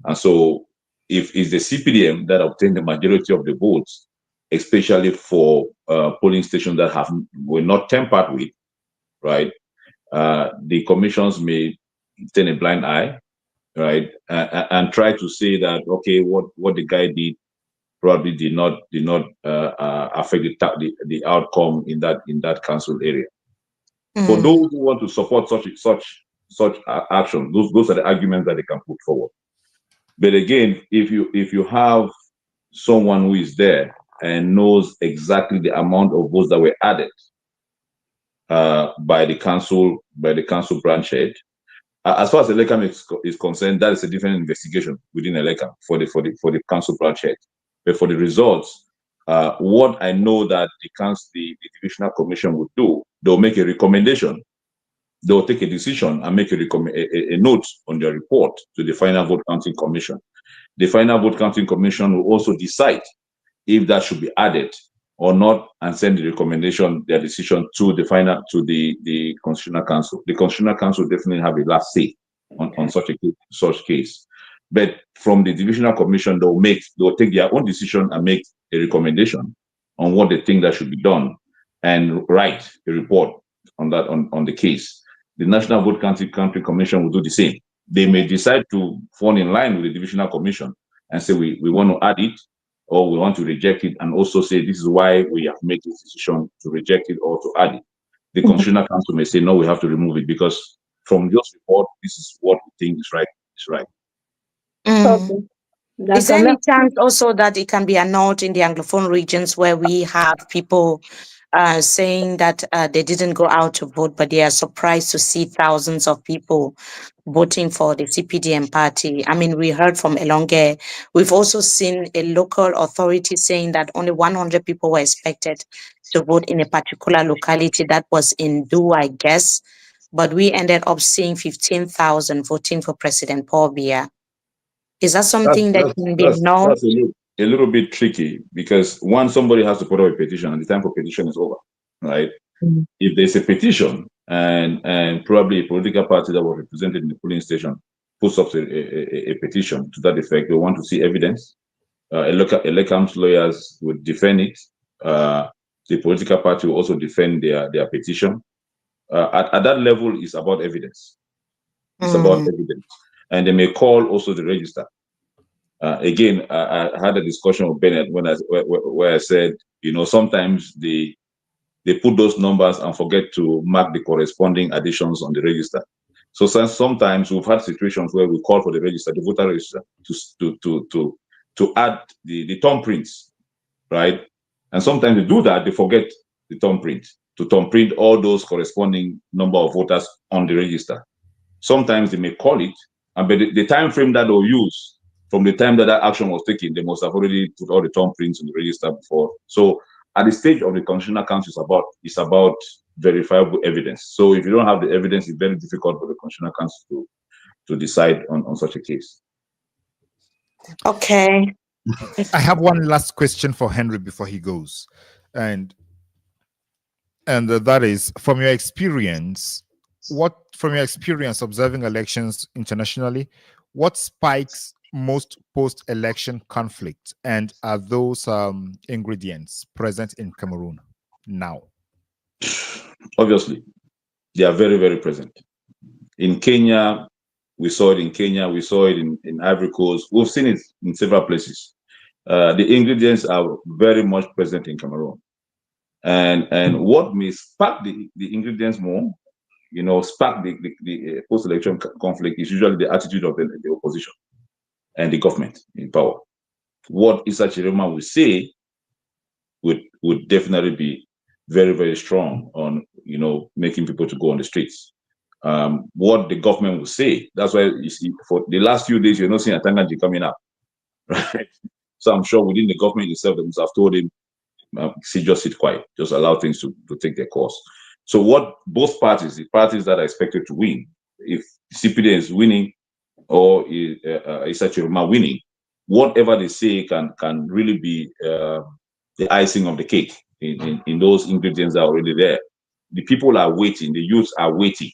And so, if it's the CPDM that obtained the majority of the votes, especially for polling stations that were not tampered with, right? The commissions may turn a blind eye, right, and try to say that, okay, what the guy did probably did not affect the outcome in that council area. For those who want to support such action, those are the arguments that they can put forward. But again, if you have someone who is there and knows exactly the amount of votes that were added by the council branch head, as far as Elecam is concerned, that is a different investigation within Elecam for the council branch head. But for the results, what I know that the divisional commission would do, they'll make a recommendation. They'll take a decision and make a note on their report to the final vote counting commission. The final vote counting commission will also decide if that should be added or not, and send the recommendation, their decision to the Constitutional Council. The Constitutional Council definitely have a last say on such case. But from the Divisional Commission, they'll take their own decision and make a recommendation on what they think that should be done, and write a report on that on the case. The National Vote Counting Commission will do the same. They may decide to fall in line with the Divisional Commission and say we want to add it, or we want to reject it, and also say this is why we have made this decision to reject it or to add it. The Constitutional Council may say no, we have to remove it because from this report, this is what we think is right. It's right. Okay. Is there any chance also that it can be annulled in the Anglophone regions where we have people saying that they didn't go out to vote, but they are surprised to see thousands of people voting for the CPDM party? I mean, we heard from Elonge. We've also seen a local authority saying that only 100 people were expected to vote in a particular locality. That was in Do, I guess. But we ended up seeing 15,000 voting for President Paul Biya. Is that something that can be known? That's a little bit tricky, because somebody has to put up a petition and the time for petition is over, right? Mm-hmm. If there's a petition and probably a political party that was represented in the polling station puts up a petition to that effect, they want to see evidence Elecam's lawyers would defend it. The political party will also defend their petition. At that level, it's about evidence. It's about evidence. And they may call also the register. Again, I had a discussion with Bennett where I said, sometimes they put those numbers and forget to mark the corresponding additions on the register. So sometimes we've had situations where we call for the register, the voter register, to add the thumbprints, right? And sometimes they do that, they forget the thumbprint, to thumbprint all those corresponding number of voters on the register. Sometimes they may call it, but the time frame that they'll use from the time that action was taken, they must have already put all the thumbprints on the register before. So at the stage of the Constitutional Council, it's about verifiable evidence. So if you don't have the evidence, it's very difficult for the Constitutional Council to decide on such a case. Okay. I have one last question for Henry before he goes, and that is, from your experience observing elections internationally, what spikes most post-election conflict, and are those ingredients present in Cameroon now? Obviously, they are very, very present. In Kenya, we saw it in Kenya, we saw it in Ivory Coast, we've seen it in several places. The ingredients are very much present in Cameroon. And what may spark the ingredients more, spark the post-election conflict is usually the attitude of the opposition and the government in power. What Issa Tchiroma will say would definitely be very, very strong on, making people to go on the streets. What the government will say, that's why you see for the last few days, you're not seeing Atangaji coming up, right? So I'm sure within the government itself, they must have told him, just sit quiet, just allow things to take their course. So what both parties, the parties that are expected to win, if CPD is winning or Issa Tchiroma winning, whatever they say can really be the icing of the cake in those ingredients that are already there. The people are waiting, the youth are waiting.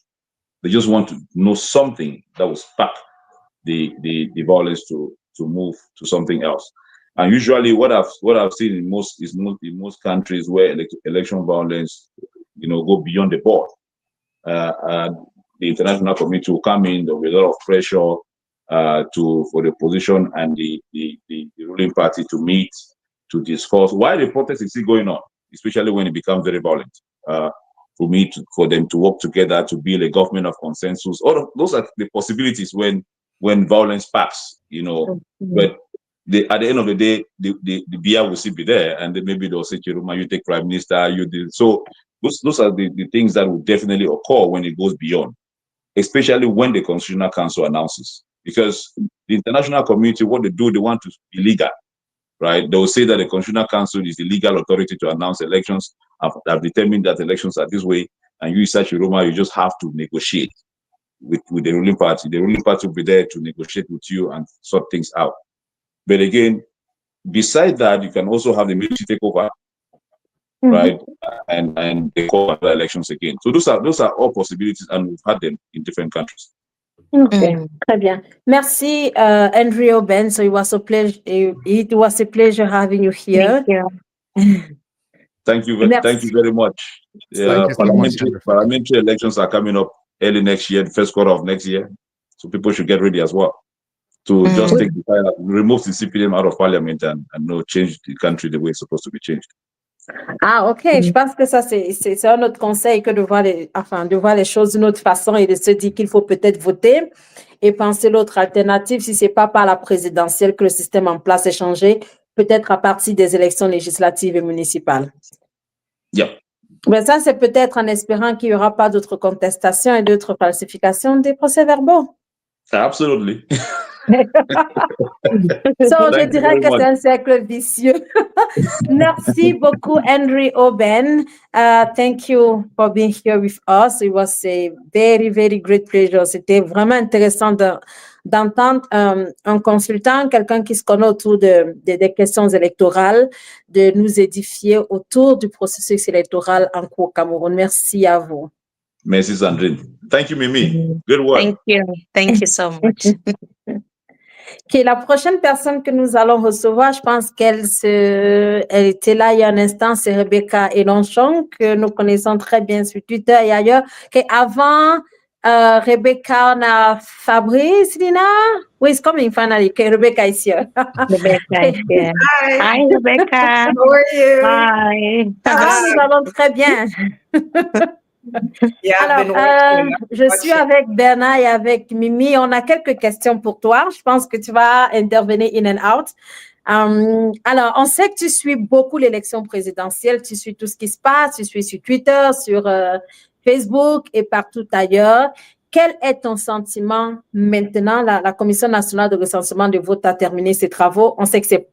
They just want to know something that will spark the violence to move to something else. And usually, what I've seen in most countries where election violence, go beyond the board, the international community will come in. There will be a lot of pressure for the opposition and the ruling party to meet to discuss why the protest is still going on, especially when it becomes very violent. For them to work together to build a government of consensus. Those are the possibilities when violence sparks, But at the end of the day, the BIA will still be there, and then maybe they'll say, Tchiroma, you take prime minister, you did. So those are the things that will definitely occur when it goes beyond, especially when the Constitutional Council announces. Because the international community, what they do, they want to be legal, right? They will say that the Constitutional Council is the legal authority to announce elections, have determined that elections are this way, and you, Issa Tchiroma, you just have to negotiate with the ruling party. The ruling party will be there to negotiate with you and sort things out. But again, besides that, you can also have the military take over, right? And they call other elections again. So those are all possibilities, and we've had them in different countries. Okay, très bien. Merci, Andrew Oben. So it was a pleasure having you here. Thank you very much. Parliamentary elections are coming up early next year, the first quarter of next year. So people should get ready as well to just take the fire, remove the CPDM out of parliament and change the country the way it's supposed to be changed. Ah, ok. Je pense que ça, c'est un autre conseil que de voir les choses d'une autre façon et de se dire qu'il faut peut-être voter et penser l'autre alternative, si c'est pas par la présidentielle que le système en place est changé, peut-être à partir des élections législatives et municipales. Yeah. Mais ça, c'est peut-être en espérant qu'il n'y aura pas d'autres contestations et d'autres falsifications des procès-verbaux. Absolutely. Je dirais que c'est un cercle vicieux. Merci beaucoup, Andrew Oben. Thank you for being here with us. It was a very, very great pleasure. C'était vraiment intéressant d'entendre un consultant, quelqu'un qui se connaît autour des questions électorales, de nous édifier autour du processus électoral en cours au Cameroun. Merci à vous. Merci, Sandrine. Thank you, Mimi. Good work. Thank you so much. Ok, la prochaine personne que nous allons recevoir, je pense elle était là il y a un instant, c'est Rebecca Elonchon, que nous connaissons très bien sur Twitter et ailleurs. Okay, avant Rebecca, on a Fabrice, Lina. Who is coming finally? Okay, Rebecca is here. Rebecca is here. Hi, Rebecca. How are you? Hi. Nous allons très bien. Yeah, I've Alors, been watching. je suis avec Bernard et avec Mimi. On a quelques questions pour toi. Je pense que tu vas intervenir in and out. Alors, on sait que tu suis beaucoup l'élection présidentielle. Tu suis tout ce qui se passe. Tu suis sur Twitter, sur Facebook et partout ailleurs. Quel est ton sentiment maintenant? La Commission nationale de recensement des votes a terminé ses travaux. On sait que c'est,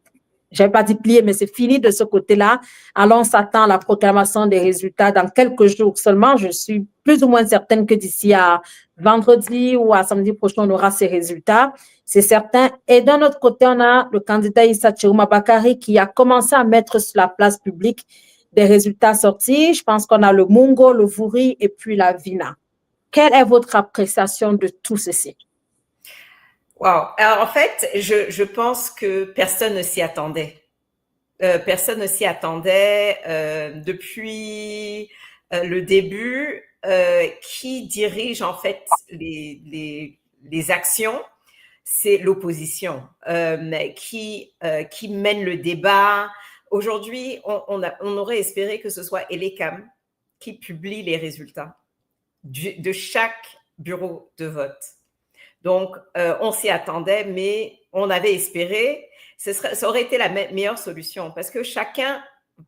je n'avais pas dit plié, mais c'est fini de ce côté-là. Alors, on s'attend à la proclamation des résultats dans quelques jours seulement. Je suis plus ou moins certaine que d'ici à vendredi ou à samedi prochain, on aura ces résultats. C'est certain. Et d'un autre côté, on a le candidat Issa Tchiroma Bakary qui a commencé à mettre sur la place publique des résultats sortis. Je pense qu'on a le Mungo, le Vouri et puis la Vina. Quelle est votre appréciation de tout ceci? Wow. Alors, en fait, je pense que personne ne s'y attendait. Personne ne s'y attendait depuis le début. Qui dirige en fait les actions, c'est l'opposition qui mène le débat. Aujourd'hui, on aurait espéré que ce soit Elecam qui publie les résultats de chaque bureau de vote. Donc, on s'y attendait, mais on avait espéré, ça aurait été la meilleure solution parce que chacun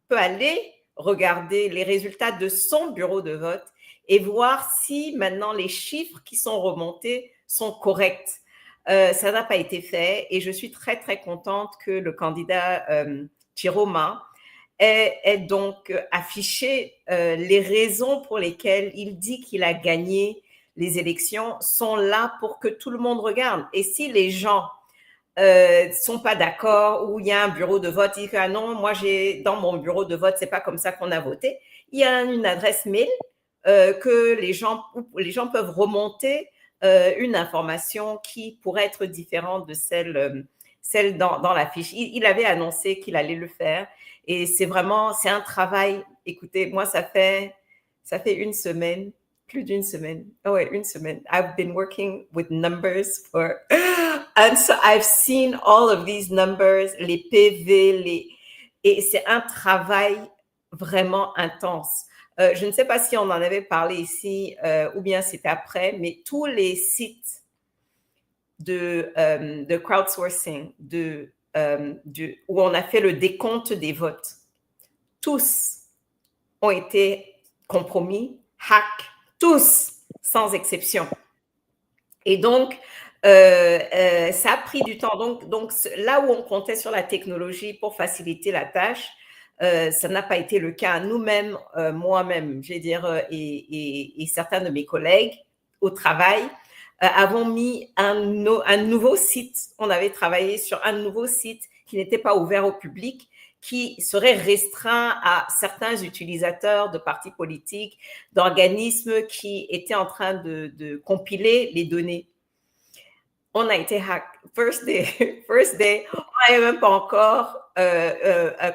peut aller regarder les résultats de son bureau de vote et voir si maintenant les chiffres qui sont remontés sont corrects. Ça n'a pas été fait et je suis très, très contente que le candidat Tchiroma ait donc affiché les raisons pour lesquelles il dit qu'il a gagné les élections sont là pour que tout le monde regarde. Et si les gens sont pas d'accord ou il y a un bureau de vote, il dit ah non, moi dans mon bureau de vote, c'est pas comme ça qu'on a voté. Il y a une adresse mail que les gens peuvent remonter une information qui pourrait être différente de celle dans la fiche. Il avait annoncé qu'il allait le faire et c'est un travail. Écoutez, moi ça fait une semaine. Plus d'une semaine. Oh ouais, une semaine. I've been working with numbers and so I've seen all of these numbers, les PV, et c'est un travail vraiment intense. Je ne sais pas si on en avait parlé ici ou bien c'était après, mais tous les sites de crowdsourcing, où on a fait le décompte des votes, tous ont été compromis, hack, tous, sans exception. Et donc, ça a pris du temps. Donc, là où on comptait sur la technologie pour faciliter la tâche, ça n'a pas été le cas. Nous-mêmes, moi-même, je vais dire, et certains de mes collègues au travail, avons mis un nouveau site. On avait travaillé sur un nouveau site qui n'était pas ouvert au public, qui serait restreint à certains utilisateurs de partis politiques, d'organismes qui étaient en train de compiler les données. On a été hack. First day, on n'avait même pas encore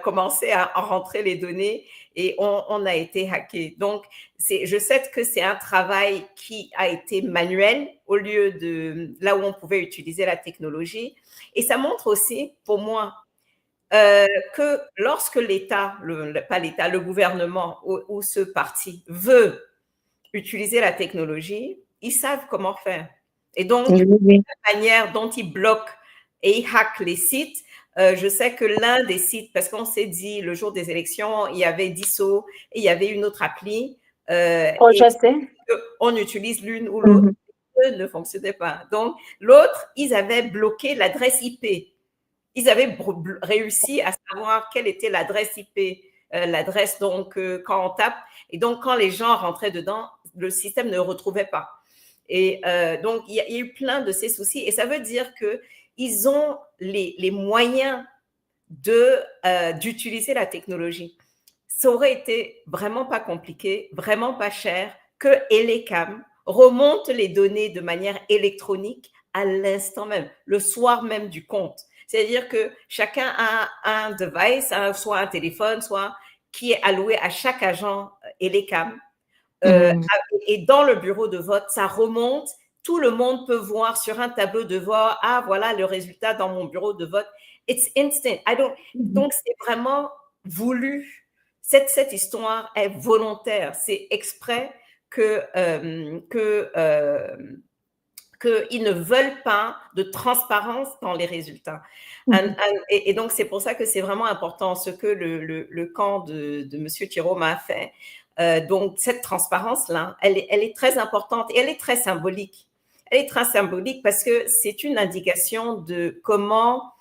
commencé à rentrer les données et on a été hacké. Donc, je sais que c'est un travail qui a été manuel au lieu de là où on pouvait utiliser la technologie. Et ça montre aussi, pour moi, que lorsque l'État, pas l'État, le gouvernement ou ce parti veut utiliser la technologie, ils savent comment faire. Et donc, la manière dont ils bloquent et ils hackent les sites, je sais que l'un des sites, parce qu'on s'est dit le jour des élections, il y avait DISO et il y avait une autre appli. On utilise l'une ou l'autre, ne fonctionnait pas. Donc, l'autre, ils avaient bloqué l'adresse IP. Ils avaient réussi à savoir quelle était l'adresse IP, l'adresse donc quand on tape. Et donc, quand les gens rentraient dedans, le système ne retrouvait pas. Et donc, il y a eu plein de ces soucis. Et ça veut dire qu'ils ont les moyens d'utiliser la technologie. Ça aurait été vraiment pas compliqué, vraiment pas cher, que Elecam remonte les données de manière électronique à l'instant même, le soir même du compte. C'est-à-dire que chacun a un device, soit un téléphone, soit qui est alloué à chaque agent ELECAM. Et dans le bureau de vote, ça remonte. Tout le monde peut voir sur un tableau de vote, ah, voilà le résultat dans mon bureau de vote. It's instant. Donc, c'est vraiment voulu. Cette histoire est volontaire. C'est exprès qu'ils ne veulent pas de transparence dans les résultats. Et donc, c'est pour ça que c'est vraiment important ce que le camp de M. Tchiroma a fait. Donc, cette transparence-là, elle est très importante et elle est très symbolique. Elle est très symbolique parce que c'est une indication de comment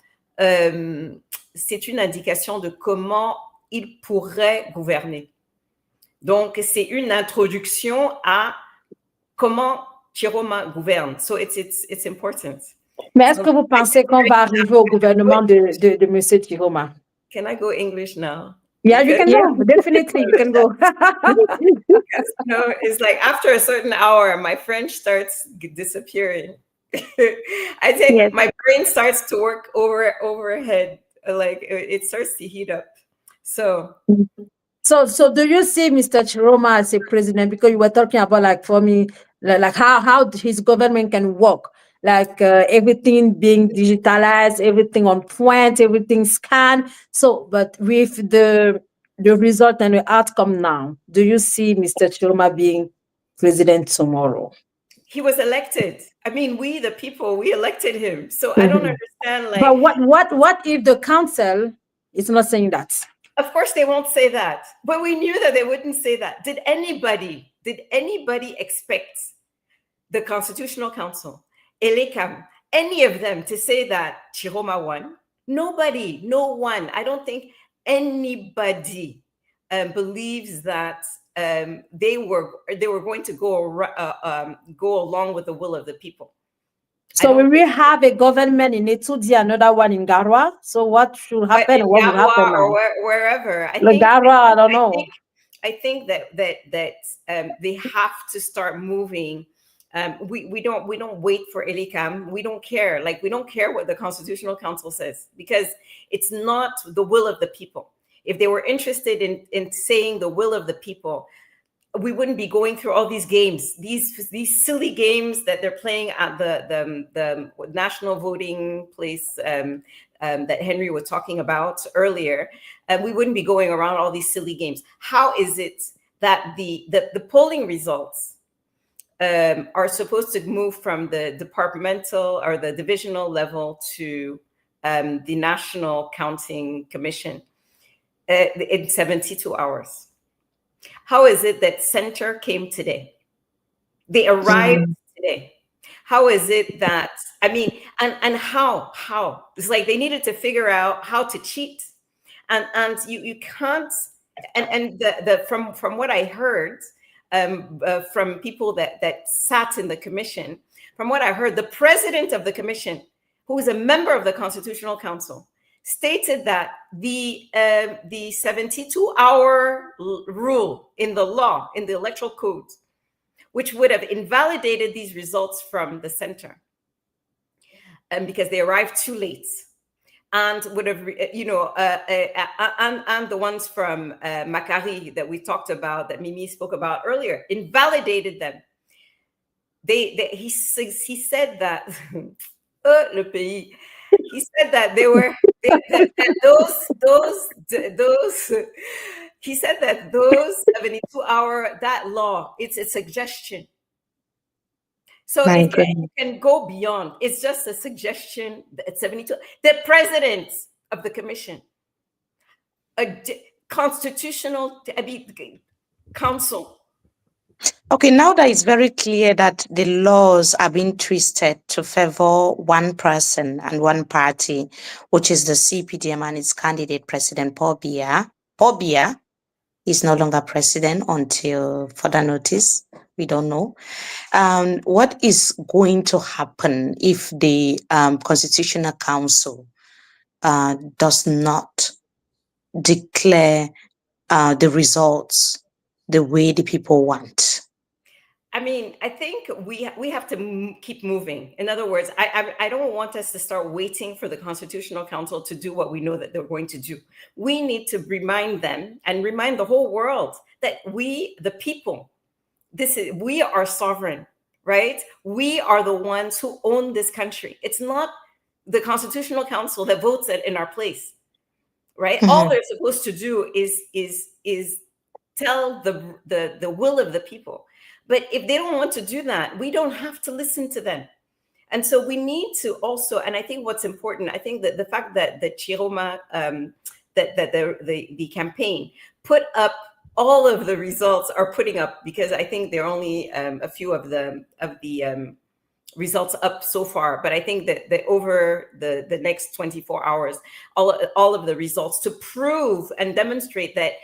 il pourrait gouverner. Donc, c'est une introduction à comment Tchiroma gouverne. So, it's important. Mais est-ce que vous pensez qu'on va arriver au gouvernement de M. Tchiroma? Can I go English now? Yeah, you can go. Definitely, you can go. It's like after a certain hour, my French starts disappearing. I think my brain starts to work overhead. Like it starts to heat up. So do you see Mr. Tchiroma as a president? Because you were talking about, like, for me, like how his government can work, like everything being digitalized, everything on point, everything scanned. So, but with the result and the outcome now, do you see Mr. Tchiroma being president tomorrow? He was elected. I mean, we, the people, we elected him. So I don't understand. Like, but what if the council is not saying that? Of course, they won't say that. But we knew that they wouldn't say that. Did anybody expect the Constitutional Council, ELECAM, any of them to say that Tchiroma won? Nobody, no one. I don't think anybody believes that they were going to go along with the will of the people. So we will have a government in Etoudi, another one in Garoua. So what should happen? What will happen now? Or wherever. I don't know. I think that they have to start moving. We don't wait for ELECAM. We don't care. Like, we don't care what the Constitutional Council says, because it's not the will of the people. If they were interested in saying the will of the people, we wouldn't be going through all these games, these silly games that they're playing at the national voting place that Henry was talking about earlier. We wouldn't be going around all these silly games. How is it that the polling results are supposed to move from the departmental or the divisional level to the National Counting Commission in 72 hours? How is it that center came today? They arrived today. How is it that, I mean, and how? It's like they needed to figure out how to cheat. And you can't, and from what I heard from people that sat in the commission, from what I heard, the president of the commission, who is a member of the Constitutional Council, stated that the 72-hour rule in the law, in the electoral code, which would have invalidated these results from the center, because they arrived too late, and would have, and the ones from Bakary that we talked about, that Mimi spoke about earlier, invalidated them. He said that le pays. He said that they were he said that those 72-hour, that law, it's a suggestion. So it can go beyond. It's just a suggestion. At 72, the president of the commission, a constitutional council. Okay, now that it's very clear that the laws are being twisted to favor one person and one party, which is the CPDM and its candidate, President Paul Biya. Paul Biya is no longer president until further notice. We don't know. What is going to happen if the Constitutional Council does not declare the results the way the people want? I mean, I think we have to keep moving. In other words, I don't want us to start waiting for the Constitutional Council to do what we know that they're going to do. We need to remind them and remind the whole world that we, the people, we are sovereign, right? We are the ones who own this country. It's not the Constitutional Council that votes it in our place, right? Mhm. All they're supposed to do is tell the will of the people. But if they don't want to do that, we don't have to listen to them. And so we need to also, and I think what's important, I think that the fact that the Tchiroma, that the campaign put up all of the results are putting up, because I think there are only a few of the results up so far, but I think that over the next 24 hours, all of the results to prove and demonstrate that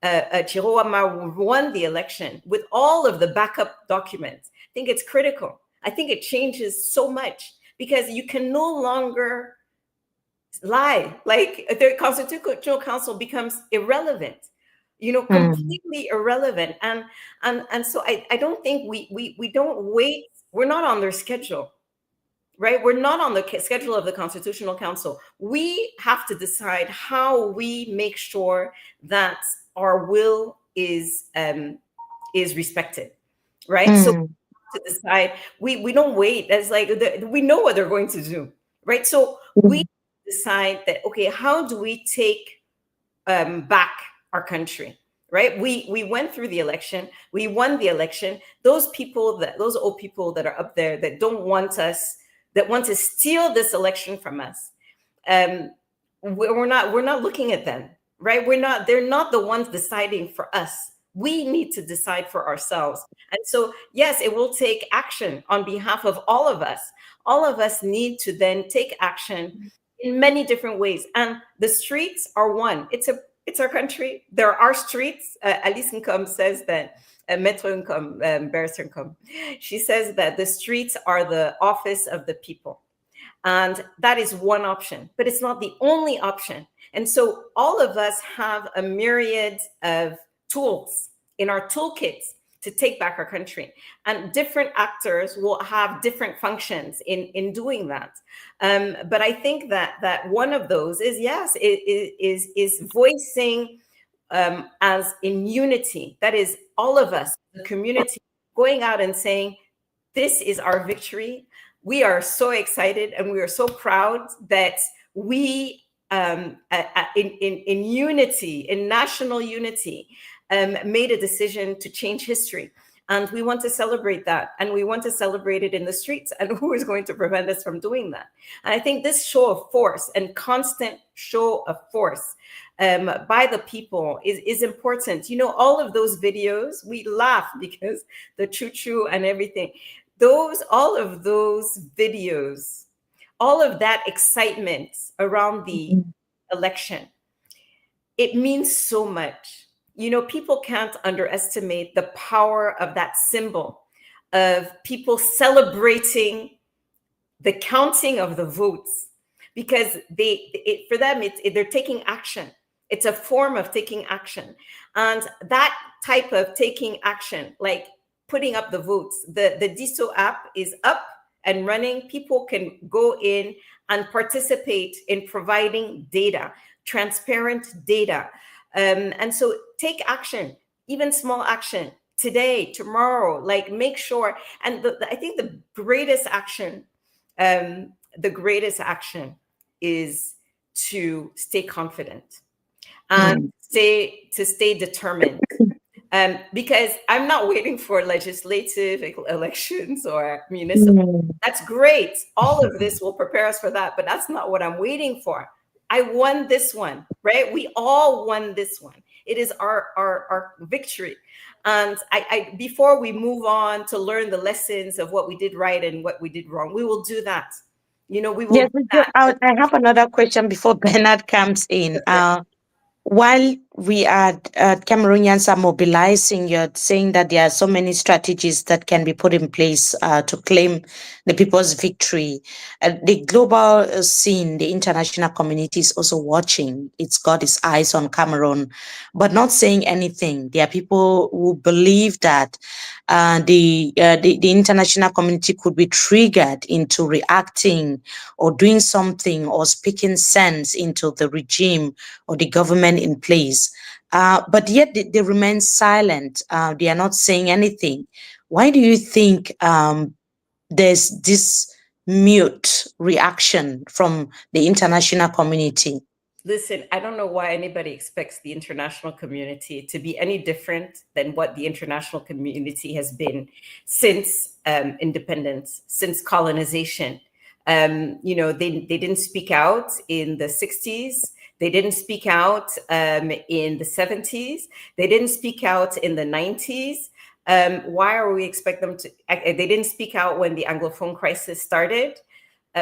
Tchiroma won the election with all of the backup documents. I think it's critical. I think it changes so much, because you can no longer lie. Like, the Constitutional Council becomes irrelevant, completely irrelevant. And so I don't think we don't wait. We're not on their schedule, right? We're not on the schedule of the Constitutional Council. We have to decide how we make sure that our will is respected, right? So to decide, we don't wait. That's like, we know what they're going to do, right? So we decide that, okay, how do we take back our country, right? We went through the election, we won the election. Those old people that are up there that don't want us, that want to steal this election from us, we're not looking at them, right? They're not the ones deciding for us. We need to decide for ourselves. And so, yes, it will take action on behalf of all of us. All of us need to then take action in many different ways. And the streets are one. It's our country. There are streets. Alice Nkom says that, Mefo Nkom, Barrister Nkom, she says that the streets are the office of the people. And that is one option, but it's not the only option. And so all of us have a myriad of tools in our toolkits to take back our country. And different actors will have different functions in doing that. But I think that one of those is, yes, is voicing as in unity. That is all of us, the community, going out and saying, this is our victory. We are so excited and we are so proud that we, in unity, in national unity, made a decision to change history. And we want to celebrate that. And we want to celebrate it in the streets. And who is going to prevent us from doing that? And I think this show of force and constant show of force by the people is important. All of those videos, we laugh because the choo-choo and everything. All of those videos, all of that excitement around the election, it means so much. People can't underestimate the power of that symbol, of people celebrating the counting of the votes, because for them, they're taking action. It's a form of taking action. And that type of taking action, like putting up the votes, the DISO app is up and running. People can go in and participate in providing data, transparent data. And so take action, even small action, today, tomorrow, like make sure. And I think the greatest action is to stay confident and to stay determined. Because I'm not waiting for legislative elections or municipal. That's great. All of this will prepare us for that, but that's not what I'm waiting for. I won this one, right? We all won this one. It is our victory. And I before we move on to learn the lessons of what we did right and what we did wrong, we will do that. We will do that. I have another question before Bernard comes in. While Cameroonians are mobilizing. You're saying that there are so many strategies that can be put in place to claim the people's victory. The global scene, the international community is also watching. It's got its eyes on Cameroon, but not saying anything. There are people who believe that the international community could be triggered into reacting or doing something or speaking sense into the regime or the government in place. But yet they remain silent. They are not saying anything. Why do you think there's this mute reaction from the international community? Listen, I don't know why anybody expects the international community to be any different than what the international community has been since independence, since colonization. They didn't speak out in the 60s. They didn't speak out in the 70s. They didn't speak out in the 90s. Why are we expect them to? They didn't speak out when the Anglophone crisis started.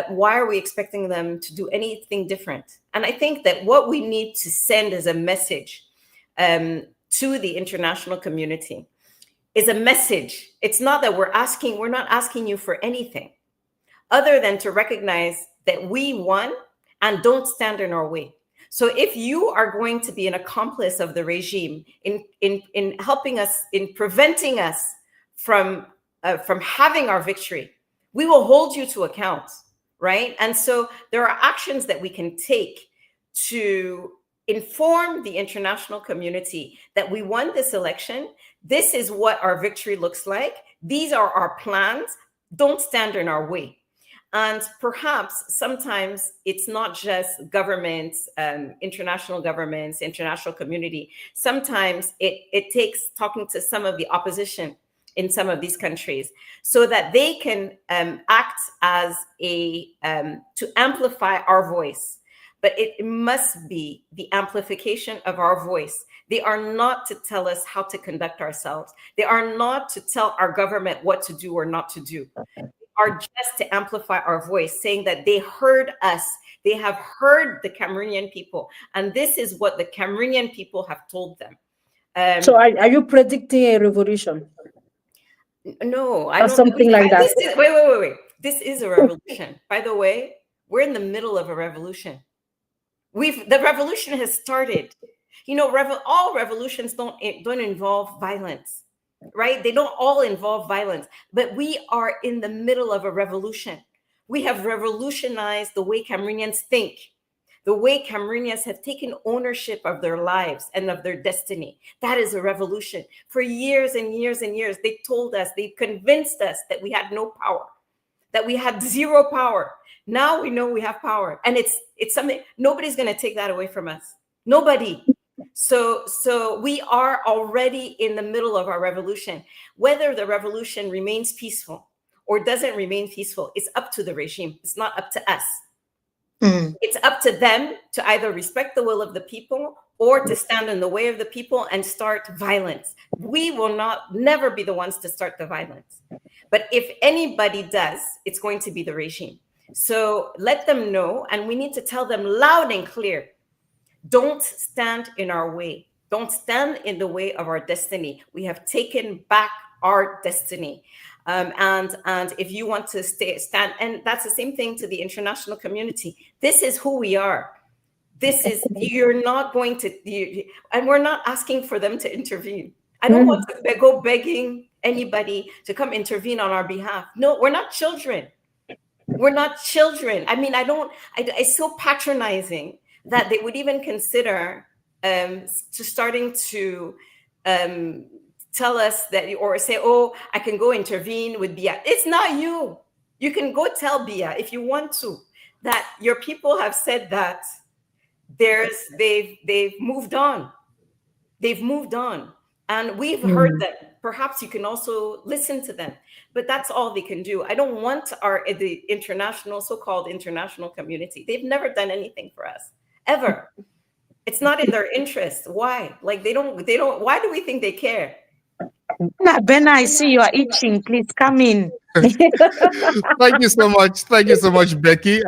Why are we expecting them to do anything different? And I think that what we need to send as a message to the international community is a message. It's not that we're not asking you for anything other than to recognize that we won and don't stand in our way. So if you are going to be an accomplice of the regime in helping us, in preventing us from having our victory, we will hold you to account, right? And so there are actions that we can take to inform the international community that we won this election. This is what our victory looks like. These are our plans. Don't stand in our way. And perhaps sometimes it's not just governments, international governments, international community. Sometimes it takes talking to some of the opposition in some of these countries so that they can act as to amplify our voice. But it must be the amplification of our voice. They are not to tell us how to conduct ourselves. They are not to tell our government what to do or not to do. Are just to amplify our voice, saying that they heard us, they have heard the Cameroonian people, and this is what the Cameroonian people have told them. So are you predicting a revolution? No, I or don't. Something like that. Wait. This is a revolution. By the way, we're in the middle of a revolution. The revolution has started. All revolutions don't involve violence. Right? They don't all involve violence, but we are in the middle of a revolution. We have revolutionized the way Cameroonians think, the way Cameroonians have taken ownership of their lives and of their destiny. That is a revolution. For years and years and years, they told us, they convinced us that we had no power, that we had zero power. Now we know we have power, and it's something nobody's going to take that away from us. Nobody. So we are already in the middle of our revolution. Whether the revolution remains peaceful or doesn't remain peaceful, it's up to the regime. It's not up to us. It's up to them to either respect the will of the people or to stand in the way of the people and start violence. We will never be the ones to start the violence. But if anybody does, it's going to be the regime. So let them know, and we need to tell them loud and clear, don't stand in our way. Don't stand in the way of our destiny. We have taken back our destiny. And if you want to stand, and that's the same thing to the international community. This is who we are. You're not going to, and we're not asking for them to intervene. I don't want to go begging anybody to come intervene on our behalf. No, we're not children. We're not children. I mean, it's so patronizing that they would even consider starting to tell us that, or say, oh, I can go intervene with Bia. It's not you. You can go tell Bia if you want to, that your people have said that they've moved on. They've moved on. And we've heard them. Perhaps you can also listen to them. But that's all they can do. I don't want the so-called international community. They've never done anything for us. Ever. It's not in their interest. Why? Like they don't, why do we think they care? Ben, I see you are itching. Please come in. Thank you so much. Thank you so much, Becky.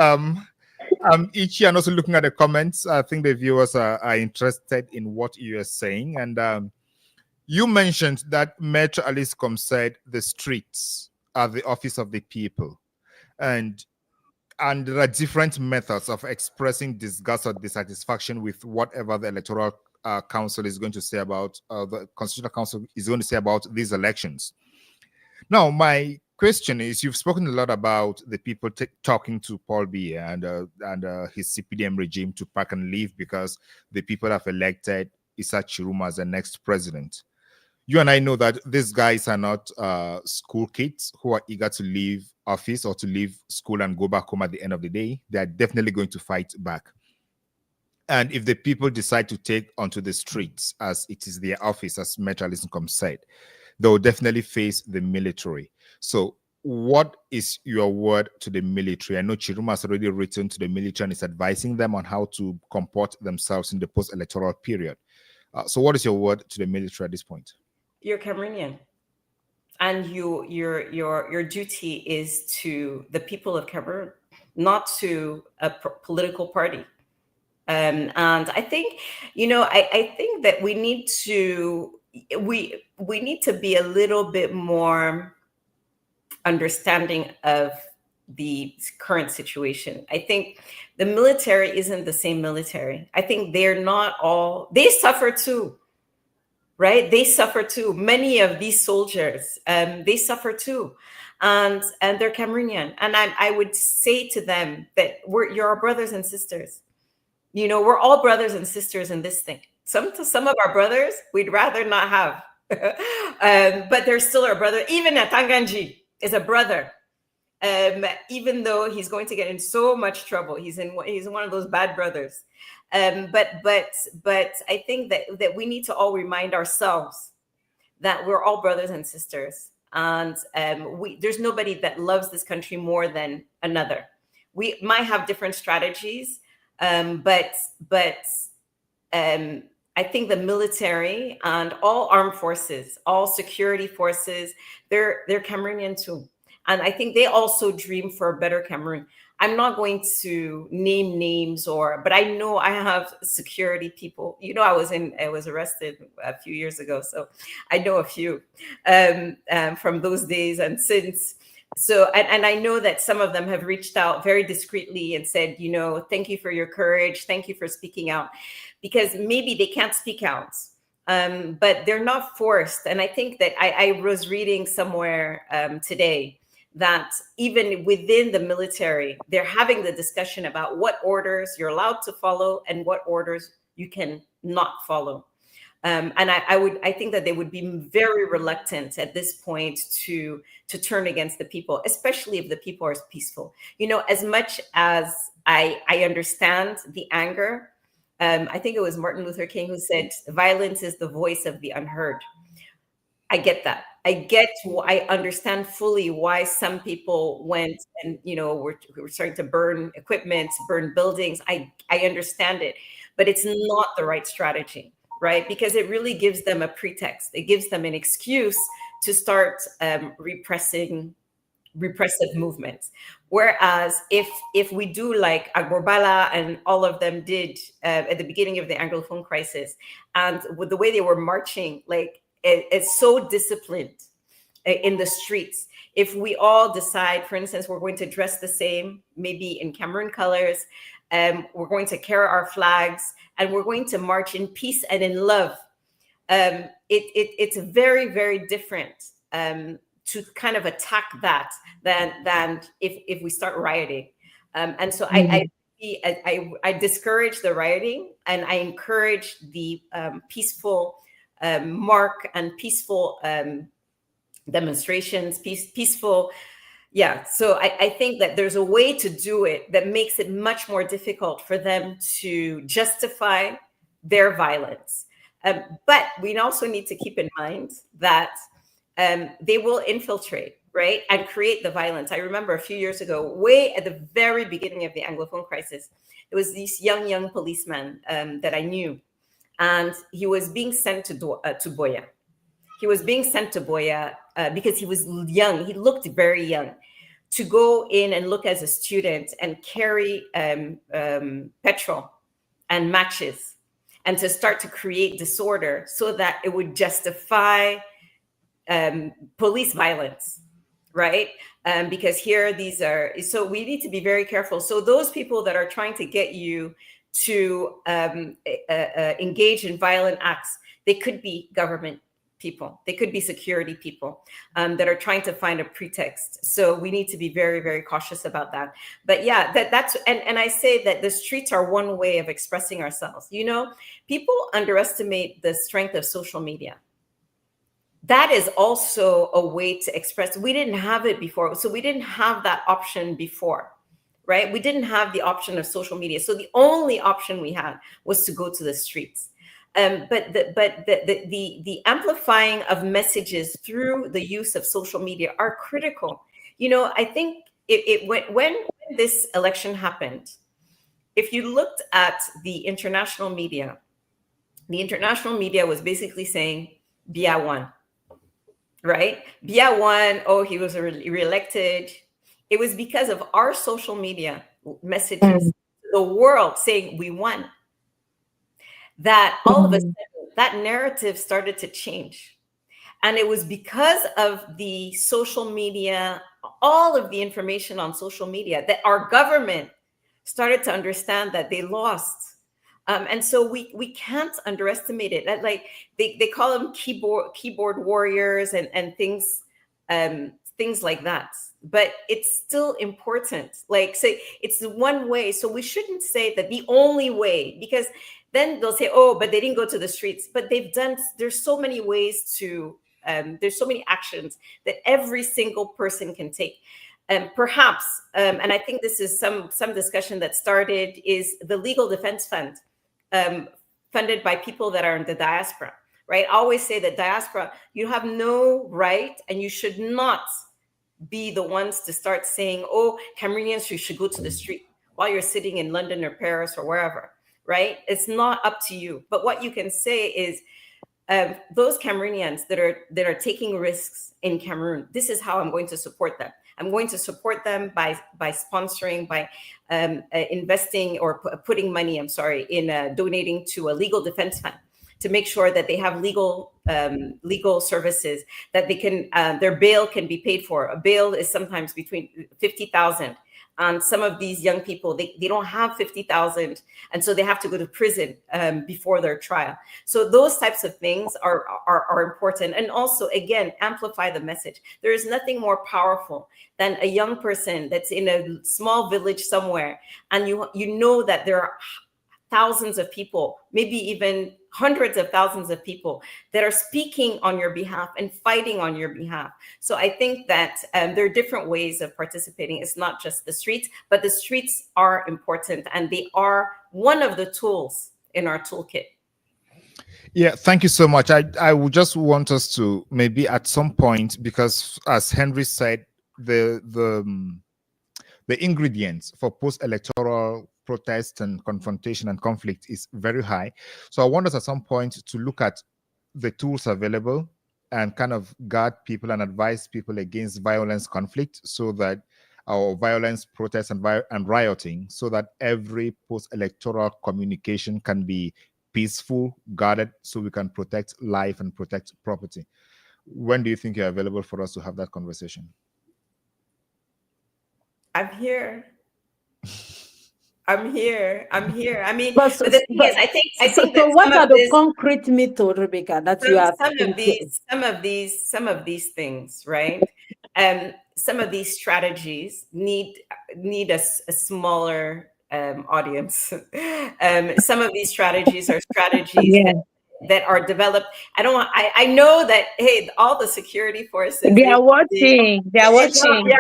Ichi, and also looking at the comments, I think the viewers are interested in what you are saying. And you mentioned that Maître Alice Com said the streets are the office of the people. And there are different methods of expressing disgust or dissatisfaction with whatever the electoral council is going to say about, the constitutional council is going to say about these elections. Now, my question is, you've spoken a lot about the people talking to Paul Biya and his CPDM regime to pack and leave because the people have elected Issa Tchiroma as the next president. You and I know that these guys are not school kids who are eager to leave office or to leave school and go back home at the end of the day. They are definitely going to fight back. And if the people decide to take onto the streets, as it is their office, as Maître Alice Com said, they will definitely face the military. So what is your word to the military? I know Tchiroma has already written to the military and is advising them on how to comport themselves in the post-electoral period. So what is your word to the military at this point? You're Cameroonian, and your duty is to the people of Cameroon, not to a political party. And I think, I think that we need to be a little bit more understanding of the current situation. I think the military isn't the same military. I think they're not all, they suffer too, right? They suffer too. Many of these soldiers, they suffer too. And they're Cameroonian. And I would say to them that you're our brothers and sisters. We're all brothers and sisters in this thing. Some of our brothers we'd rather not have, but they're still our brother. Even Atanganji is a brother, even though he's going to get in so much trouble. He's one of those bad brothers. But I think that we need to all remind ourselves that we're all brothers and sisters, and there's nobody that loves this country more than another. We might have different strategies. But I think the military and all armed forces, all security forces, they're Cameroonian too. And I think they also dream for a better Cameroon. I'm not going to name names but I know I have security people. I was arrested a few years ago, so I know a few from those days and since. So, and I know that some of them have reached out very discreetly and said, thank you for your courage. Thank you for speaking out, because maybe they can't speak out, but they're not forced. And I think that I was reading somewhere today that even within the military, they're having the discussion about what orders you're allowed to follow and what orders you can not follow. And I think that they would be very reluctant at this point to turn against the people, especially if the people are peaceful. As much as I understand the anger, I think it was Martin Luther King who said, violence is the voice of the unheard. I get that. I understand fully why some people went and, we're starting to burn equipment, burn buildings. I understand it, but it's not the right strategy. Right? Because it really gives them a pretext. It gives them an excuse to start repressive movements. Whereas if we do like Agbobala and all of them did at the beginning of the Anglophone crisis, and with the way they were marching, like it's so disciplined in the streets. If we all decide, for instance, we're going to dress the same, maybe in Cameroon colors, we're going to carry our flags, and we're going to march in peace and in love. It's very, very different to kind of attack that than if we start rioting. And so I discourage the rioting, and I encourage the peaceful mark and peaceful demonstrations, peaceful. Yeah, so I think that there's a way to do it that makes it much more difficult for them to justify their violence. But we also need to keep in mind that they will infiltrate, right, and create the violence. I remember a few years ago, way at the very beginning of the Anglophone crisis, there was this young policeman that I knew, and he was being sent to Boya. He was being sent to Boya because he was young. He looked very young, to go in and look as a student and carry petrol and matches, and to start to create disorder so that it would justify police violence, right? Because here these are, so we need to be very careful. So those people that are trying to get you to engage in violent acts, they could be government people, they could be security people that are trying to find a pretext. So we need to be very, very cautious about that. But yeah, that's and I say that the streets are one way of expressing ourselves. You know, people underestimate the strength of social media. That is also a way to express. We didn't have it before, so we didn't have that option before, right? We didn't have the option of social media, so the only option we had was to go to the streets. But the amplifying of messages through the use of social media are critical. You know, I think when this election happened, if you looked at the international media was basically saying Biya won, right? Biya won. Oh, he was re-elected. It was because of our social media messages, the world saying we won, that all of a sudden that narrative started to change. And it was because of the social media, all of the information on social media, that our government started to understand that they lost. And so we can't underestimate it. That, like they call them keyboard warriors and things like that. But it's still important. Like, say, it's the one way. So we shouldn't say that the only way, because then they'll say, oh, but they didn't go to the streets. But there's so many ways to, there's so many actions that every single person can take. Perhaps, and I think this is some discussion that started, is the Legal Defense Fund, funded by people that are in the diaspora, right? I always say that diaspora, you have no right, and you should not be the ones to start saying, oh, Cameroonians, you should go to the street while you're sitting in London or Paris or wherever, right? It's not up to you. But what you can say is, those Cameroonians that are taking risks in Cameroon, this is how I'm going to support them. I'm going to support them by sponsoring, by investing or putting money, in donating to a legal defense fund to make sure that they have legal services, that they can, their bail can be paid for. A bail is sometimes between 50,000. And some of these young people, they don't have 50,000, and so they have to go to prison before their trial. So those types of things are important. And also, again, amplify the message. There is nothing more powerful than a young person that's in a small village somewhere, and you know that there are thousands of people, maybe even hundreds of thousands of people that are speaking on your behalf and fighting on your behalf. So I think that there are different ways of participating. It's not just the streets, but the streets are important, and they are one of the tools in our toolkit. Yeah, thank you so much. I would just want us to maybe at some point, because as Henry said, the ingredients for post-electoral protest and confrontation and conflict is very high. So I want us at some point to look at the tools available and kind of guard people and advise people against violence, conflict, so that our violence, protest, and rioting, so that every post-electoral communication can be peaceful, guarded, so we can protect life and protect property. When do you think you're available for us to have that conversation? I'm here. I'm here. I mean, but the thing is, I think so that what are the concrete methods, Rebecca, that you are thinking? Some of these things, right? Some of these strategies need a smaller audience. Some of these strategies are strategies that are developed. I know that, hey, all the security forces, they are watching. They are watching.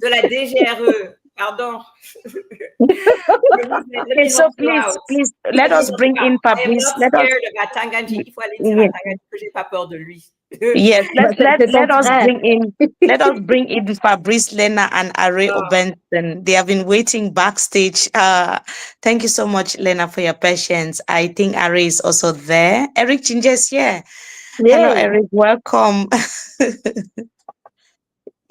De la DGRE. Pardon. So please, let us bring in Fabrice. I am not scared about Tanganji. Il faut aller dire à Tanganji que j'ai pas peur de lui. Yes, let us bring in Fabrice, Lena, and Are Obenson. They have been waiting backstage. Thank you so much, Lena, for your patience. I think Are is also there. Eric Ginger is here. Hello, Eric. Welcome.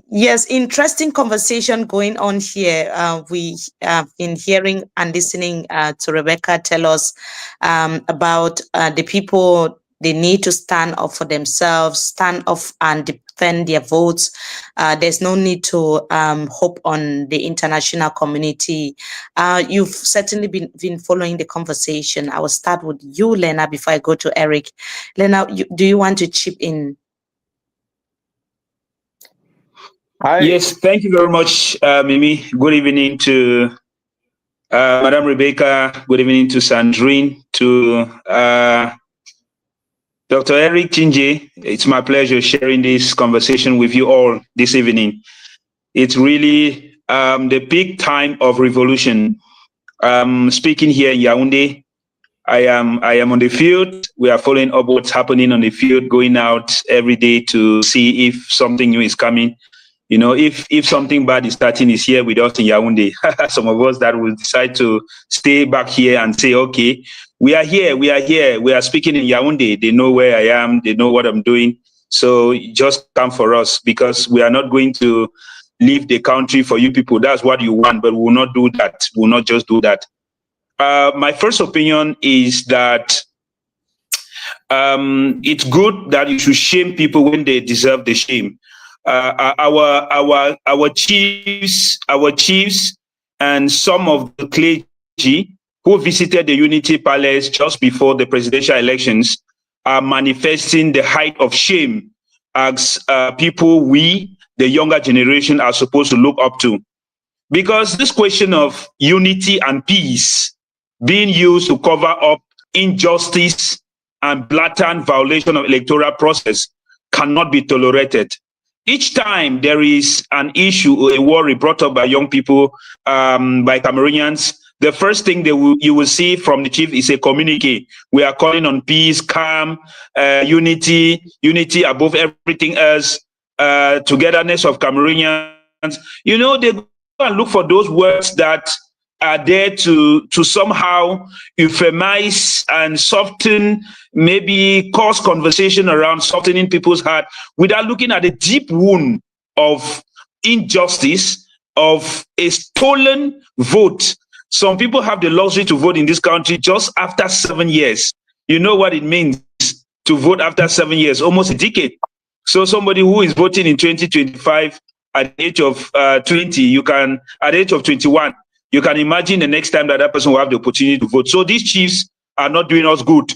Yes, interesting conversation going on here. We have been hearing and listening to Rebecca tell us about the people. They need to stand up for themselves, stand up and defend their votes. There's no need to hope on the international community. You've certainly been following the conversation. I will start with you, Lena, before I go to Eric. Lena, do you want to chip in? Yes, thank you very much, Mimi. Good evening to Madam Rebecca. Good evening to Sandrine, to Dr. Eric Chinje. It's my pleasure sharing this conversation with you all this evening. It's really the peak time of revolution. Speaking here in Yaoundé, I am on the field. We are following up what's happening on the field, going out every day to see if something new is coming. You know, if something bad is starting is here with us in Yaoundé, some of us that will decide to stay back here and say, okay, we are here, we are speaking in Yaoundé. They know where I am, they know what I'm doing. So just come for us, because we are not going to leave the country for you people. That's what you want, but we will not do that. We will not just do that. My first opinion is that it's good that you should shame people when they deserve the shame. Our chiefs and some of the clergy who visited the Unity Palace just before the presidential elections are manifesting the height of shame as people we, the younger generation, are supposed to look up to. Because this question of unity and peace being used to cover up injustice and blatant violation of electoral process cannot be tolerated. Each time there is an issue or a worry brought up by young people, by Cameroonians, the first thing you will see from the chief is a communique. We are calling on peace, calm, unity above everything else, togetherness of Cameroonians. You know, they go and look for those words that are there to somehow euphemize and soften, maybe cause conversation around softening people's heart, without looking at the deep wound of injustice, of a stolen vote. Some people have the luxury to vote in this country just after 7 years. You know what it means to vote after 7 years, almost a decade. So somebody who is voting in 2025 at the age of 20, at the age of 21, you can imagine the next time that person will have the opportunity to vote. So these chiefs are not doing us good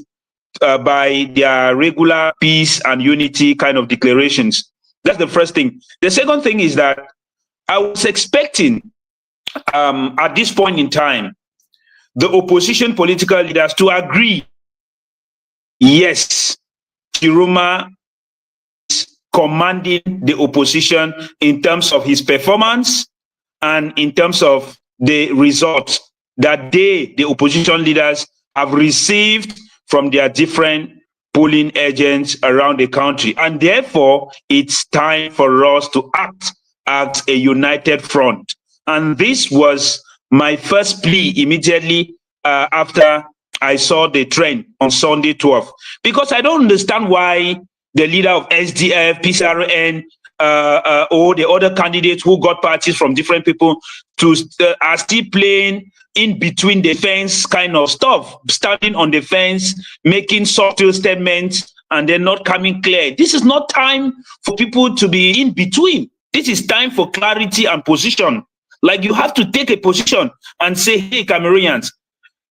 by their regular peace and unity kind of declarations. That's the first thing. The second thing is that I was expecting at this point in time, the opposition political leaders to agree, yes, Tchiroma is commanding the opposition in terms of his performance and in terms of the results that the opposition leaders, have received from their different polling agents around the country. And therefore, it's time for us to act as a united front. And this was my first plea immediately after I saw the trend on Sunday 12th. Because I don't understand why the leader of SDF, PCRN, or the other candidates who got parties from different people are still playing in between the fence kind of stuff, standing on the fence, making subtle statements, and then not coming clear. This is not time for people to be in between. This is time for clarity and position. Like, you have to take a position and say, hey, Cameroonians,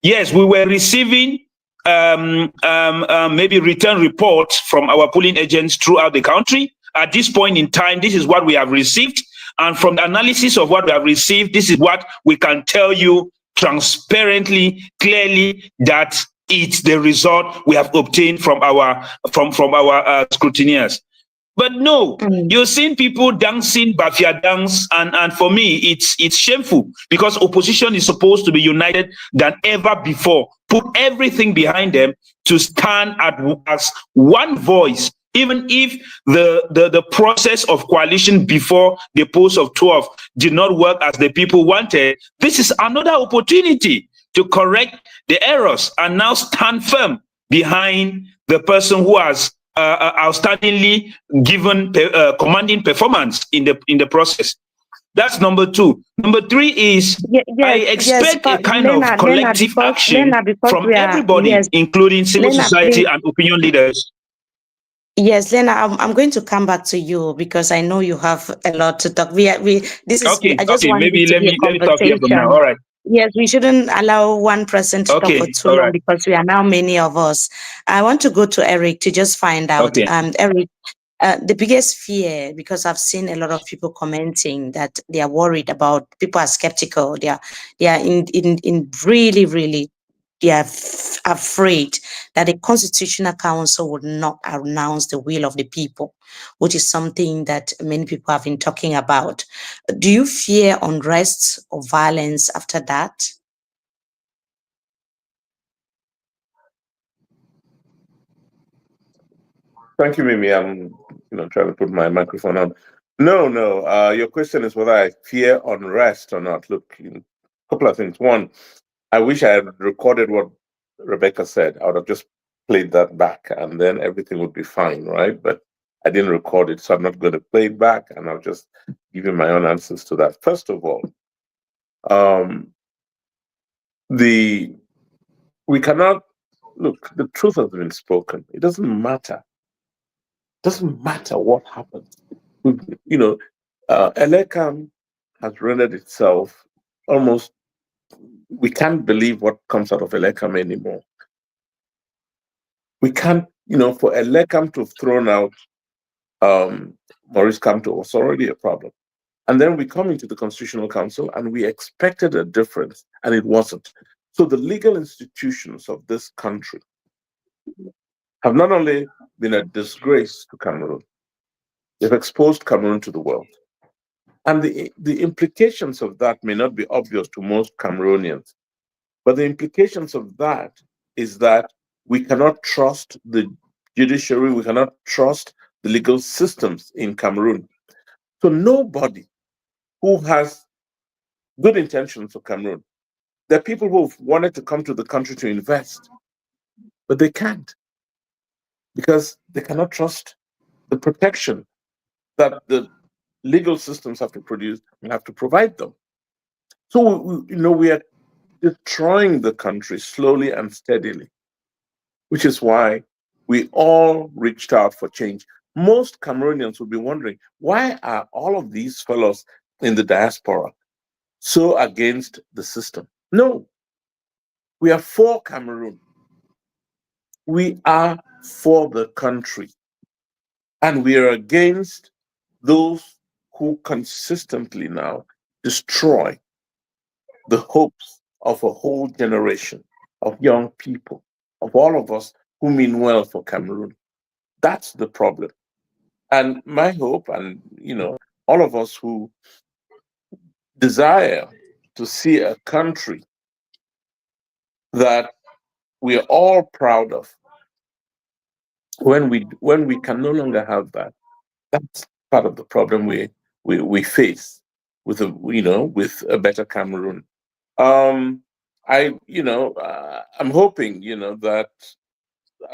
yes, we were receiving maybe return reports from our polling agents throughout the country. At this point in time, this is what we have received. And from the analysis of what we have received, this is what we can tell you transparently, clearly, that it's the result we have obtained from our scrutineers. But no, you're seeing people dancing Bafia dance, and for me, it's shameful, because opposition is supposed to be united than ever before. Put everything behind them to stand as one voice, even if the process of coalition before the post of 12 did not work as the people wanted. This is another opportunity to correct the errors and now stand firm behind the person who has outstandingly given commanding performance in the process. That's number two. Number three is I expect a kind of collective action from everybody, including civil society and opinion leaders. Yes, Lena, I'm going to come back to you because I know you have a lot to talk. This is okay. I just okay. want Maybe it to let be a me talk here from now. conversation. All right. Yes, we shouldn't allow one person to talk for too long right. because we are now many of us. I want to go to Eric to just find out. Okay. Eric, the biggest fear, because I've seen a lot of people commenting that they are worried about, people are skeptical. They are in really they are afraid that the Constitutional Council would not announce the will of the people, which is something that many people have been talking about. Do you fear unrest or violence after that? Thank you, Mimi. I'm trying to put my microphone on. No. Your question is whether I fear unrest or not. Look, a couple of things. One, I wish I had recorded what Rebecca said. I would have just played that back and then everything would be fine, right? But I didn't record it, so I'm not going to play it back, and I'll just give you my own answers to that. First of all, we cannot look. The truth has been spoken. It doesn't matter. Doesn't matter what happens. Elecam has rendered itself almost. We can't believe what comes out of Elecam anymore. We can't, for Elecam to have thrown out Maurice Kamto was already a problem. And then we come into the Constitutional Council and we expected a difference, and it wasn't. So the legal institutions of this country have not only been a disgrace to Cameroon, they've exposed Cameroon to the world. And the implications of that may not be obvious to most Cameroonians, but the implications of that is that we cannot trust the judiciary, we cannot trust the legal systems in Cameroon. So nobody who has good intentions for Cameroon, there are people who have wanted to come to the country to invest, but they can't because they cannot trust the protection that the legal systems have to produce and have to provide them. So, we are destroying the country slowly and steadily, which is why we all reached out for change. Most Cameroonians will be wondering, why are all of these fellows in the diaspora so against the system? No, we are for Cameroon. We are for the country. And we are against those who consistently now destroy the hopes of a whole generation of young people, of all of us who mean well for Cameroon. That's the problem. And my hope, and all of us who desire to see a country that we are all proud of, when we can no longer have that, that's part of the problem we face with a better Cameroon. I'm hoping that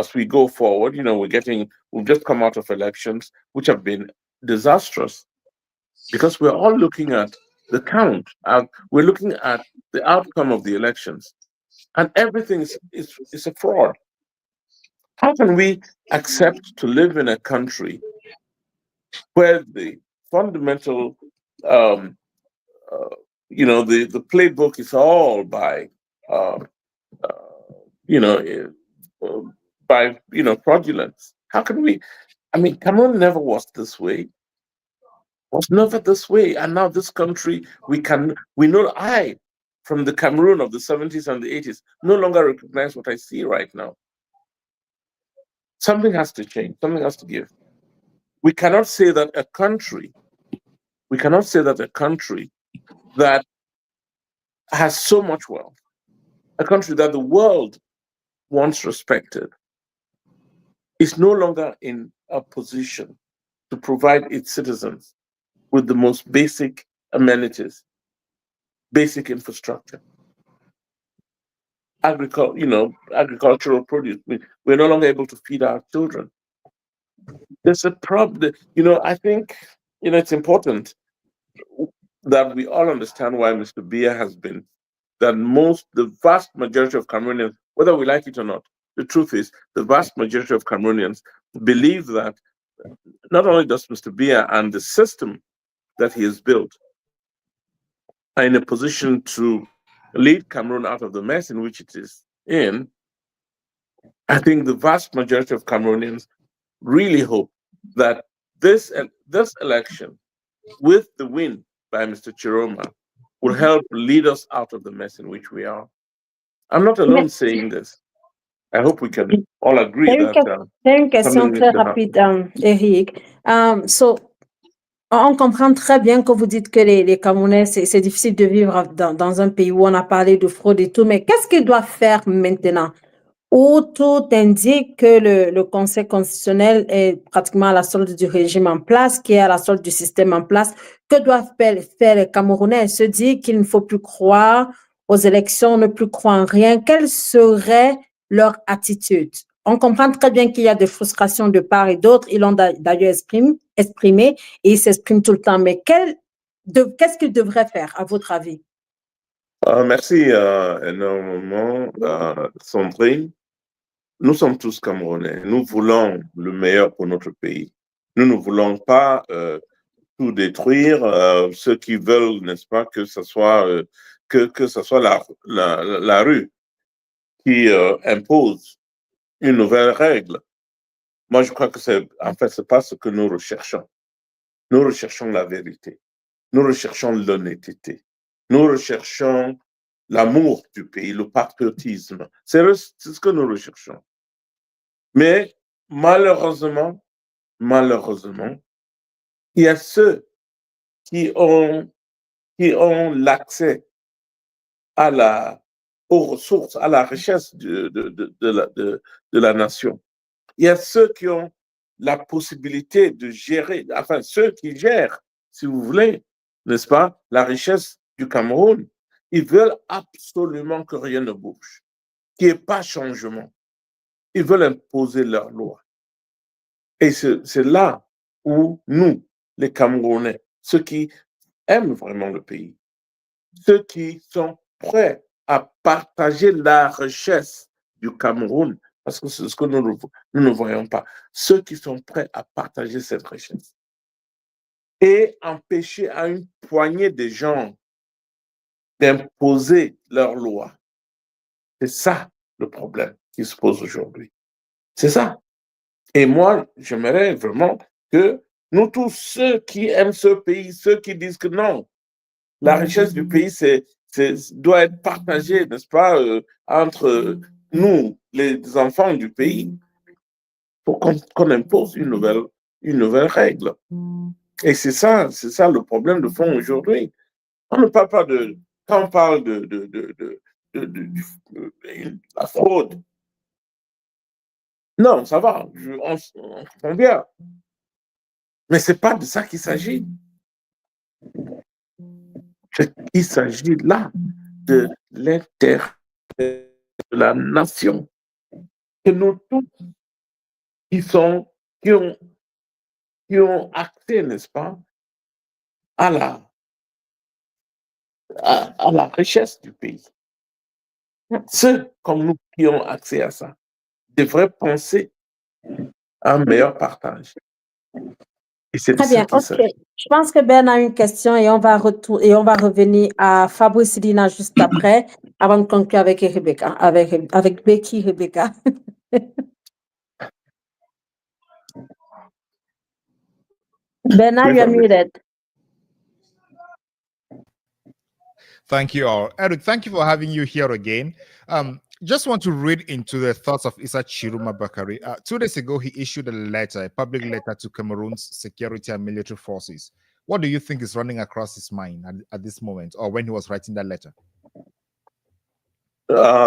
as we go forward, we've just come out of elections which have been disastrous because we're all looking at the count. We're looking at the outcome of the elections, and everything is a fraud. How can we accept to live in a country where the fundamental, the playbook is all by, fraudulence? How can we? I mean, Cameroon never was this way. Was never this way, and now this country, we know. From the Cameroon of the 70s and the 80s, no longer recognize what I see right now. Something has to change. Something has to give. We cannot say that a country that has so much wealth, a country that the world once respected, is no longer in a position to provide its citizens with the most basic amenities, basic infrastructure. Agricultural produce. We're no longer able to feed our children. There's a problem. I think it's important that we all understand why Mr. Biya has been. That the vast majority of Cameroonians, whether we like it or not, the truth is the vast majority of Cameroonians believe that not only does Mr. Biya and the system that he has built are in a position to lead Cameroon out of the mess in which it is in, I think the vast majority of Cameroonians really hope that this election, with the win by Mr. Tchiroma, will help lead us out of the mess in which we are. I'm not alone saying this. I hope we can all agree that C'est une question something très needs to happen. rapide, Eric. On comprend très bien que vous dites que les Camerounais, c'est difficile de vivre dans un pays où on a parlé de fraude et tout, mais qu'est-ce qu'ils doivent faire maintenant? Où tout indique que le Conseil constitutionnel est pratiquement à la solde du régime en place, qui est à la solde du système en place. Que doivent faire les Camerounais? Se dire qu'il ne faut plus croire aux élections, ne plus croire en rien. Quelle serait leur attitude? On comprend très bien qu'il y a des frustrations de part et d'autre. Ils l'ont d'ailleurs exprimé et ils s'expriment tout le temps. Mais qu'est-ce qu'ils devraient faire, à votre avis? Merci énormément, Sandrine. Nous sommes tous Camerounais. Nous voulons le meilleur pour notre pays. Nous ne voulons pas tout détruire. Ceux qui veulent, n'est-ce pas, que ce soit la rue qui impose une nouvelle règle. Moi, je crois que c'est pas ce que nous recherchons. Nous recherchons la vérité. Nous recherchons l'honnêteté. Nous recherchons l'amour du pays, le patriotisme. C'est ce que nous recherchons. Mais malheureusement, il y a ceux qui ont l'accès aux ressources, à la richesse de la nation. Il y a ceux qui ont la possibilité de gérer, enfin ceux qui gèrent, si vous voulez, n'est-ce pas, la richesse du Cameroun. Ils veulent absolument que rien ne bouge, qu'il n'y ait pas changement. Ils veulent imposer leurs lois. Et c'est là où nous, les Camerounais, ceux qui aiment vraiment le pays, ceux qui sont prêts à partager la richesse du Cameroun, parce que c'est ce que nous ne voyons pas, ceux qui sont prêts à partager cette richesse et empêcher à une poignée de gens d'imposer leurs lois. C'est ça le problème qui se pose aujourd'hui. C'est ça. Et moi, j'aimerais vraiment que nous tous, ceux qui aiment ce pays, ceux qui disent que non, la richesse du pays doit être partagée, n'est-ce pas, entre nous, les enfants du pays, pour qu'on impose une nouvelle règle. Et c'est ça le problème de fond aujourd'hui. On ne parle pas quand on parle de la fraude. Non, ça va, on comprend bien. Mais ce n'est pas de ça qu'il s'agit. Il s'agit là de l'intérêt de la nation. Que nous tous qui ont accès, n'est-ce pas, à la richesse du pays. Ceux comme nous qui ont accès à ça devraient penser à un meilleur partage. Et c'est Très bien, ok. Je pense que Ben a une question et on va revenir à Fabrice Lina juste après, avant de conclure avec Rebecca, avec Becky Rebecca. Ben, you are muted. Thank you all. Eric, thank you for having you here again. Just want to read into the thoughts of Issa Tchiroma Bakary. 2 days ago, he issued a public letter to Cameroon's security and military forces. What do you think is running across his mind at this moment, or when he was writing that letter?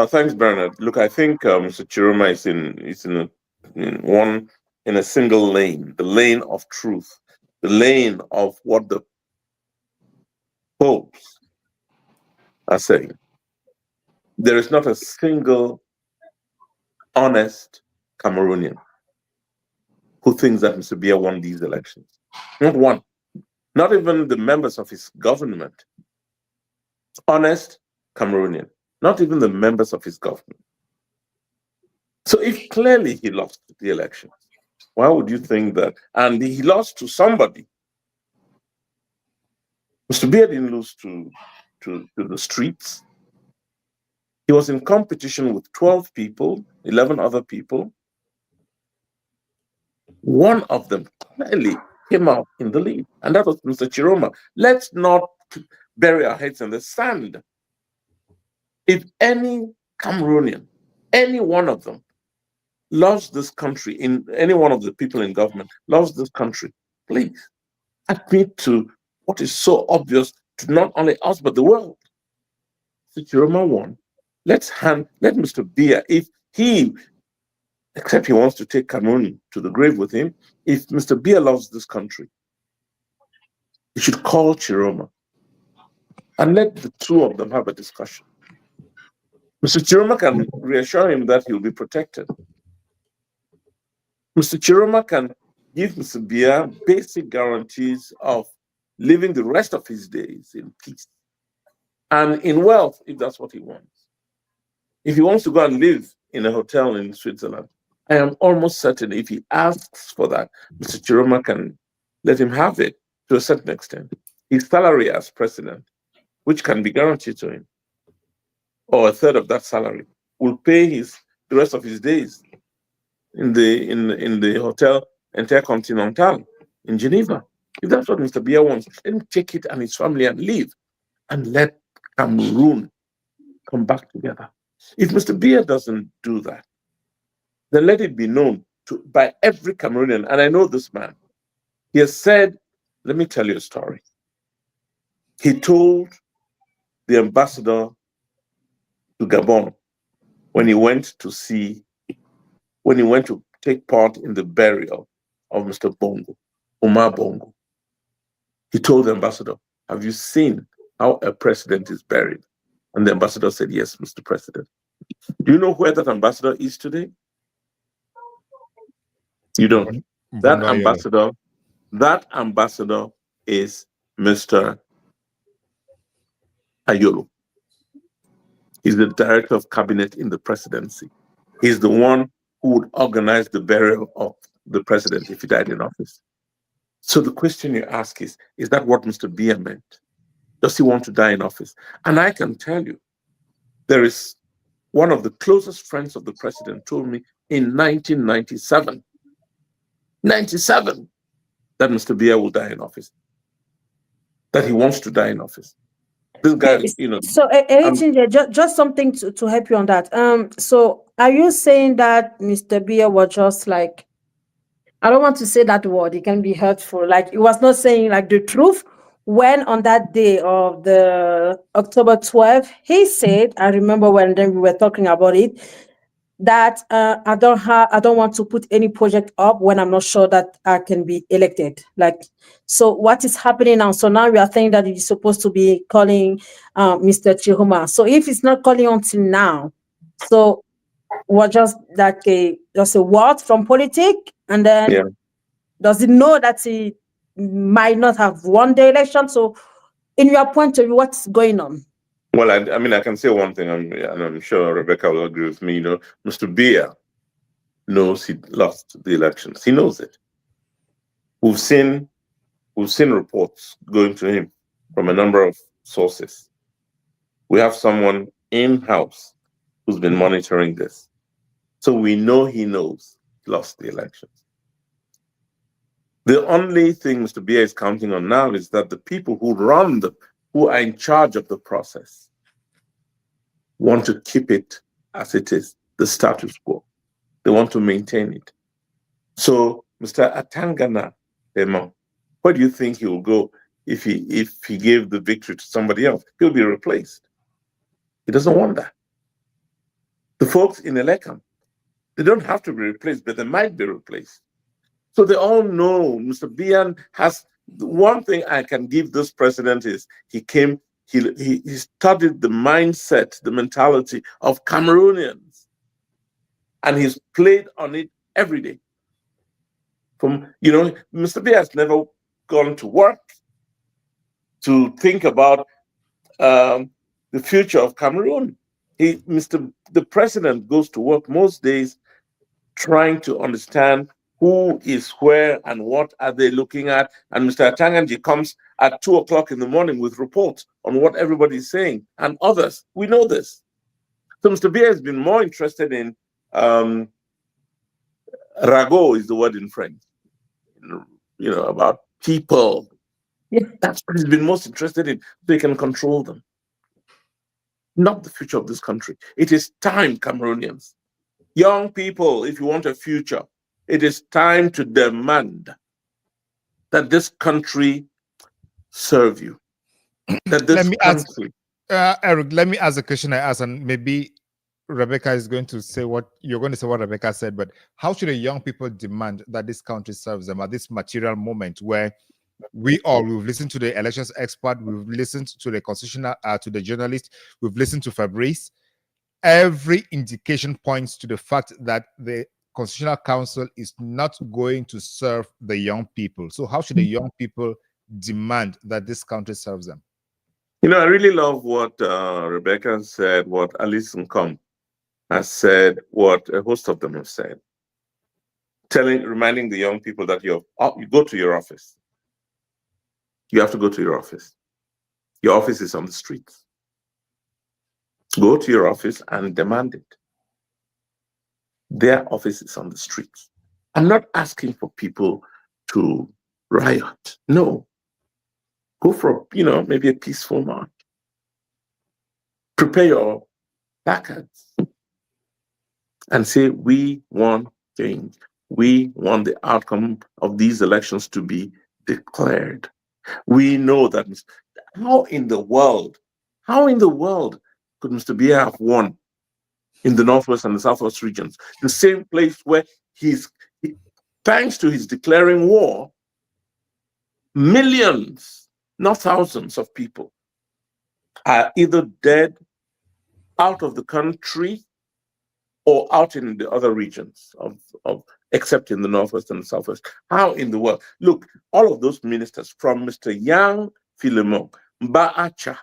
Thanks, Bernard. Look, I think Mr. Tchiroma is in a single lane, the lane of truth, the lane of what the popes are saying. There is not a single honest Cameroonian who thinks that Mr. Biya won these elections. Not one. Not even the members of his government. Honest Cameroonian. Not even the members of his government. So if clearly he lost the elections, why would you think that? And he lost to somebody. Mr. Biya didn't lose to the streets. He was in competition with 12 people, 11 other people. One of them clearly came out in the lead, and that was Mr. Tchiroma. Let's not bury our heads in the sand. If any Cameroonian, any one of them, loves this country, in any one of the people in government loves this country, please admit to what is so obvious to not only us but the world. Mr. Tchiroma won. Let Mr. Biya, if he, except he wants to take Cameroon to the grave with him, if Mr. Biya loves this country, he should call Tchiroma and let the two of them have a discussion. Mr. Tchiroma can reassure him that he'll be protected. Mr. Tchiroma can give Mr. Biya basic guarantees of living the rest of his days in peace and in wealth, if that's what he wants. If he wants to go and live in a hotel in Switzerland, I am almost certain if he asks for that, Mr. Tchiroma can let him have it to a certain extent. His salary as president, which can be guaranteed to him, or a third of that salary, will pay the rest of his days in the hotel Intercontinental in Geneva. If that's what Mr. Biya wants, let him take it and his family and leave, and let Cameroon come back together. If Mr. Biya doesn't do that, then let it be known by every Cameroonian, and I know this man. He has said, let me tell you a story. He told the ambassador to Gabon when he went to take part in the burial of Mr. Bongo, Omar Bongo. He told the ambassador, have you seen how a president is buried? And the ambassador said, yes, Mr. President. Do you know where that ambassador is today? You don't. That ambassador is Mr. Ayolo. He's the director of cabinet in the presidency. He's the one who would organize the burial of the president if he died in office. So the question you ask is that what Mr. Biya meant? Does he want to die in office? And I can tell you, there is one of the closest friends of the president told me in 1997, that Mr. Biya will die in office, that he wants to die in office. This guy, So, just something to help you on that. So, are you saying that Mr. Biya was just like, I don't want to say that word, it can be hurtful, like he was not saying like the truth when on that day of the October 12th, he said, I remember when then we were talking about it, that I don't want to put any project up when I'm not sure that I can be elected. Like, so what is happening now? So now we are saying that he's supposed to be calling Mr. Tchiroma. So if it's not calling until now, so what just like a word from politics, and then does it know that he might not have won the election? So in your point of view, what's going on? Well, I mean, I can say one thing, and I'm sure Rebecca will agree with me. Mr. Biya knows he lost the elections. He knows it. We've seen reports going to him from a number of sources. We have someone in-house who's been monitoring this. So we know he knows he lost the elections. The only thing Mr. Biya is counting on now is that the people who are in charge of the process want to keep it as it is, the status quo. They want to maintain it. So, Mr. Atangana Demo, where do you think he will go if he gave the victory to somebody else? He'll be replaced. He doesn't want that. The folks in Elekam, they don't have to be replaced, but they might be replaced. So they all know Mr. Biya has, one thing I can give this president is he studied the mindset, the mentality of Cameroonians, and he's played on it every day. Mr. B has never gone to work to think about the future of Cameroon. The president goes to work most days trying to understand who is where and what are they looking at. And Mr. Atanganji comes at 2 o'clock in the morning with reports on what everybody is saying, and others. We know this. So Mr. Bia has been more interested in ragot is the word in French, about people. Yeah. That's what he's been most interested in. They can control them, not the future of this country. It is time, Cameroonians. Young people, if you want a future, it is time to demand that this country serve you. That this country. Eric, let me ask a question I asked, and maybe Rebecca is going to say what you're going to say what Rebecca said, but how should the young people demand that this country serves them at this material moment where we've listened to the elections expert, we've listened to the constitutional, to the journalist, we've listened to Fabrice. Every indication points to the fact that the Constitutional Council is not going to serve the young people. So how should the young people demand that this country serves them? I really love what Rebecca said, what Alice Nkom has said, what a host of them have said. Reminding the young people that you go to your office. You have to go to your office. Your office is on the streets. Go to your office and demand it. Their office is on the streets. I'm not asking for people to riot. No. Go for, maybe a peaceful march. Prepare your placards and say, we want change. We want the outcome of these elections to be declared. We know that. How in the world could Mr. Biya have won in the Northwest and the Southwest regions? The same place where thanks to his declaring war, millions, not thousands of people are either dead, out of the country, or out in the other regions except in the Northwest and the Southwest. How in the world? Look, all of those ministers, from Mr. Yang Philemon, Mba Acha,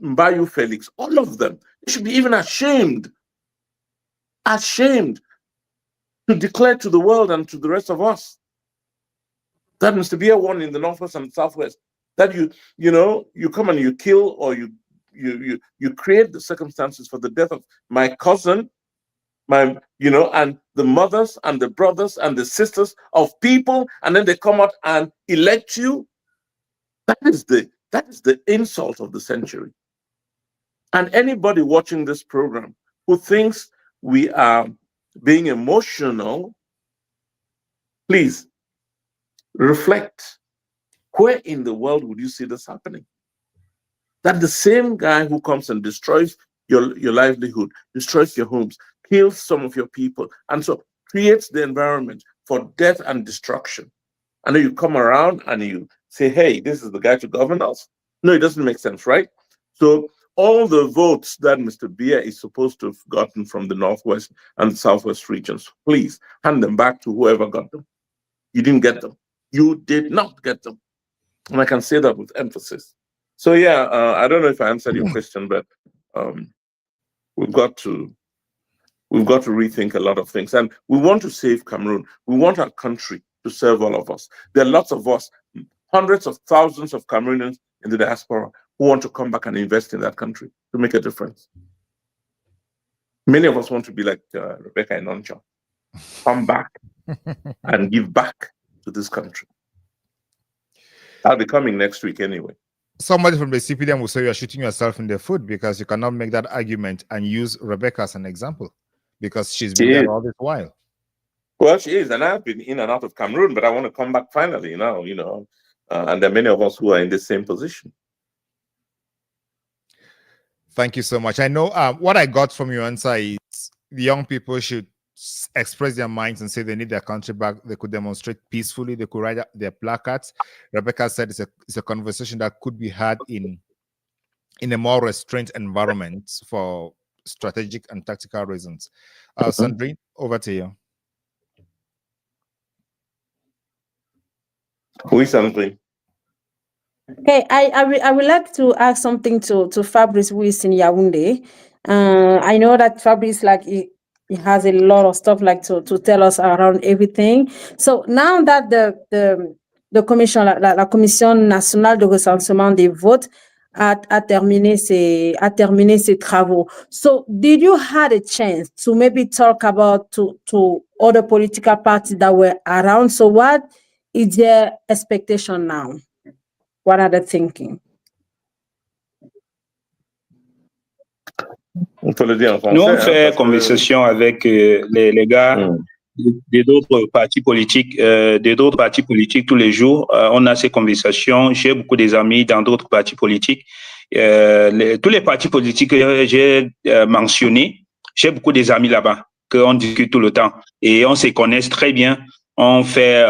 Mbayu Felix, all of them, they should be even ashamed to declare to the world and to the rest of us that Mr. Biya won in the Northwest and Southwest. That you come and you kill, or you create the circumstances for the death of my cousin, and the mothers and the brothers and the sisters of people, and then they come out and elect you. That is the insult of the century. And anybody watching this program who thinks we are being emotional, please reflect. Where in the world would you see this happening? That the same guy who comes and destroys your livelihood, destroys your homes, kills some of your people, and so creates the environment for death and destruction. And then you come around and you say, hey, this is the guy to govern us. No, it doesn't make sense, right? So all the votes that Mr. Biya is supposed to have gotten from the Northwest and the Southwest regions, please hand them back to whoever got them. You didn't get them. You did not get them. And I can say that with emphasis. So yeah, I don't know if I answered your question, but we've got to rethink a lot of things. And we want to save Cameroon. We want our country to serve all of us. There are lots of us, hundreds of thousands of Cameroonians in the diaspora who want to come back and invest in that country to make a difference. Many of us want to be like Rebecca and Oncha, come back and give back to this country. I'll be coming next week anyway. Somebody from the CPDM will say you're shooting yourself in the foot because you cannot make that argument and use Rebecca as an example because she's been there all this while. Well, she is, and I've been in and out of Cameroon, but I want to come back finally now, and there are many of us who are in the same position. Thank you so much. I know what I got from your answer is the young people should express their minds and say they need their country back. They could demonstrate peacefully. They could write their placards. Rebecca said it's a conversation that could be had in a more restrained environment for strategic and tactical reasons. Sandrine, over to you. Oui, Sandrine. Okay, I would like to ask something to Fabrice, who is in Yaoundé. I know that Fabrice, like, he has a lot of stuff like to tell us around everything. So now that the commission, la Commission nationale de recensement des votes a terminé ses travaux. So did you had a chance to maybe talk about to other political parties that were around? So what is their expectation now? What are they thinking? On peut le dire en français. Nous, on fait conversation avec les gars d'autres partis politiques, tous les jours. On a ces conversations. J'ai beaucoup d'amis dans d'autres partis politiques. Tous les partis politiques que j'ai mentionnés, j'ai beaucoup d'amis là-bas, qu'on discute tout le temps. Et on se connaît très bien. On fait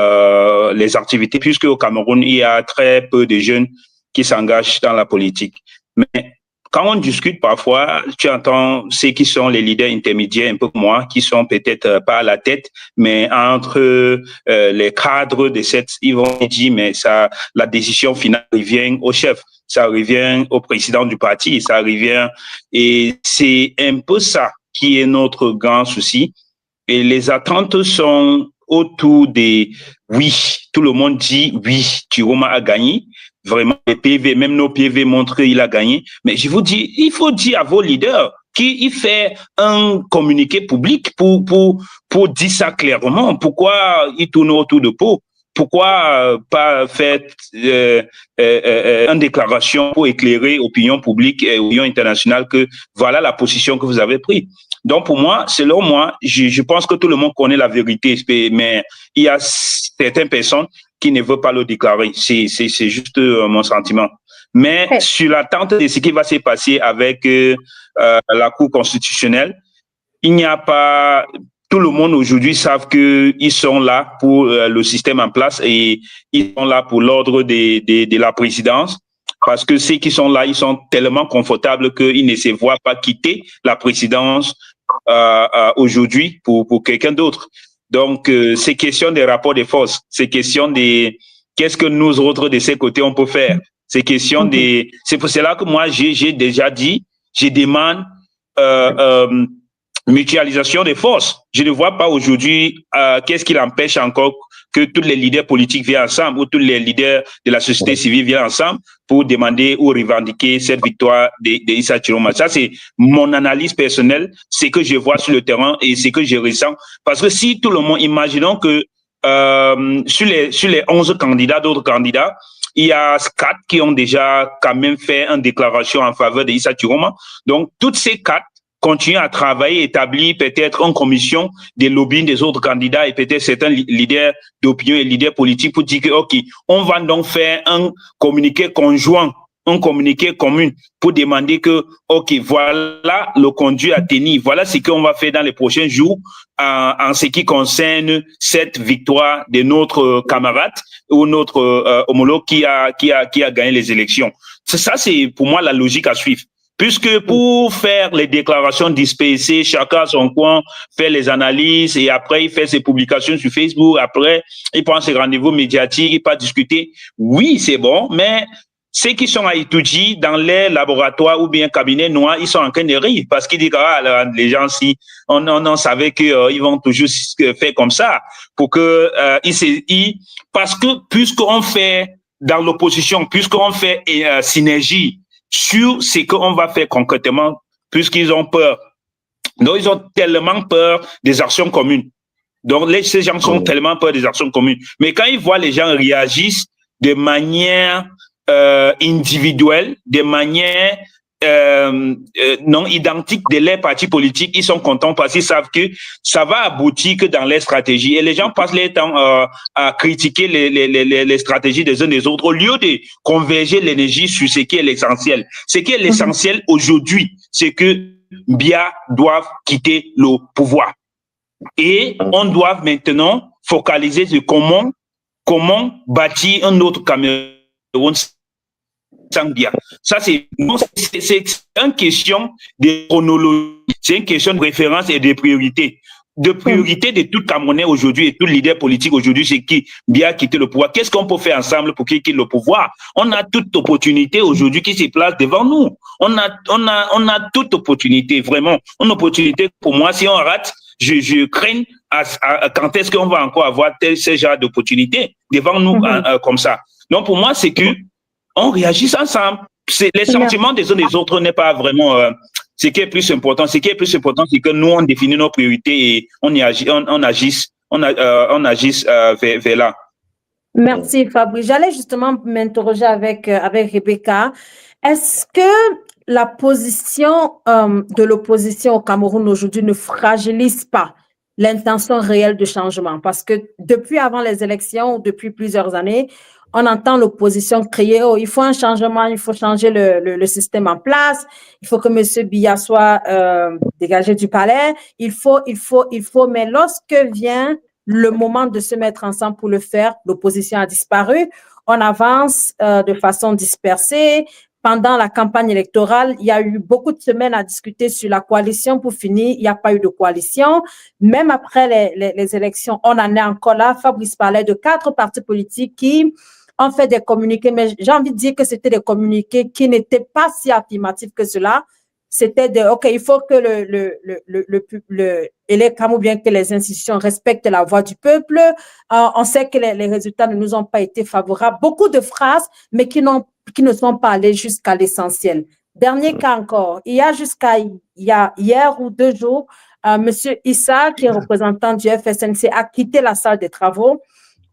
les activités, puisque au Cameroun, il y a très peu de jeunes qui s'engagent dans la politique. Mais quand on discute parfois, tu entends ceux qui sont les leaders intermédiaires, un peu comme moi, qui sont peut-être pas à la tête, mais entre les cadres de cette, ils vont dire, mais ça, la décision finale revient au chef, ça revient au président du parti, ça revient, et c'est un peu ça qui est notre grand souci. Et les attentes sont autour des oui. Tout le monde dit oui, Tchiroma a gagné. Vraiment, les PV, même nos PV montrent qu'il a gagné. Mais je vous dis, il faut dire à vos leaders qu'il fait un communiqué public pour dire ça clairement. Pourquoi il tourne autour de peau? Pourquoi pas faire une déclaration pour éclairer l'opinion publique et l'opinion internationale que voilà la position que vous avez prise? Donc, pour moi, selon moi, je pense que tout le monde connaît la vérité, mais il y a certaines personnes qui ne veulent pas le déclarer. C'est juste mon sentiment. Mais sur l'attente de ce qui va se passer avec la Cour constitutionnelle, il n'y a pas... Tout le monde aujourd'hui savent qu'ils sont là pour le système en place et ils sont là pour l'ordre de la présidence. Parce que ceux qui sont là, ils sont tellement confortables qu'ils ne se voient pas quitter la présidence aujourd'hui pour quelqu'un d'autre. Donc, c'est question des rapports de force. C'est question des... Qu'est-ce que nous autres de ces côtés, on peut faire? C'est question des... C'est pour cela que moi, j'ai déjà dit, je demande mutualisation des forces. Je ne vois pas aujourd'hui qu'est-ce qui empêche encore que tous les leaders politiques viennent ensemble ou tous les leaders de la société civile viennent ensemble pour demander ou revendiquer cette victoire de Issa Tchiroma. Ça, c'est mon analyse personnelle, c'est que je vois sur le terrain et c'est que je ressens. Parce que si tout le monde, imaginons que sur les 11 candidats, d'autres candidats, il y a 4 qui ont déjà quand même fait une déclaration en faveur de Issa Tchiroma. Donc, toutes ces 4 continuer à travailler, établir peut-être une commission des lobbying des autres candidats et peut-être certains leaders d'opinion et leaders politiques pour dire que, OK, on va donc faire un communiqué conjoint, un communiqué commun pour demander que, OK, voilà le conduit à tenir, voilà ce qu'on va faire dans les prochains jours en ce qui concerne cette victoire de notre camarade ou notre homologue qui a gagné les élections. Ça, c'est pour moi la logique à suivre. Puisque pour faire les déclarations dispersées, chacun à son coin, fait les analyses et après il fait ses publications sur Facebook, après il prend ses rendez-vous médiatiques, il peut discuter. Oui, c'est bon, mais ceux qui sont à Etoudi, dans les laboratoires ou bien cabinets noirs, ils sont en train de rire parce qu'ils disent que les gens, si on savait qu'ils vont toujours faire comme ça pour que parce que puisqu'on fait dans l'opposition, puisqu'on fait synergie sur ce qu'on va faire concrètement, puisqu'ils ont peur. Donc, ils ont tellement peur des actions communes. Donc, ces gens sont tellement peur des actions communes. Mais quand ils voient les gens réagissent de manière individuelle, de manière non identique de leurs partis politiques, ils sont contents parce qu'ils savent que ça va aboutir que dans les stratégies. Et les gens passent leur temps à critiquer les stratégies des uns des autres au lieu de converger l'énergie sur ce qui est l'essentiel. Ce qui est l'essentiel aujourd'hui, c'est que Bia doivent quitter le pouvoir. Et on doit maintenant focaliser sur comment bâtir un autre Cameroun sans Bia. Ça, c'est une question de chronologie, c'est une question de référence et de priorité. de priorité de tout Camerounais aujourd'hui et tout leader politique aujourd'hui, c'est qui bien quitter le pouvoir. Qu'est-ce qu'on peut faire ensemble pour qu'il quitte le pouvoir? On a toute opportunité aujourd'hui qui se place devant nous. On a toute opportunité, vraiment. Une opportunité pour moi, si on rate, je crains quand est-ce qu'on va encore avoir ce genre d'opportunité devant nous comme ça. Donc pour moi, c'est que on réagisse ensemble. Les sentiments des uns des autres n'est pas vraiment ce qui est plus important. Ce qui est plus important, c'est que nous on définit nos priorités et on agisse vers là. Merci Fabrice. J'allais justement m'interroger avec Rebecca. Est-ce que la position de l'opposition au Cameroun aujourd'hui ne fragilise pas l'intention réelle de changement? Parce que depuis avant les élections, depuis plusieurs années, on entend l'opposition crier, oh, il faut un changement, il faut changer le système en place, il faut que M. Biya soit dégagé du palais, il faut, mais lorsque vient le moment de se mettre ensemble pour le faire, l'opposition a disparu, on avance de façon dispersée. Pendant la campagne électorale, il y a eu beaucoup de semaines à discuter sur la coalition. Pour finir, il n'y a pas eu de coalition. Même après les élections, on en est encore là. Fabrice parlait de 4 partis politiques qui ont fait des communiqués, mais j'ai envie de dire que c'était des communiqués qui n'étaient pas si affirmatifs que cela. C'était de, OK, il faut que ou bien que les institutions respectent la voix du peuple. On sait que les résultats ne nous ont pas été favorables. Beaucoup de phrases, mais qui ne sont pas allées jusqu'à l'essentiel. Dernier cas encore, il y a hier ou 2 jours, Monsieur Issa, qui est représentant du FSNC, a quitté la salle des travaux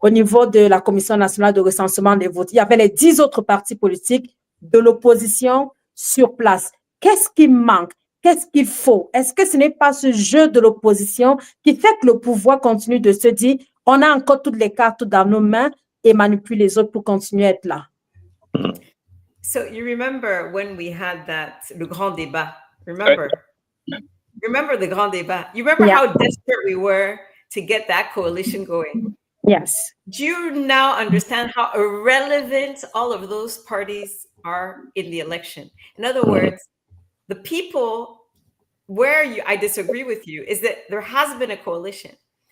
au niveau de la Commission nationale de recensement des votes. Il y avait les 10 autres partis politiques de l'opposition sur place. Qu'est-ce qui manque? Qu'est-ce qu'il faut? Est-ce que ce n'est pas ce jeu de l'opposition qui fait que le pouvoir continue de se dire on a encore toutes les cartes dans nos mains et manipule les autres pour continuer à être là? So you remember when we had le grand débat? Remember the grand débat? You remember how desperate we were to get that coalition going? Yes. Do you now understand how irrelevant all of those parties are in the election? In other words, the people I disagree with you is that there has been a coalition.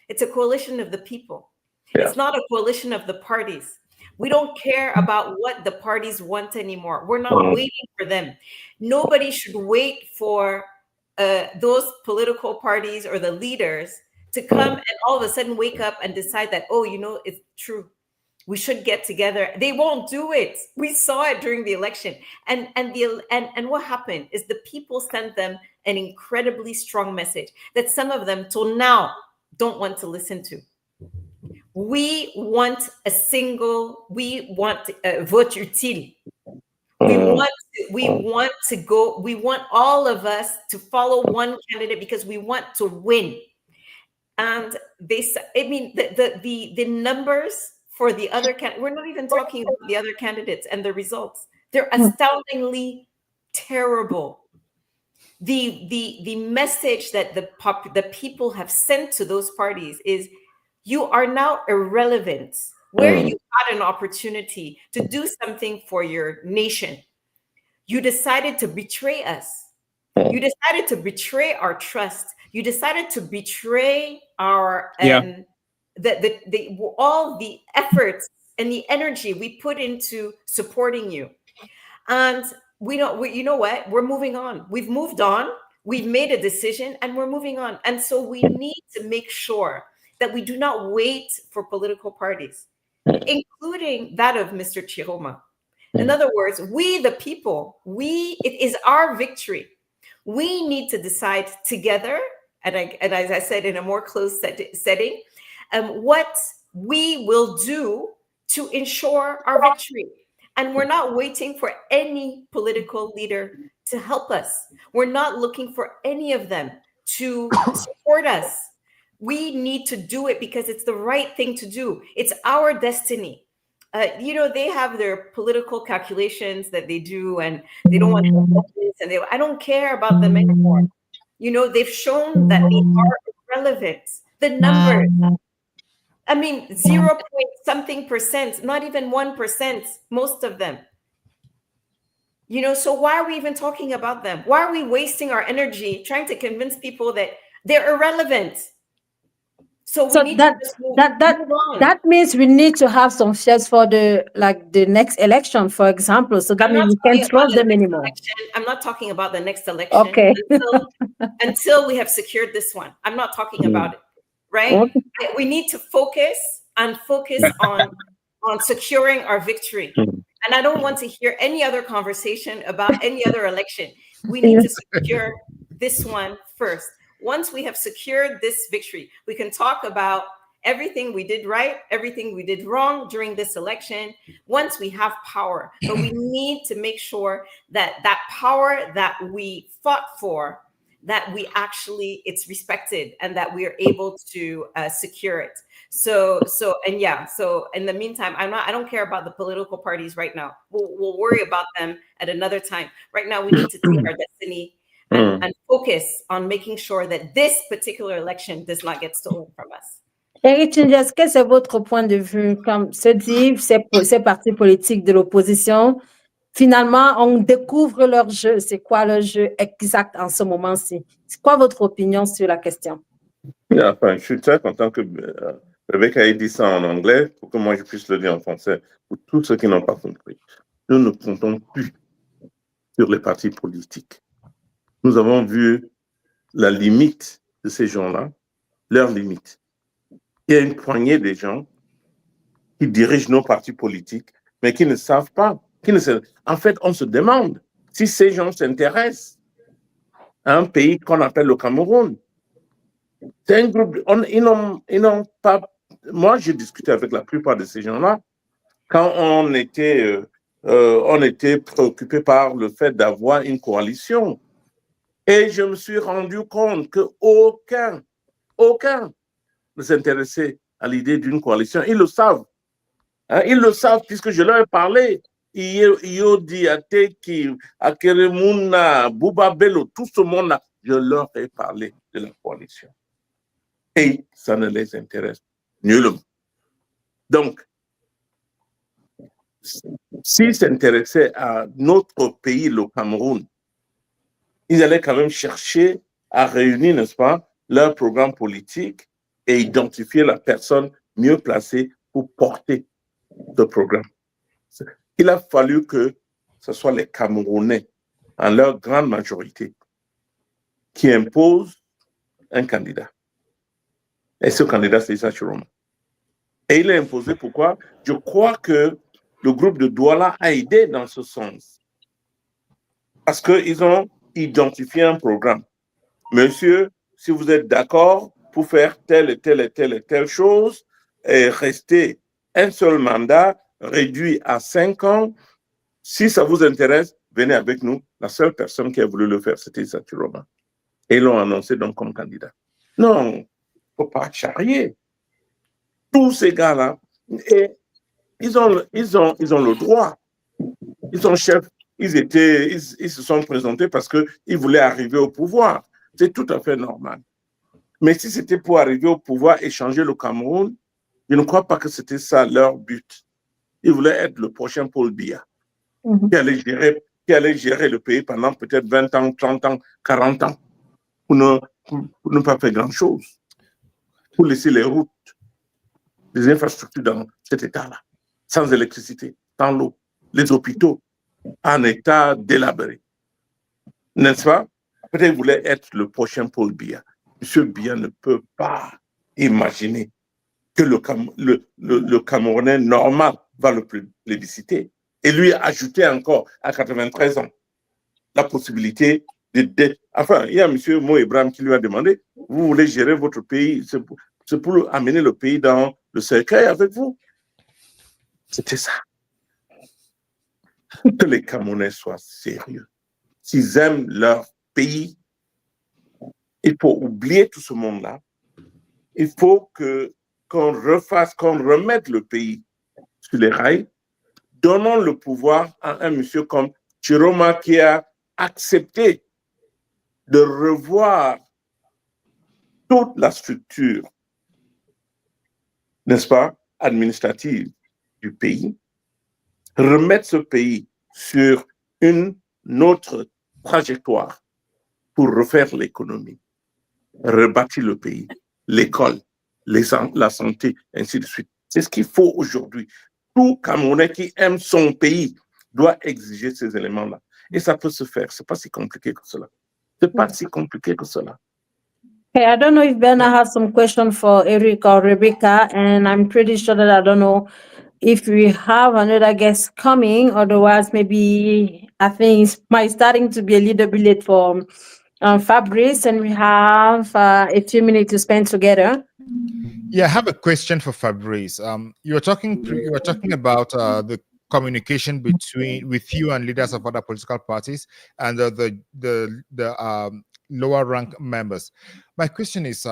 It's a coalition of the people. Yeah. It's not a coalition of the parties. We don't care about what the parties want anymore. We're not waiting for them. Nobody should wait for those political parties or the leaders to come and all of a sudden wake up and decide that, oh, it's true. We should get together. They won't do it. We saw it during the election. And what happened is the people sent them an incredibly strong message that some of them till now don't want to listen to. We want a vote utile. We want all of us to follow one candidate because we want to win. And the numbers for the other we're not even talking about the other candidates and the results. They're astoundingly terrible. The message that the people have sent to those parties is, you are now irrelevant. Where you had an opportunity to do something for your nation, you decided to betray us. You decided to betray our trust. You decided to betray our all the efforts and the energy we put into supporting you. And you know what? We're moving on. We've moved on. We've made a decision and we're moving on. And so we need to make sure that we do not wait for political parties, including that of Mr. Tchiroma. In other words, we, the people, it is our victory. We need to decide together, and as I said, in a more closed setting, what we will do to ensure our victory. And we're not waiting for any political leader to help us. We're not looking for any of them to support us. We need to do it because it's the right thing to do. It's our destiny. They have their political calculations that they do, and they don't want to, and I don't care about them anymore. They've shown that they are irrelevant. The numbers, 0 point something percent, not even 1%, most of them. So why are we even talking about them? Why are we wasting our energy trying to convince people that they're irrelevant? So we So need that to just move on. that means we need to have some shares for the next election, for example. So that means we can't trust them anymore. I'm not talking about the next election. Okay. until we have secured this one. I'm not talking about it, right? Okay. We need to focus on securing our victory. And I don't want to hear any other conversation about any other election. We need to secure this one first. Once we have secured this victory, we can talk about everything we did right, everything we did wrong during this election, once we have power. But we need to make sure that that power that we fought for, that we actually, it's respected and that we are able to secure it. So in the meantime, I don't care about the political parties right now. We'll worry about them at another time. Right now, we need to take our destiny and focus on making sure that this particular election does not get stolen from us. Eric Chinges, quel est votre point de vue? Comme se dit, ces partis politiques de l'opposition, finalement, on découvre leur jeu. C'est quoi leur jeu exact en ce moment-ci? C'est quoi votre opinion sur la question? Enfin, je suis très content que Rebecca ait dit ça en anglais pour que moi je puisse le dire en français. Pour tous ceux qui n'ont pas compris, nous ne comptons plus sur les partis politiques. Nous avons vu la limite de ces gens-là, leur limite. Il y a une poignée de gens qui dirigent nos partis politiques, mais qui ne savent pas. En fait, on se demande si ces gens s'intéressent à un pays qu'on appelle le Cameroun. C'est un groupe, ils n'ont pas... Moi, j'ai discuté avec la plupart de ces gens-là quand on était préoccupé par le fait d'avoir une coalition. Et je me suis rendu compte qu'aucun ne s'intéressait à l'idée d'une coalition. Ils le savent. Hein, ils le savent puisque je leur ai parlé. Etoudi, Ateki, Akeremuna, Bouba Bello, tout ce monde-là, je leur ai parlé de la coalition. Et ça ne les intéresse nullement. Donc, s'ils s'intéressaient à notre pays, le Cameroun, ils allaient quand même chercher à réunir, n'est-ce pas, leur programme politique et identifier la personne mieux placée pour porter ce programme. Il a fallu que ce soit les Camerounais, en leur grande majorité, qui imposent un candidat. Et ce candidat, c'est Issa Tchiroma. Et il a imposé pourquoi? Je crois que le groupe de Douala a aidé dans ce sens. Parce qu'ils ont identifié un programme. Monsieur, si vous êtes d'accord pour faire telle et telle chose, et rester un seul mandat réduit à 5 ans, si ça vous intéresse, venez avec nous. La seule personne qui a voulu le faire, c'était Issa Tchiroma. Et ils l'ont annoncé donc comme candidat. Non, il ne faut pas charrier. Tous ces gars-là, ils ont le droit. Ils sont chefs. Ils se sont présentés parce qu'ils voulaient arriver au pouvoir. C'est tout à fait normal. Mais si c'était pour arriver au pouvoir et changer le Cameroun, je ne crois pas que c'était ça leur but. Ils voulaient être le prochain Paul Biya, qui allait gérer le pays pendant peut-être 20 ans, 30 ans, 40 ans, pour ne pas faire grand-chose, pour laisser les routes, les infrastructures dans cet état-là, sans électricité, sans l'eau, les hôpitaux en état délabré. N'est-ce pas? Peut-être qu'il voulait être le prochain Paul Biya. Monsieur Biya ne peut pas imaginer que le Camerounais normal va le plébisciter. Et lui ajouter encore à 93 ans la possibilité de... Enfin, il y a monsieur Mo Ibrahim qui lui a demandé, vous voulez gérer votre pays, c'est pour amener le pays dans le cercueil avec vous. C'était ça. Que les Camerounais soient sérieux. S'ils aiment leur pays, il faut oublier tout ce monde-là. Il faut qu'on remette le pays sur les rails. Donnons le pouvoir à un monsieur comme Tchiroma qui a accepté de revoir toute la structure, n'est-ce pas, administrative du pays, remettre ce pays sur une autre trajectoire pour refaire l'économie, rebâtir le pays, l'école, la santé, ainsi de suite. C'est ce qu'il faut aujourd'hui. Tout Camerounais qui aime son pays doit exiger ces éléments-là. Et ça peut se faire. C'est pas si compliqué que cela. C'est pas si compliqué que cela. Okay, I don't know if Bernard has some question for Eric or Rebecca, and I'm pretty sure that I don't know if we have another guest coming. Otherwise, maybe I think it might starting to be a little bit late for Fabrice, and we have a few minutes to spend together. Yeah, I have a question for Fabrice. You were talking about the communication with you and leaders of other political parties and the lower rank members. My question is,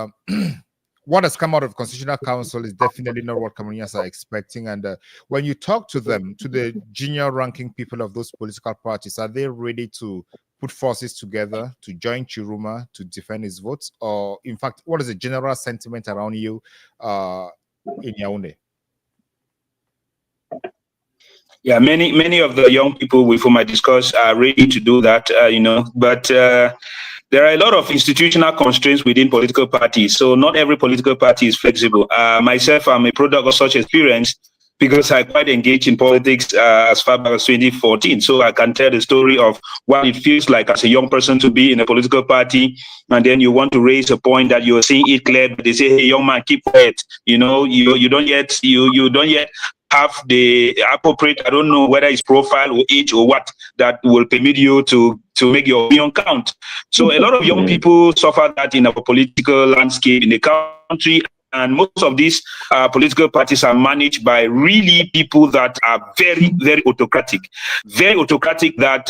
what has come out of Constitutional Council is definitely not what Cameroonians are expecting. And when you talk to them, to the junior ranking people of those political parties, are they ready to put forces together to join Tchiroma to defend his votes? Or in fact, what is the general sentiment around you in Yaoundé? Yeah, many of the young people with whom I discuss are ready to do that, but there are a lot of institutional constraints within political parties. So not every political party is flexible. Myself, I'm a product of such experience because I quite engaged in politics as far back as 2014. So I can tell the story of what it feels like as a young person to be in a political party, and then you want to raise a point that you're seeing it clear, but they say, "Hey, young man, keep quiet. You don't yet have the appropriate, I don't know whether it's profile or age or what, that will permit you to make your opinion count." So a lot of young people suffer that in our political landscape in the country. And most of these political parties are managed by really people that are very, very autocratic. Very autocratic that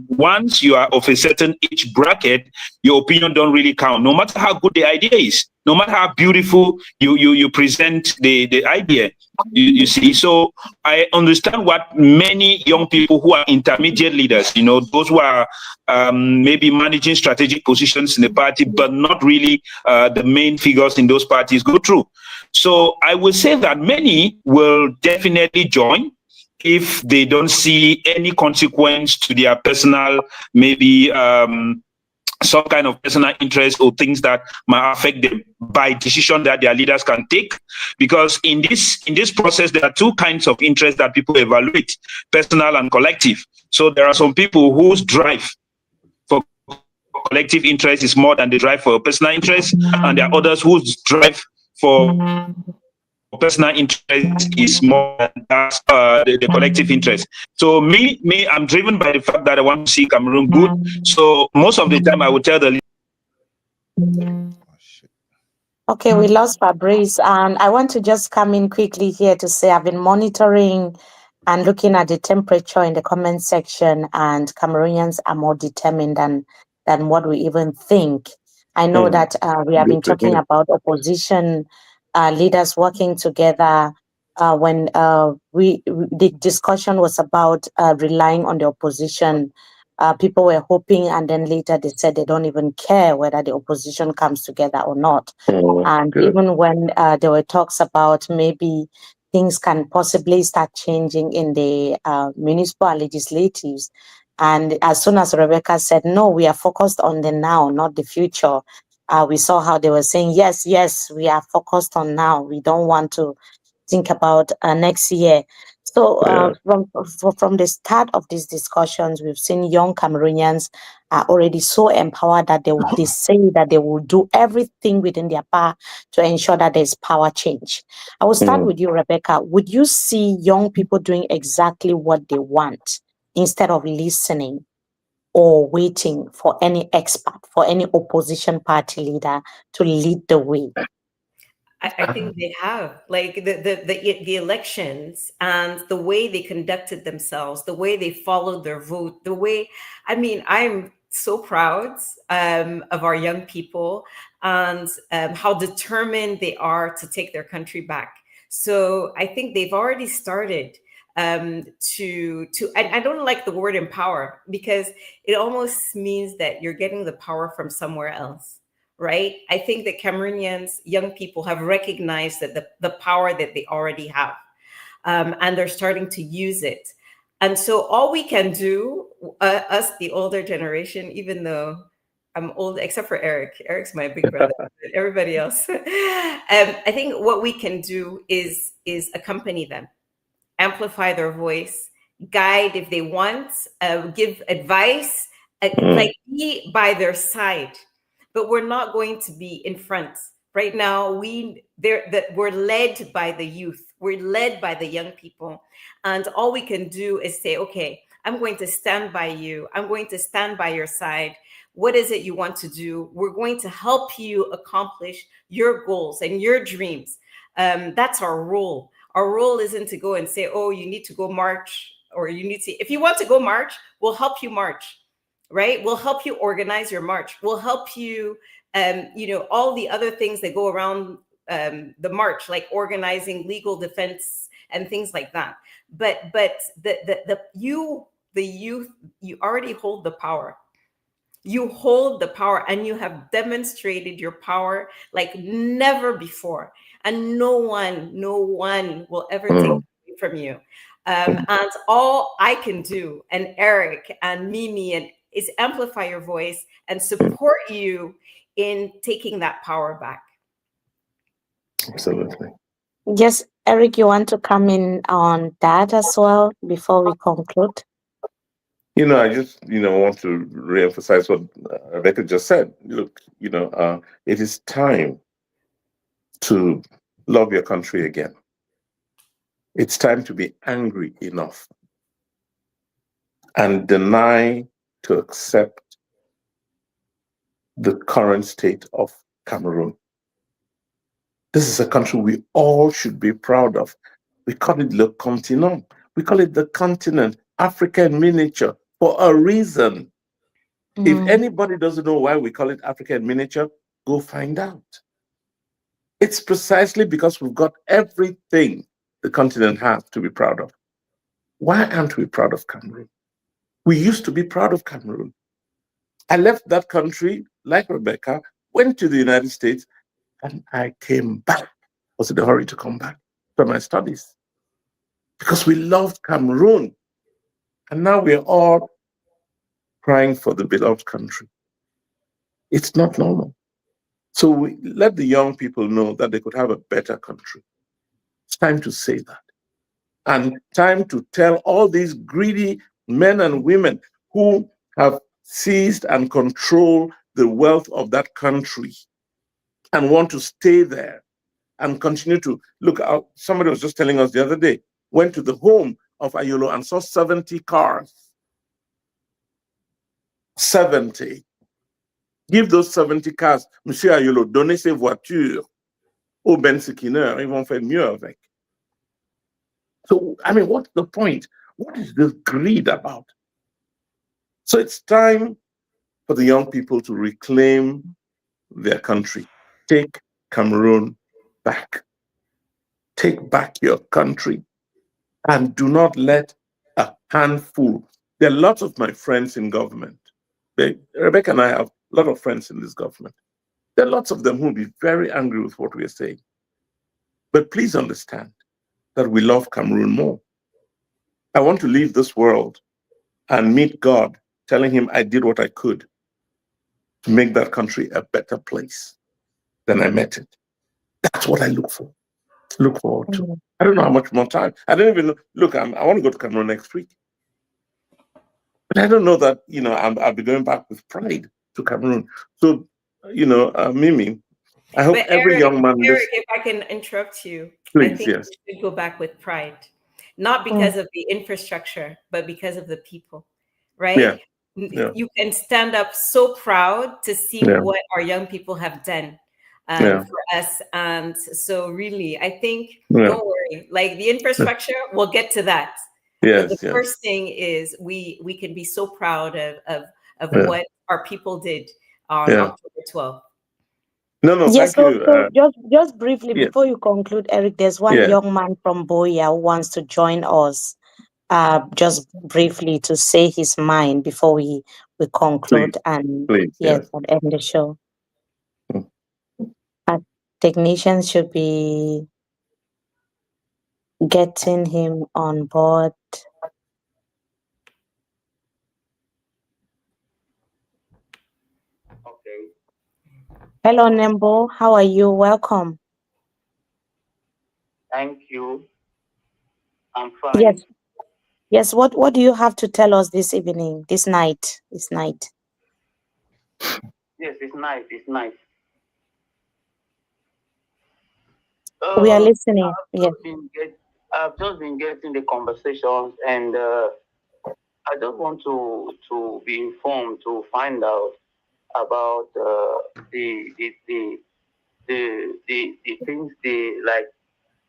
once you are of a certain age bracket, your opinion don't really count, no matter how good the idea is, no matter how beautiful you present the idea. You see, so I understand what many young people who are intermediate leaders, those who are maybe managing strategic positions in the party, but not really the main figures in those parties go through. So I would say that many will definitely join if they don't see any consequence to their personal, maybe some kind of personal interest or things that might affect them by decision that their leaders can take. Because in this process, there are two kinds of interests that people evaluate, personal and collective. So there are some people whose drive for collective interest is more than the drive for personal interest, and there are others whose drive for personal interest is more than the collective interest. So me, I'm driven by the fact that I want to see Cameroon good. So most of the time I would tell the Okay, we lost Fabrice, and I want to just come in quickly here to say I've been monitoring and looking at the temperature in the comment section, and Cameroonians are more determined than what we even think. I know that we have been talking about opposition leaders working together. When the discussion was about relying on the opposition, people were hoping, and then later they said they don't even care whether the opposition comes together or not. And even when there were talks about maybe things can possibly start changing in the municipal legislatives, and as soon as Rebecca said, no, we are focused on the now, not the future, we saw how they were saying, yes, we are focused on now. We don't want to think about next year. So from the start of these discussions, we've seen young Cameroonians are already so empowered that they say that they will do everything within their power to ensure that there's power change. I will start with you, Rebecca. Would you see young people doing exactly what they want instead of listening or waiting for any expert, for any opposition party leader to lead the way? I think they have, like the elections and the way they conducted themselves, the way they followed their vote, I'm so proud of our young people and how determined they are to take their country back. So I think they've already started to I don't like the word empower, because it almost means that you're getting the power from somewhere else. Right? I think that Cameroonians, young people, have recognized that the power that they already have, and they're starting to use it. And so all we can do, us, the older generation, even though I'm old, except for Eric. Eric's my big brother. But everybody else, I think what we can do is accompany them, amplify their voice, guide if they want, give advice, like be by their side. But we're not going to be in front. Right now, we're led by the youth. We're led by the young people. And all we can do is say, okay, I'm going to stand by you. I'm going to stand by your side. What is it you want to do? We're going to help you accomplish your goals and your dreams. That's our role. Our role isn't to go and say, oh, you need to go march, or you need to, if you want to go march, we'll help you march, right? We'll help you organize your march. We'll help you, all the other things that go around the march, like organizing legal defense and things like that. But the youth, you already hold the power. You hold the power, and you have demonstrated your power like never before. And no one will ever take it away from you. And all I can do, and Eric and Mimi, and is amplify your voice and support you in taking that power back. Absolutely. Yes, Eric, you want to come in on that as well before we conclude? I just, want to reemphasize what Rebecca just said. Look, it is time to love your country again. It's time to be angry enough and deny to accept the current state of Cameroon. This is a country we all should be proud of. We call it Le Continent. We call it the continent, Africa in miniature, for a reason. If anybody doesn't know why we call it Africa in miniature, go find out. It's precisely because we've got everything the continent has to be proud of. Why aren't we proud of Cameroon? We used to be proud of Cameroon. I left that country, like Rebecca, went to the United States, and I came back. I was in a hurry to come back from my studies because we loved Cameroon. And now we're all crying for the beloved country. It's not normal. So we let the young people know that they could have a better country. It's time to say that. And time to tell all these greedy men and women who have seized and controlled the wealth of that country and want to stay there and continue to look out. Somebody was just telling us the other day, went to the home of Ayolo and saw 70 cars. 70. Give those 70 cars, Monsieur Ayolo, donnez ces voitures aux bensineurs, ils vont faire mieux avec. So, what's the point? What is this greed about? So it's time for the young people to reclaim their country. Take Cameroon back. Take back your country. And do not let a handful. There are lots of my friends in government. Rebecca and I have a lot of friends in this government. There are lots of them who will be very angry with what we are saying. But please understand that we love Cameroon more. I want to leave this world and meet God, telling him I did what I could to make that country a better place than I met it. That's what I look forward to. I don't know how much more time. I don't even know. Look, I want to go to Cameroon next week. But I don't know that, I'll be going back with pride to Cameroon. So, Mimi, I hope every young man... Eric, if I can interrupt you, please, I think yes. we should go back with pride. Not because of the infrastructure, but because of the people, right? Yeah. You can stand up so proud to see what our young people have done for us. And so really, I think, don't worry, like the infrastructure, we'll get to that. Yes, but the first thing is we can be so proud of what our people did on October 12th. No, yes, thank you. So just briefly before you conclude, Eric, there's one young man from Boya who wants to join us. Just briefly to say his mind before we conclude and end the show. Our technicians should be getting him on board. Hello, Nembo. How are you? Welcome. Thank you. I'm fine. Yes. Yes. What do you have to tell us this evening, this night? Yes, it's nice. It's nice. We are listening. Yes. I've just been getting the conversations, and I just want to be informed to find out about the things like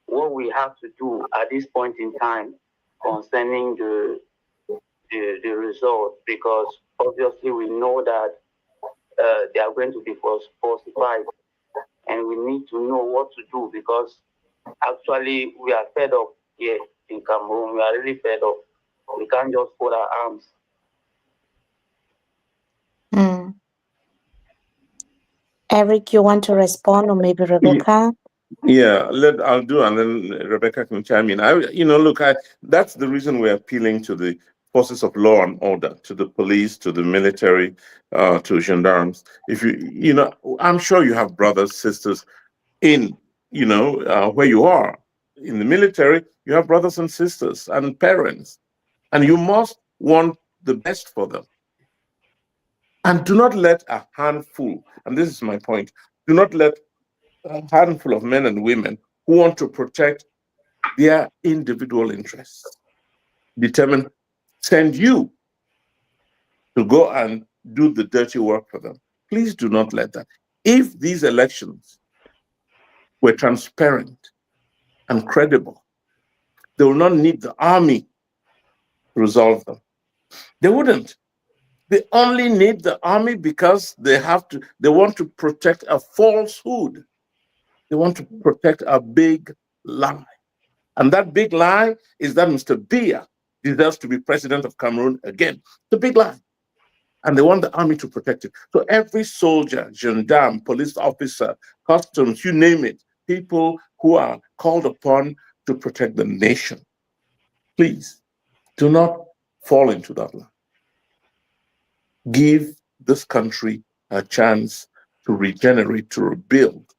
what we have to do at this point in time concerning the result, because obviously we know that they are going to be falsified, and we need to know what to do, because actually we are fed up here in Cameroon. We are really fed up. We can't just fold our arms. Eric, you want to respond, or maybe Rebecca? Yeah, I'll do, and then Rebecca can chime in. That's the reason we're appealing to the forces of law and order, to the police, to the military, to gendarmes. If I'm sure you have brothers, sisters in, where you are. In the military, you have brothers and sisters and parents, and you must want the best for them. And do not let a handful, and this is my point, do not let a handful of men and women who want to protect their individual interests send you to go and do the dirty work for them. Please do not let that. If these elections were transparent and credible, they will not need the army to resolve them. They wouldn't. They only need the army because they want to protect a falsehood. They want to protect a big lie. And that big lie is that Mr. Biya deserves to be president of Cameroon again. It's a big lie. And they want the army to protect it. So every soldier, gendarme, police officer, customs, you name it, people who are called upon to protect the nation, please do not fall into that lie. Give this country a chance to regenerate, to rebuild,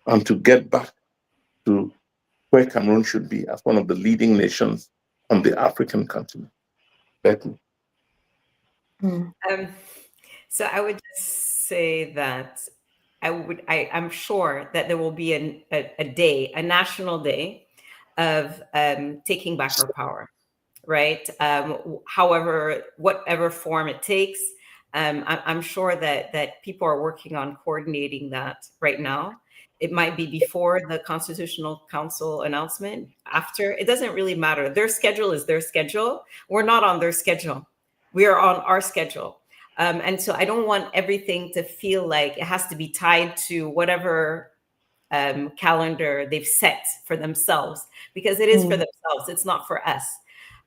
and to get back to where Cameroon should be as one of the leading nations on the African continent. Becky. So I would just say that I'm sure that there will be a national day of taking back our power, right? However, whatever form it takes, I'm sure that people are working on coordinating that right now. It might be before the Constitutional Council announcement, after. It doesn't really matter. Their schedule is their schedule. We're not on their schedule. We are on our schedule. And so I don't want everything to feel like it has to be tied to whatever calendar they've set for themselves, because it is for themselves. It's not for us.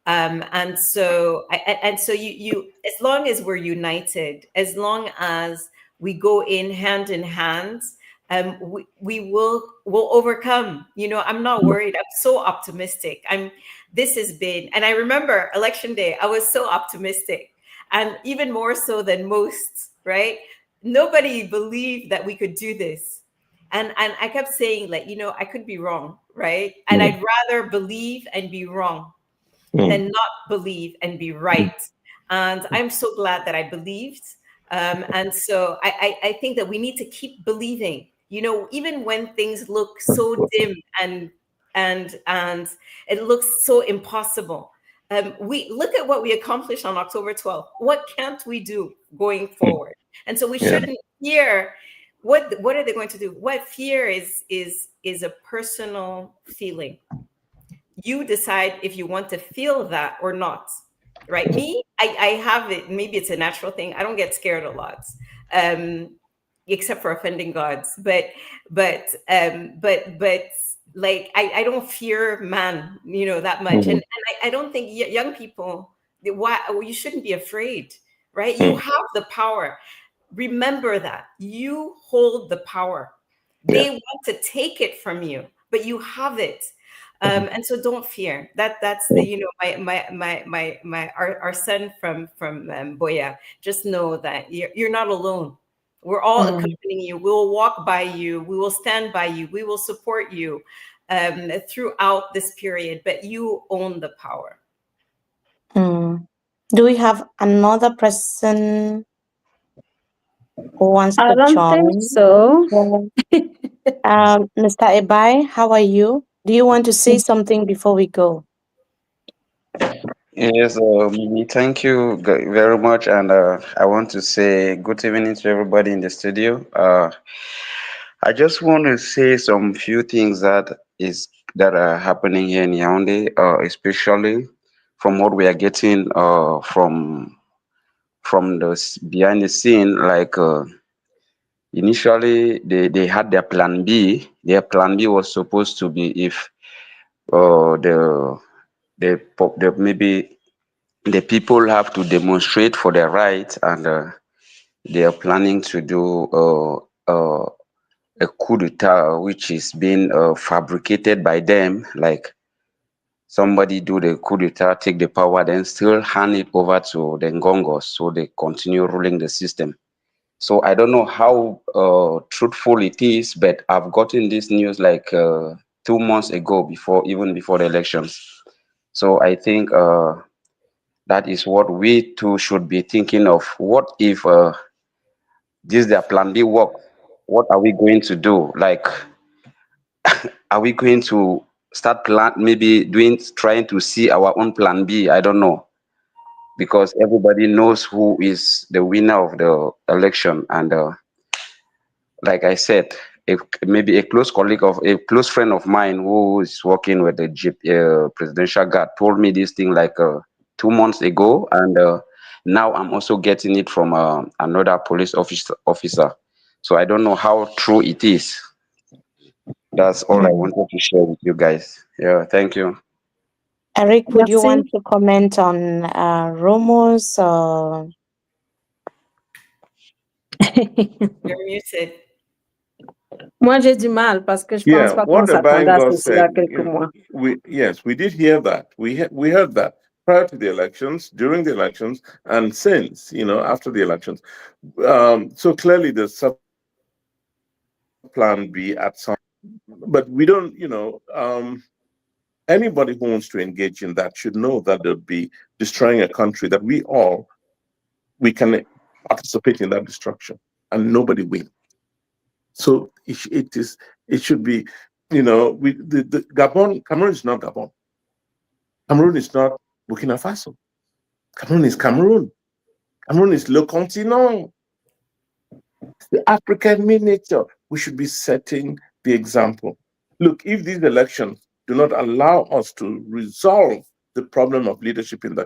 And so you, as long as we're united, as long as we go in hand, we'll overcome. I'm not worried. I'm so optimistic. This has been, and I remember election day, I was so optimistic, and even more so than most, right? Nobody believed that we could do this. And I kept saying, like, I could be wrong, right? And I'd rather believe and be wrong than not believe and be right. And I'm so glad that I believed. And so I think that we need to keep believing, even when things look so dim and it looks so impossible. We look at what we accomplished on October 12th. What can't we do going forward? And so we shouldn't fear. What are they going to do? What fear is a personal feeling. You decide if you want to feel that or not, right? Me, I have it. Maybe it's a natural thing. I don't get scared a lot, except for offending gods. But like I don't fear man, that much. And I don't think young people, you shouldn't be afraid, right? You have the power. Remember that you hold the power. They want to take it from you, but you have it. And so don't fear. That's the our son from Boya. Just know that you're not alone. We're all accompanying you. We will walk by you. We will stand by you. We will support you throughout this period, but you own the power. Do we have another person who wants to I don't join? think so. Mr. Ebai, how are you? Do you want to say something before we go? Yes, Mimi, thank you very much. And I want to say good evening to everybody in the studio. I just want to say some few things that are happening here in Yaoundé, especially from what we are getting from behind the scene. Like initially, they had their plan B. Their plan B was supposed to be if maybe the people have to demonstrate for their rights, and they are planning to do a coup d'etat, which is being fabricated by them, like somebody do the coup d'etat, take the power, then still hand it over to the Ngongos, so they continue ruling the system. So I don't know how truthful it is, but I've gotten this news like 2 months ago, even before the elections. So I think that is what we too should be thinking of. What if this their plan B work? What are we going to do? Like, are we going to start trying to see our own plan B? I don't know, because everybody knows who is the winner of the election, and like I said, maybe a close friend of mine who is working with the presidential guard told me this thing like 2 months ago, and now I'm also getting it from another police officer. So I don't know how true it is. That's all I wanted to share with you guys. Yeah, thank you. Eric, would you Merci. want to comment on rumors? You're muted. Moi, j'ai du mal parce que je pense pas qu'on What the s'attendait à Bangor ceci il y a said, quelques mois. we did hear that. We heard that prior to the elections, during the elections, and since, after the elections. So clearly there's some plan B at some, but we don't, anybody who wants to engage in that should know that they'll be destroying a country that we can participate in that destruction, and nobody wins. So it should be, the Cameroon is not Gabon. Cameroon is not Burkina Faso. Cameroon is Cameroon. Cameroon is Le Continent. The African miniature. We should be setting the example. Look, if these elections do not allow us to resolve the problem of leadership in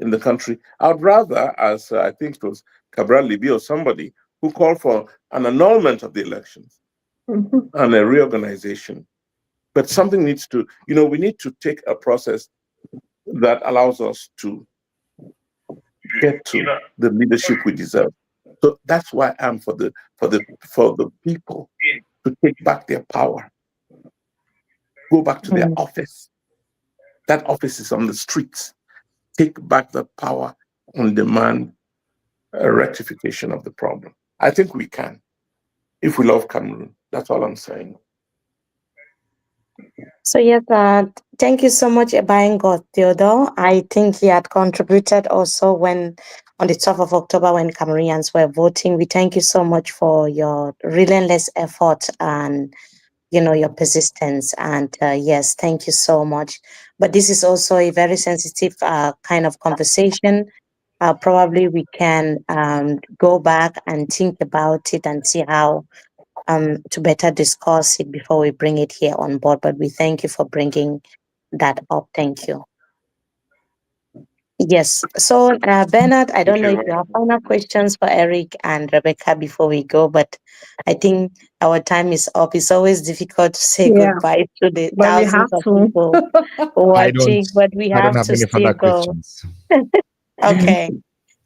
the country, I'd rather, as I think it was Cabral Libi or somebody who called for an annulment of the elections and a reorganization. But something needs to, we need to take a process that allows us to get to the leadership we deserve. So that's why I'm for the people to take back their power, go back to their office. That office is on the streets. Take back the power and demand a rectification of the problem. I think we can, if we love Cameroon. That's all I'm saying. So yes, thank you so much, Ebaingo Theodore. I think he had contributed also when on the 12th of October when Cameroonians were voting. We thank you so much for your relentless effort and your persistence. And yes, thank you so much. But this is also a very sensitive kind of conversation. Probably we can go back and think about it and see how to better discuss it before we bring it here on board. But we thank you for bringing that up. Thank you. Yes. So Bernard, I don't know if you have final questions for Eric and Rebecca before we go, but I think our time is up. It's always difficult to say goodbye to the thousands of people watching, but we I don't have have to any still further go. questions. Okay.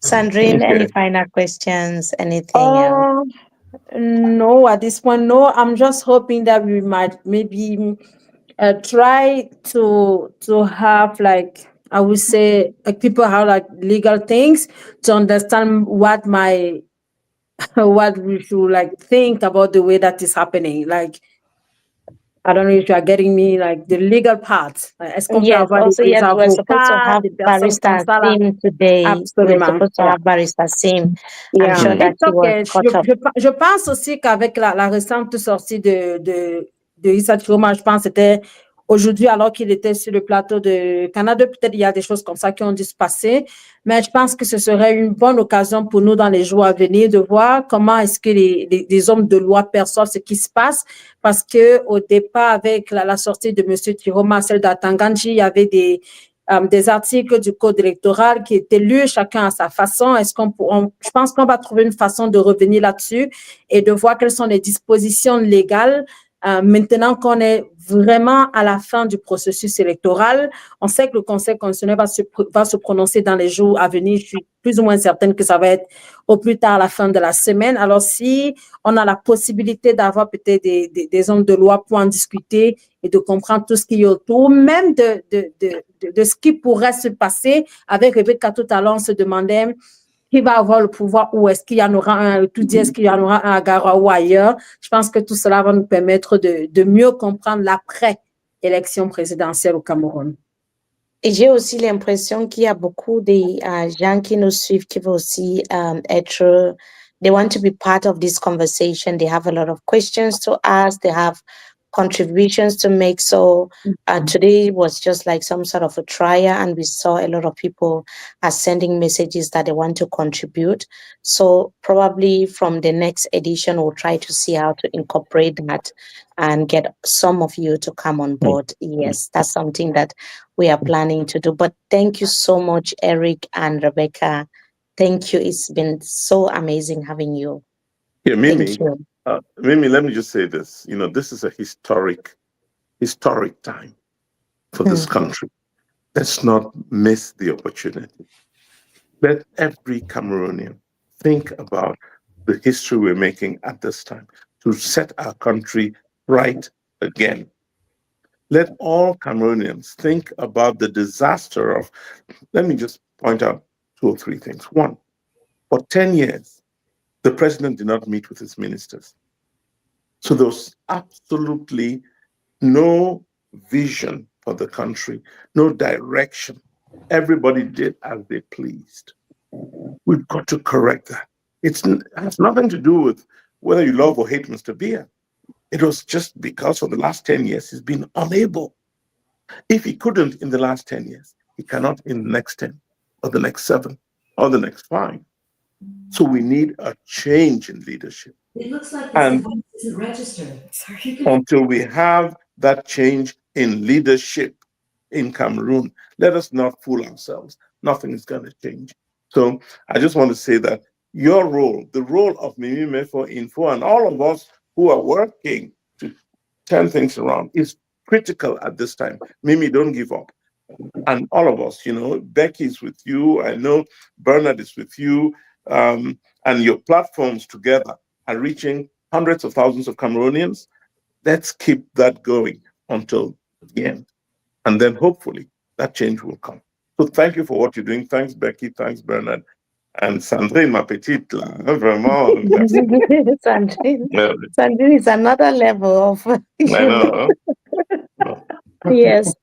Sandrine, any final questions? Anything else? No, at this point, no. I'm just hoping that we might maybe try to have, like, I would say, like, people have like legal things to understand what my what we should like think about the way that is happening. Like, I don't know if you are getting me, like the legal part. Est-ce qu'on peut Yes, avoir also, des yes, we're supposed to avocats, have des personnes comme Barrister ça là? Sim today. We're Absolument. supposed to Yeah. have Barrister Sim. I'm Yeah. sure that It's he was okay. caught up. Je pense aussi qu'avec la récente sortie de Issa Tchiroma, je pense que c'était aujourd'hui, alors qu'il était sur le plateau de Canada, peut-être il y a des choses comme ça qui ont dû se passer, mais je pense que ce serait une bonne occasion pour nous dans les jours à venir de voir comment est-ce que les hommes de loi perçoivent ce qui se passe, parce que au départ, avec la sortie de M. Tchiroma, celle d'Atanganji, il y avait des articles du code électoral qui étaient lus chacun à sa façon. Je pense qu'on va trouver une façon de revenir là-dessus et de voir quelles sont les dispositions légales maintenant qu'on est vraiment à la fin du processus électoral. On sait que le Conseil constitutionnel va se prononcer dans les jours à venir. Je suis plus ou moins certaine que ça va être au plus tard à la fin de la semaine. Alors, si on a la possibilité d'avoir peut-être des hommes de loi pour en discuter et de comprendre tout ce qui est autour, même de ce qui pourrait se passer. Avec Rebecca tout à l'heure, on se demandait qui va avoir le pouvoir ou est-ce qu'il y en aura un Etoudi, est-ce qu'il y en aura un à Gara ou ailleurs. Je pense que tout cela va nous permettre de mieux comprendre l'après-élection présidentielle au Cameroun. Et j'ai aussi l'impression qu'il y a beaucoup de gens qui nous suivent qui vont aussi être, they want to be part of this conversation. They have a lot of questions to ask. They have contributions to make. So today was just like some sort of a trial, and we saw a lot of people are sending messages that they want to contribute. So probably from the next edition, we'll try to see how to incorporate that and get some of you to come on board. Yes, that's something that we are planning to do. But thank you so much, Eric and Rebecca. Thank you. It's been so amazing having you. Yeah, Mimi. Thank you. Mimi, let me just say this. You know, this is a historic time for this country. Let's not miss the opportunity. Let every Cameroonian think about the history we're making at this time to set our country right again. Let all Cameroonians think about the disaster of, let me just point out 2 or 3 things. One, for 10 years, the president did not meet with his ministers. So there was absolutely no vision for the country, no direction. Everybody did as they pleased. We've got to correct that. It has nothing to do with whether you love or hate Mr. Biya. It was just because for the last 10 years, he's been unable. If he couldn't in the last 10 years, he cannot in the next 10 or the next 7 or the next 5. So we need a change in leadership. It looks like this And device isn't registered. Sorry. until we have that change in leadership in Cameroon, let us not fool ourselves. Nothing is going to change. So I just want to say that your role, the role of Mimi Mefo Info, and all of us who are working to turn things around is critical at this time. Mimi, don't give up. And all of us, you know, Becky's with you. I know Bernard is with you. And your platforms together are reaching hundreds of thousands of Cameroonians. Let's keep that going until the end. And then hopefully that change will come. So thank you for what you're doing. Thanks, Becky. Thanks, Bernard. And Sandrine, ma petite, là, vraiment. Sandrine is another level of. I know. Yes.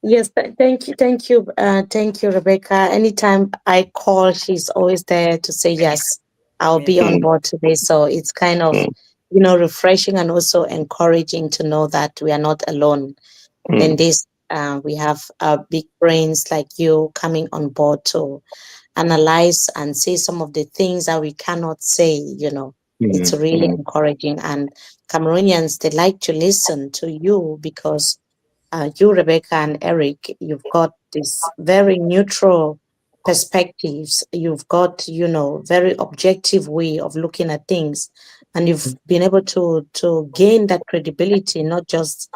Yes, thank you, Rebecca. Anytime I call, she's always there to say yes, I'll be on board today. So it's kind of, refreshing and also encouraging to know that we are not alone in this. We have big brains like you coming on board to analyze and say some of the things that we cannot say. It's really encouraging, and Cameroonians, they like to listen to you because. You, Rebecca and Eric, you've got this very neutral perspectives. You've got, very objective way of looking at things, and you've been able to gain that credibility, not just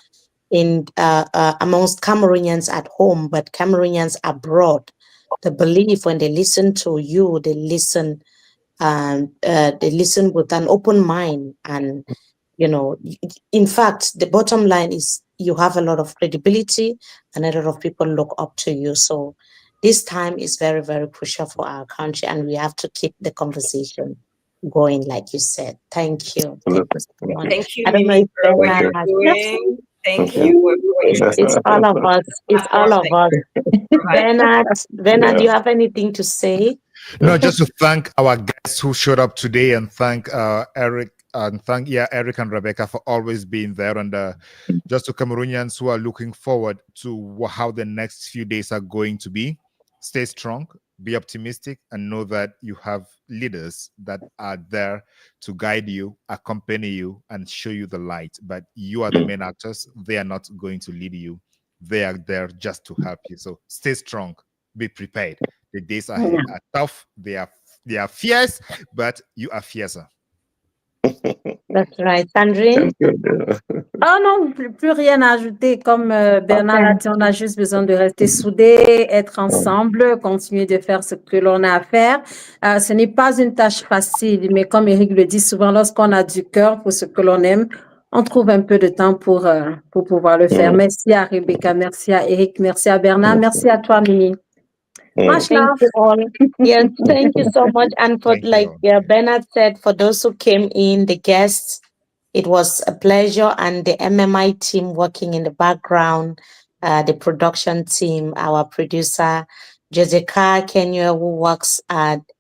in amongst Cameroonians at home, but Cameroonians abroad. The belief when they listen to you, they listen with an open mind, and in fact, the bottom line is you have a lot of credibility and a lot of people look up to you. So this time is very, very crucial for our country, and we have to keep the conversation. going, like you said. Thank you. Thank you so much. Thank you, I don't know Mimi, if for what Bernard you're has doing. Thank Yeah. you for It's all of us. It's all of us. Bernard, do you have anything to say? No, just to thank our guests who showed up today and thank Eric and Eric and Rebecca for always being there, and just to Cameroonians who are looking forward to how the next few days are going to be. Stay strong, be optimistic, and know that you have leaders that are there to guide you, accompany you, and show you the light. But you are the main actors. They are not going to lead you. They are there just to help you. So stay strong, be prepared. The days ahead are tough. They are fierce, but you are fiercer. That's right. Sandrine? Oh non, plus rien à ajouter. Comme Bernard l'a dit, on a juste besoin de rester soudés, être ensemble, continuer de faire ce que l'on a à faire. Ce n'est pas une tâche facile, mais comme Eric le dit souvent, lorsqu'on a du cœur pour ce que l'on aime, on trouve un peu de temps pour pouvoir le faire. Merci à Rebecca, merci à Eric, merci à Bernard, merci à toi, Mimi. Much Thank love. you all. Yes, thank you so much. And for Bernard said, for those who came in, the guests, it was a pleasure. And the MMI team working in the background, the production team, our producer, Jessica Kenya, who works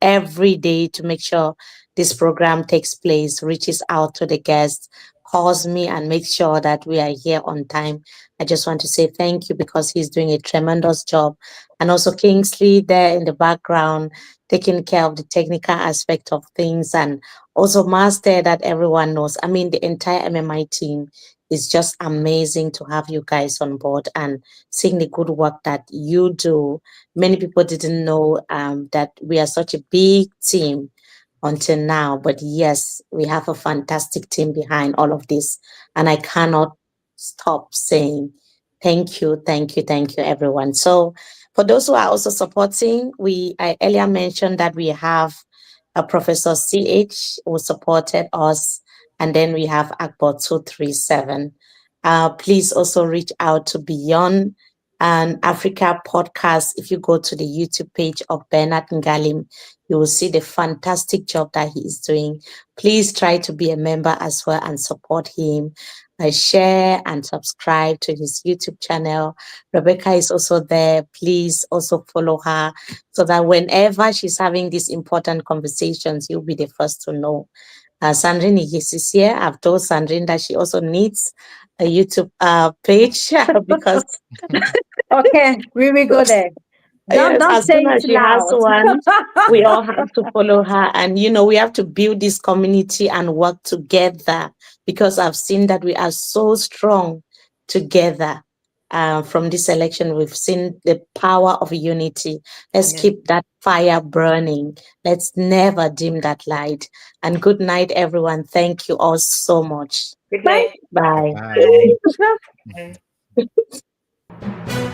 every day to make sure this program takes place, reaches out to the guests, calls me and makes sure that we are here on time. I just want to say thank you because he's doing a tremendous job. And also Kingsley there in the background, taking care of the technical aspect of things, and also Master that everyone knows. I mean, the entire MMI team is just amazing to have you guys on board and seeing the good work that you do. Many people didn't know that we are such a big team until now, but yes, we have a fantastic team behind all of this, and I cannot stop saying thank you, everyone. So for those who are also supporting, I earlier mentioned that we have a Professor CH who supported us, and then we have Akbar 237. Please also reach out to Beyond Africa podcast. If you go to the YouTube page of Bernard Ngalim, you will see the fantastic job that he is doing. Please try to be a member as well and support him. Share and subscribe to his YouTube channel. Rebecca is also there. Please also follow her so that whenever she's having these important conversations, you'll be the first to know. Sandrine is here. I've told Sandrine that she also needs a YouTube page because Okay, we will go there. Don't as say soon as it she has loud. one, we all have to follow her. And, we have to build this community and work together because I've seen that we are so strong together. From this election, we've seen the power of unity. Let's keep that fire burning. Let's never dim that light. And good night, everyone. Thank you all so much. Good night. Bye. Bye. Bye.